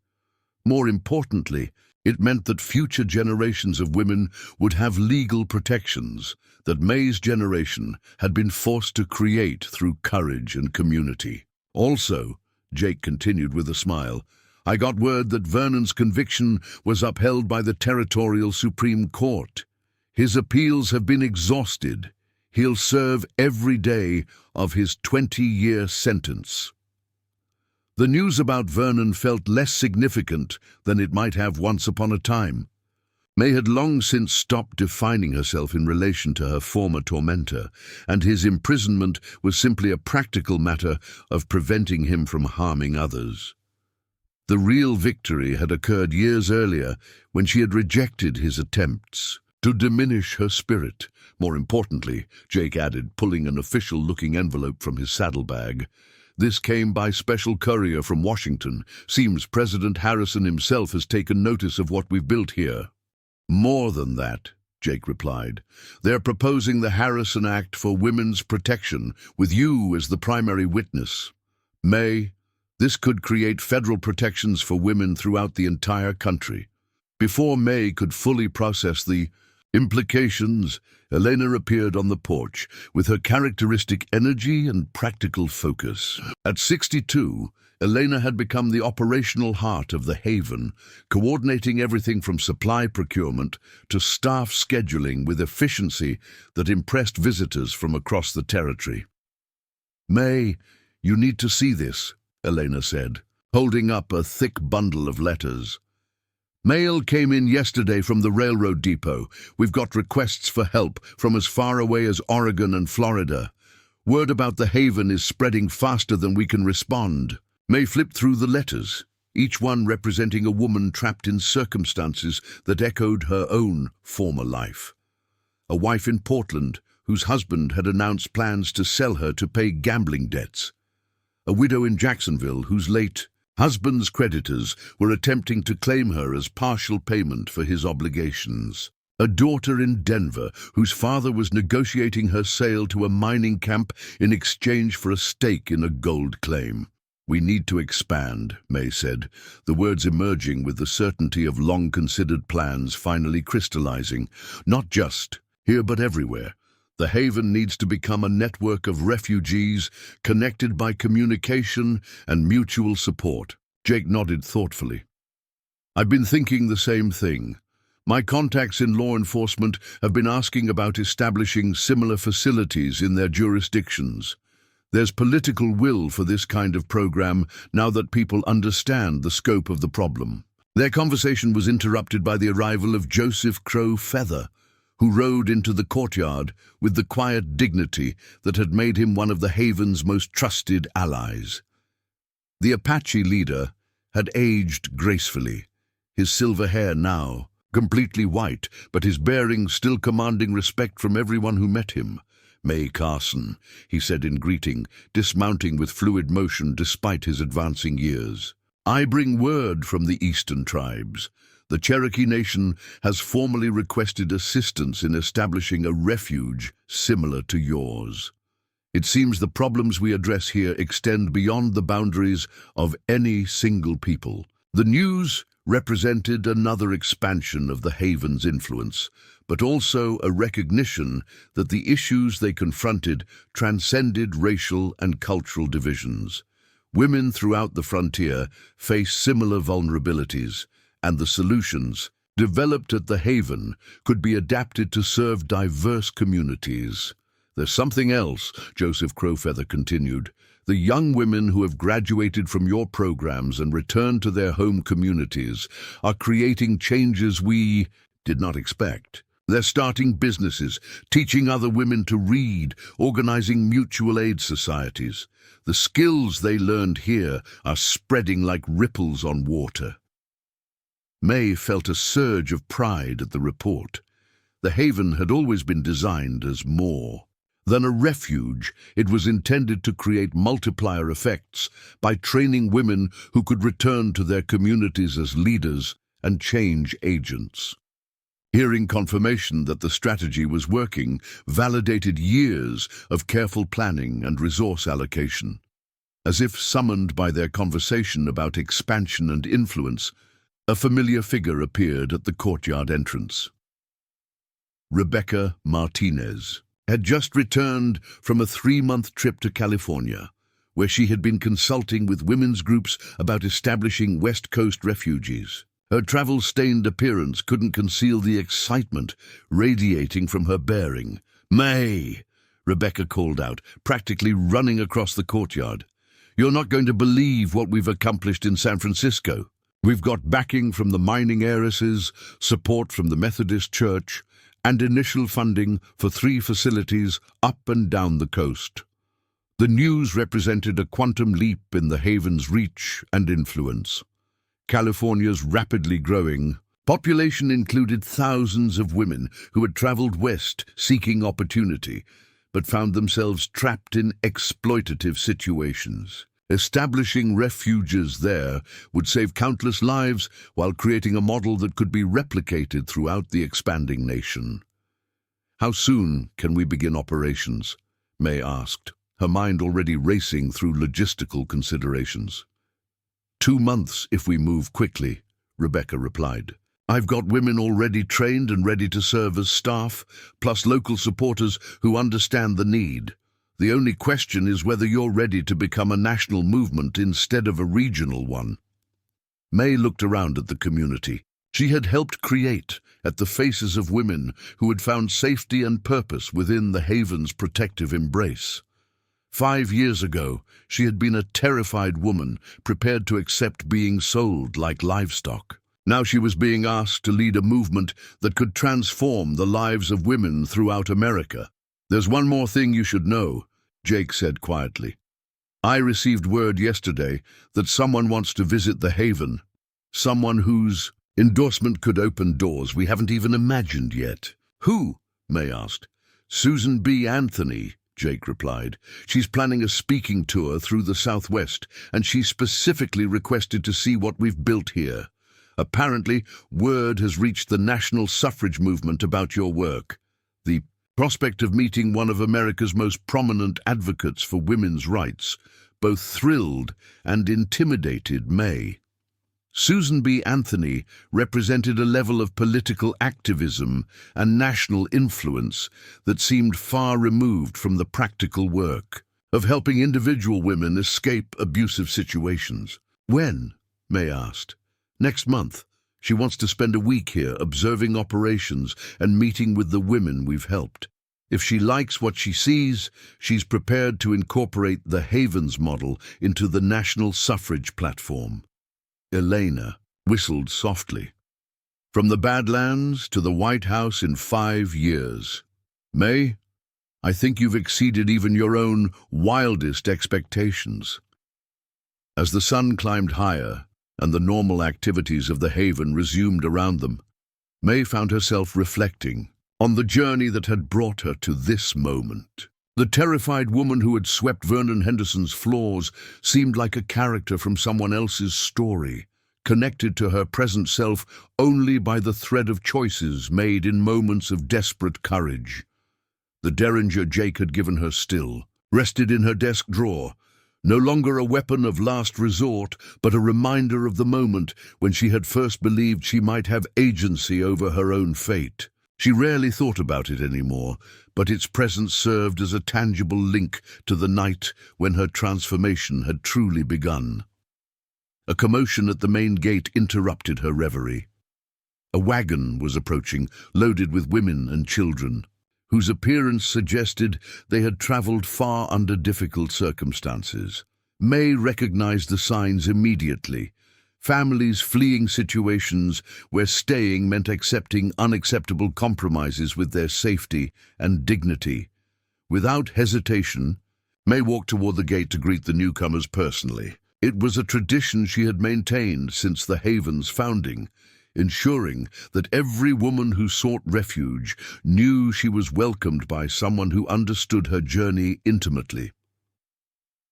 More importantly, it meant that future generations of women would have legal protections that May's generation had been forced to create through courage and community. "Also," Jake continued with a smile, I got word that Vernon's conviction was upheld by the Territorial Supreme Court. His appeals have been exhausted. He'll serve every day of his 20-year sentence." The news about Vernon felt less significant than it might have once upon a time. May had long since stopped defining herself in relation to her former tormentor, and his imprisonment was simply a practical matter of preventing him from harming others. The real victory had occurred years earlier when she had rejected his attempts to diminish her spirit. More importantly, Jake added, pulling an official-looking envelope from his saddlebag, "This came by special courier from Washington. Seems President Harrison himself has taken notice of what we've built here." "More than that," Jake replied. "They're proposing the Harrison Act for women's protection, with you as the primary witness. May, this could create federal protections for women throughout the entire country." Before May could fully process the implications, Elena appeared on the porch with her characteristic energy and practical focus. At 62, Elena had become the operational heart of the Haven, coordinating everything from supply procurement to staff scheduling with efficiency that impressed visitors from across the territory. "May, you need to see this," Elena said, holding up a thick bundle of letters. "Mail came in yesterday from the railroad depot. We've got requests for help from as far away as Oregon and Florida. Word about the Haven is spreading faster than we can respond." May flipped through the letters, each one representing a woman trapped in circumstances that echoed her own former life. A wife in Portland whose husband had announced plans to sell her to pay gambling debts. A widow in Jacksonville whose late husband's creditors were attempting to claim her as partial payment for his obligations. A daughter in Denver whose father was negotiating her sale to a mining camp in exchange for a stake in a gold claim. "We need to expand," May said, the words emerging with the certainty of long-considered plans finally crystallizing. "Not just here but everywhere. The Haven needs to become a network of refugees connected by communication and mutual support." Jake nodded thoughtfully. "I've been thinking the same thing. My contacts in law enforcement have been asking about establishing similar facilities in their jurisdictions. There's political will for this kind of program now that people understand the scope of the problem." Their conversation was interrupted by the arrival of Joseph Crow Feather, who rode into the courtyard with the quiet dignity that had made him one of the Haven's most trusted allies. The Apache leader had aged gracefully, his silver hair now completely white, but his bearing still commanding respect from everyone who met him. "May Carson," he said in greeting, dismounting with fluid motion despite his advancing years. "I bring word from the eastern tribes. The Cherokee Nation has formally requested assistance in establishing a refuge similar to yours. It seems the problems we address here extend beyond the boundaries of any single people." The news represented another expansion of the Haven's influence, but also a recognition that the issues they confronted transcended racial and cultural divisions. Women throughout the frontier face similar vulnerabilities, and the solutions developed at the Haven could be adapted to serve diverse communities. "There's something else," Joseph Crowfeather continued. "The young women who have graduated from your programs and returned to their home communities are creating changes we did not expect. They're starting businesses, teaching other women to read, organizing mutual aid societies. The skills they learned here are spreading like ripples on water." May felt a surge of pride at the report. The Haven had always been designed as more than a refuge. It was intended to create multiplier effects by training women who could return to their communities as leaders and change agents. Hearing confirmation that the strategy was working validated years of careful planning and resource allocation. As if summoned by their conversation about expansion and influence, a familiar figure appeared at the courtyard entrance. Rebecca Martinez had just returned from a 3-month trip to California, where she had been consulting with women's groups about establishing West Coast refuges. Her travel-stained appearance couldn't conceal the excitement radiating from her bearing. "May!" Rebecca called out, practically running across the courtyard. "You're not going to believe what we've accomplished in San Francisco. We've got backing from the mining heiresses, support from the Methodist Church, and initial funding for 3 facilities up and down the coast." The news represented a quantum leap in the haven's reach and influence. California's rapidly growing population included thousands of women who had traveled west seeking opportunity, but found themselves trapped in exploitative situations. Establishing refuges there would save countless lives while creating a model that could be replicated throughout the expanding nation. "How soon can we begin operations?" May asked, her mind already racing through logistical considerations. 2 months if we move quickly," Rebecca replied. "I've got women already trained and ready to serve as staff, plus local supporters who understand the need. The only question is whether you're ready to become a national movement instead of a regional one." May looked around at the community she had helped create, at the faces of women who had found safety and purpose within the haven's protective embrace. 5 years ago, she had been a terrified woman, prepared to accept being sold like livestock. Now she was being asked to lead a movement that could transform the lives of women throughout America. "There's one more thing you should know," Jake said quietly. "I received word yesterday that someone wants to visit the Haven. Someone whose endorsement could open doors we haven't even imagined yet." "Who?" May asked. "Susan B. Anthony," Jake replied. "She's planning a speaking tour through the Southwest, and she specifically requested to see what we've built here. Apparently, word has reached the national suffrage movement about your work." The prospect of meeting one of America's most prominent advocates for women's rights both thrilled and intimidated May. Susan B. Anthony represented a level of political activism and national influence that seemed far removed from the practical work of helping individual women escape abusive situations. "When?" May asked. "Next month. She wants to spend a week here observing operations and meeting with the women we've helped. If she likes what she sees, she's prepared to incorporate the Havens model into the national suffrage platform." Elena whistled softly. "From the Badlands to the White House in 5 years. May, I think you've exceeded even your own wildest expectations." As the sun climbed higher and the normal activities of the Haven resumed around them, May found herself reflecting on the journey that had brought her to this moment. The terrified woman who had swept Vernon Henderson's floors seemed like a character from someone else's story, connected to her present self only by the thread of choices made in moments of desperate courage. The derringer Jake had given her still rested in her desk drawer, no longer a weapon of last resort, but a reminder of the moment when she had first believed she might have agency over her own fate. She rarely thought about it anymore, but its presence served as a tangible link to the night when her transformation had truly begun. A commotion at the main gate interrupted her reverie. A wagon was approaching, loaded with women and children, whose appearance suggested they had traveled far under difficult circumstances. May recognized the signs immediately. Families fleeing situations where staying meant accepting unacceptable compromises with their safety and dignity. Without hesitation, May walked toward the gate to greet the newcomers personally. It was a tradition she had maintained since the Haven's founding, ensuring that every woman who sought refuge knew she was welcomed by someone who understood her journey intimately.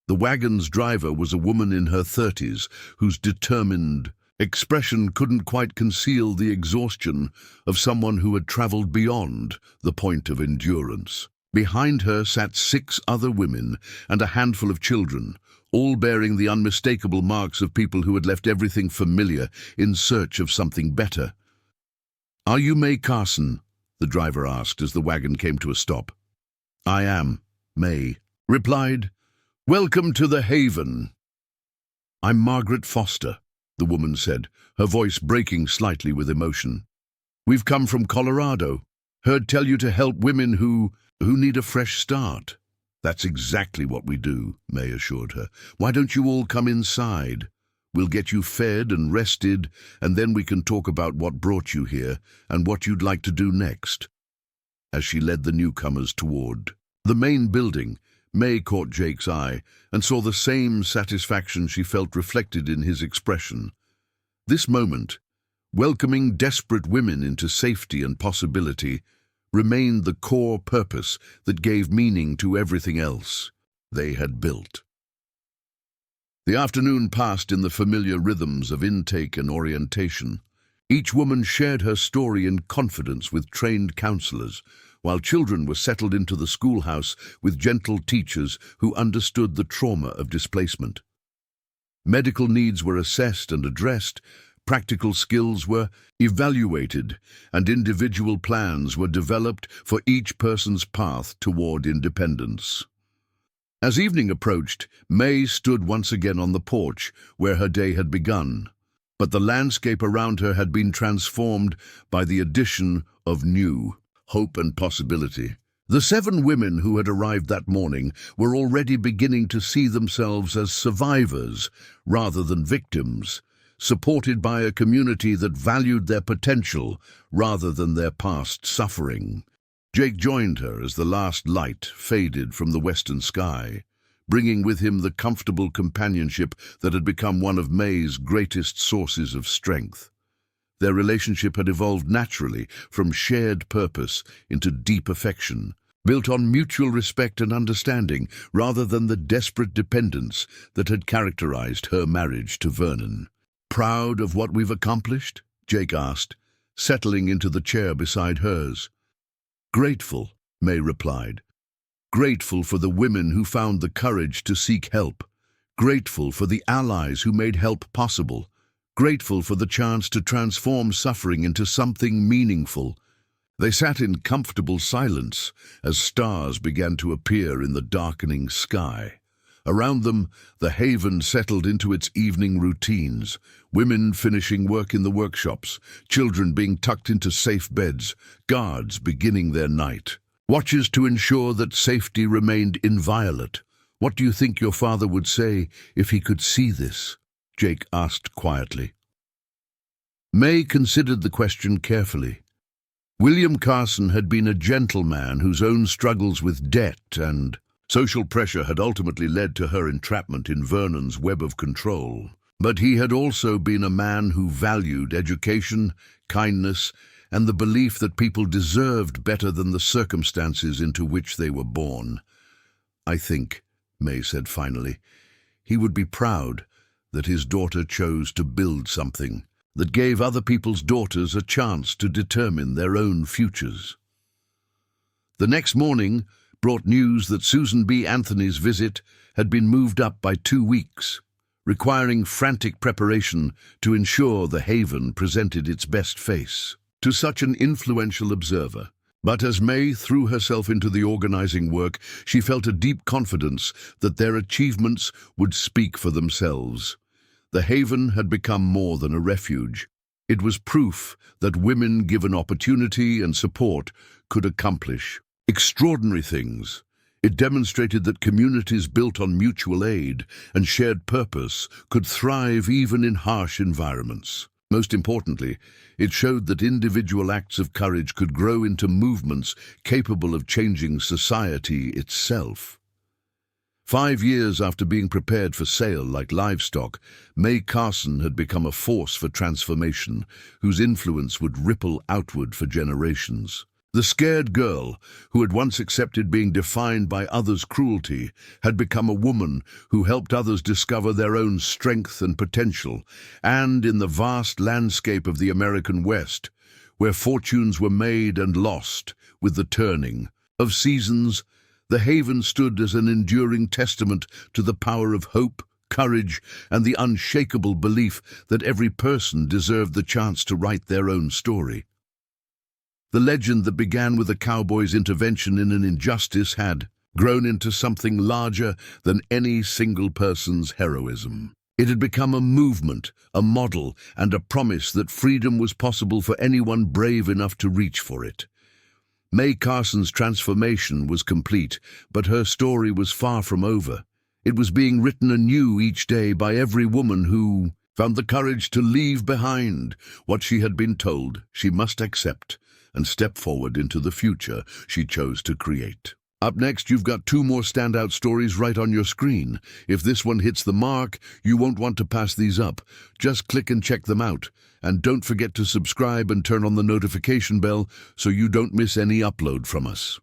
The wagon's driver was a woman in her 30s whose determined expression couldn't quite conceal the exhaustion of someone who had traveled beyond the point of endurance. Behind her sat 6 other women and a handful of children, all bearing the unmistakable marks of people who had left everything familiar in search of something better. "Are you May Carson?" the driver asked as the wagon came to a stop. "I am," May replied, Welcome to the Haven. I'm Margaret Foster, the woman said, her voice breaking slightly with emotion. We've come from Colorado. Heard tell you to help women who need a fresh start. That's exactly what we do, May assured her. Why don't you all come inside? We'll get you fed and rested, and then we can talk about what brought you here and what you'd like to do next. As she led the newcomers toward the main building, May caught Jake's eye and saw the same satisfaction she felt reflected in his expression. This moment, welcoming desperate women into safety and possibility, remained the core purpose that gave meaning to everything else they had built. The afternoon passed in the familiar rhythms of intake and orientation. Each woman shared her story in confidence with trained counselors, while children were settled into the schoolhouse with gentle teachers who understood the trauma of displacement. Medical needs were assessed and addressed, practical skills were evaluated, and individual plans were developed for each person's path toward independence. As evening approached, May stood once again on the porch where her day had begun, but the landscape around her had been transformed by the addition of new hope and possibility. The 7 women who had arrived that morning were already beginning to see themselves as survivors rather than victims, supported by a community that valued their potential rather than their past suffering. Jake joined her as the last light faded from the western sky, bringing with him the comfortable companionship that had become one of May's greatest sources of strength. Their relationship had evolved naturally from shared purpose into deep affection, built on mutual respect and understanding rather than the desperate dependence that had characterized her marriage to Vernon. "Proud of what we've accomplished?" Jake asked, settling into the chair beside hers. "Grateful," May replied. "Grateful for the women who found the courage to seek help. Grateful for the allies who made help possible. Grateful for the chance to transform suffering into something meaningful." They sat in comfortable silence as stars began to appear in the darkening sky. Around them, the Haven settled into its evening routines, women finishing work in the workshops, children being tucked into safe beds, guards beginning their night. Watches to ensure that safety remained inviolate. "What do you think your father would say if he could see this?" Jake asked quietly. May considered the question carefully. William Carson had been a gentleman whose own struggles with debt and social pressure had ultimately led to her entrapment in Vernon's web of control. But he had also been a man who valued education, kindness, and the belief that people deserved better than the circumstances into which they were born. "I think," May said finally, "he would be proud that his daughter chose to build something that gave other people's daughters a chance to determine their own futures." The next morning brought news that Susan B. Anthony's visit had been moved up by 2 weeks, requiring frantic preparation to ensure the Haven presented its best face to such an influential observer. But as May threw herself into the organizing work, she felt a deep confidence that their achievements would speak for themselves. The Haven had become more than a refuge. It was proof that women given opportunity and support could accomplish extraordinary things. It demonstrated that communities built on mutual aid and shared purpose could thrive even in harsh environments. Most importantly, it showed that individual acts of courage could grow into movements capable of changing society itself. 5 years after being prepared for sale like Livestock, May Carson had become a force for transformation, whose influence would ripple outward for generations. The scared girl, who had once accepted being defined by others' cruelty, had become a woman who helped others discover their own strength and potential. And in the vast landscape of the American West, where fortunes were made and lost with the turning of seasons, the Haven stood as an enduring testament to the power of hope, courage, and the unshakable belief that every person deserved the chance to write their own story. The legend that began with a cowboy's intervention in an injustice had, grown into something larger than any single person's heroism. It had become a movement, a model, and a promise that freedom was possible for anyone brave enough to reach for it. Mae Carson's transformation was complete, but her story was far from over. It was being written anew each day by every woman who found the courage to leave behind what she had been told she must accept and step forward into the future she chose to create. Up next, you've got two more standout stories right on your screen. If this one hits the mark, you won't want to pass these up. Just click and check them out. And don't forget to subscribe and turn on the notification bell so you don't miss any upload from us.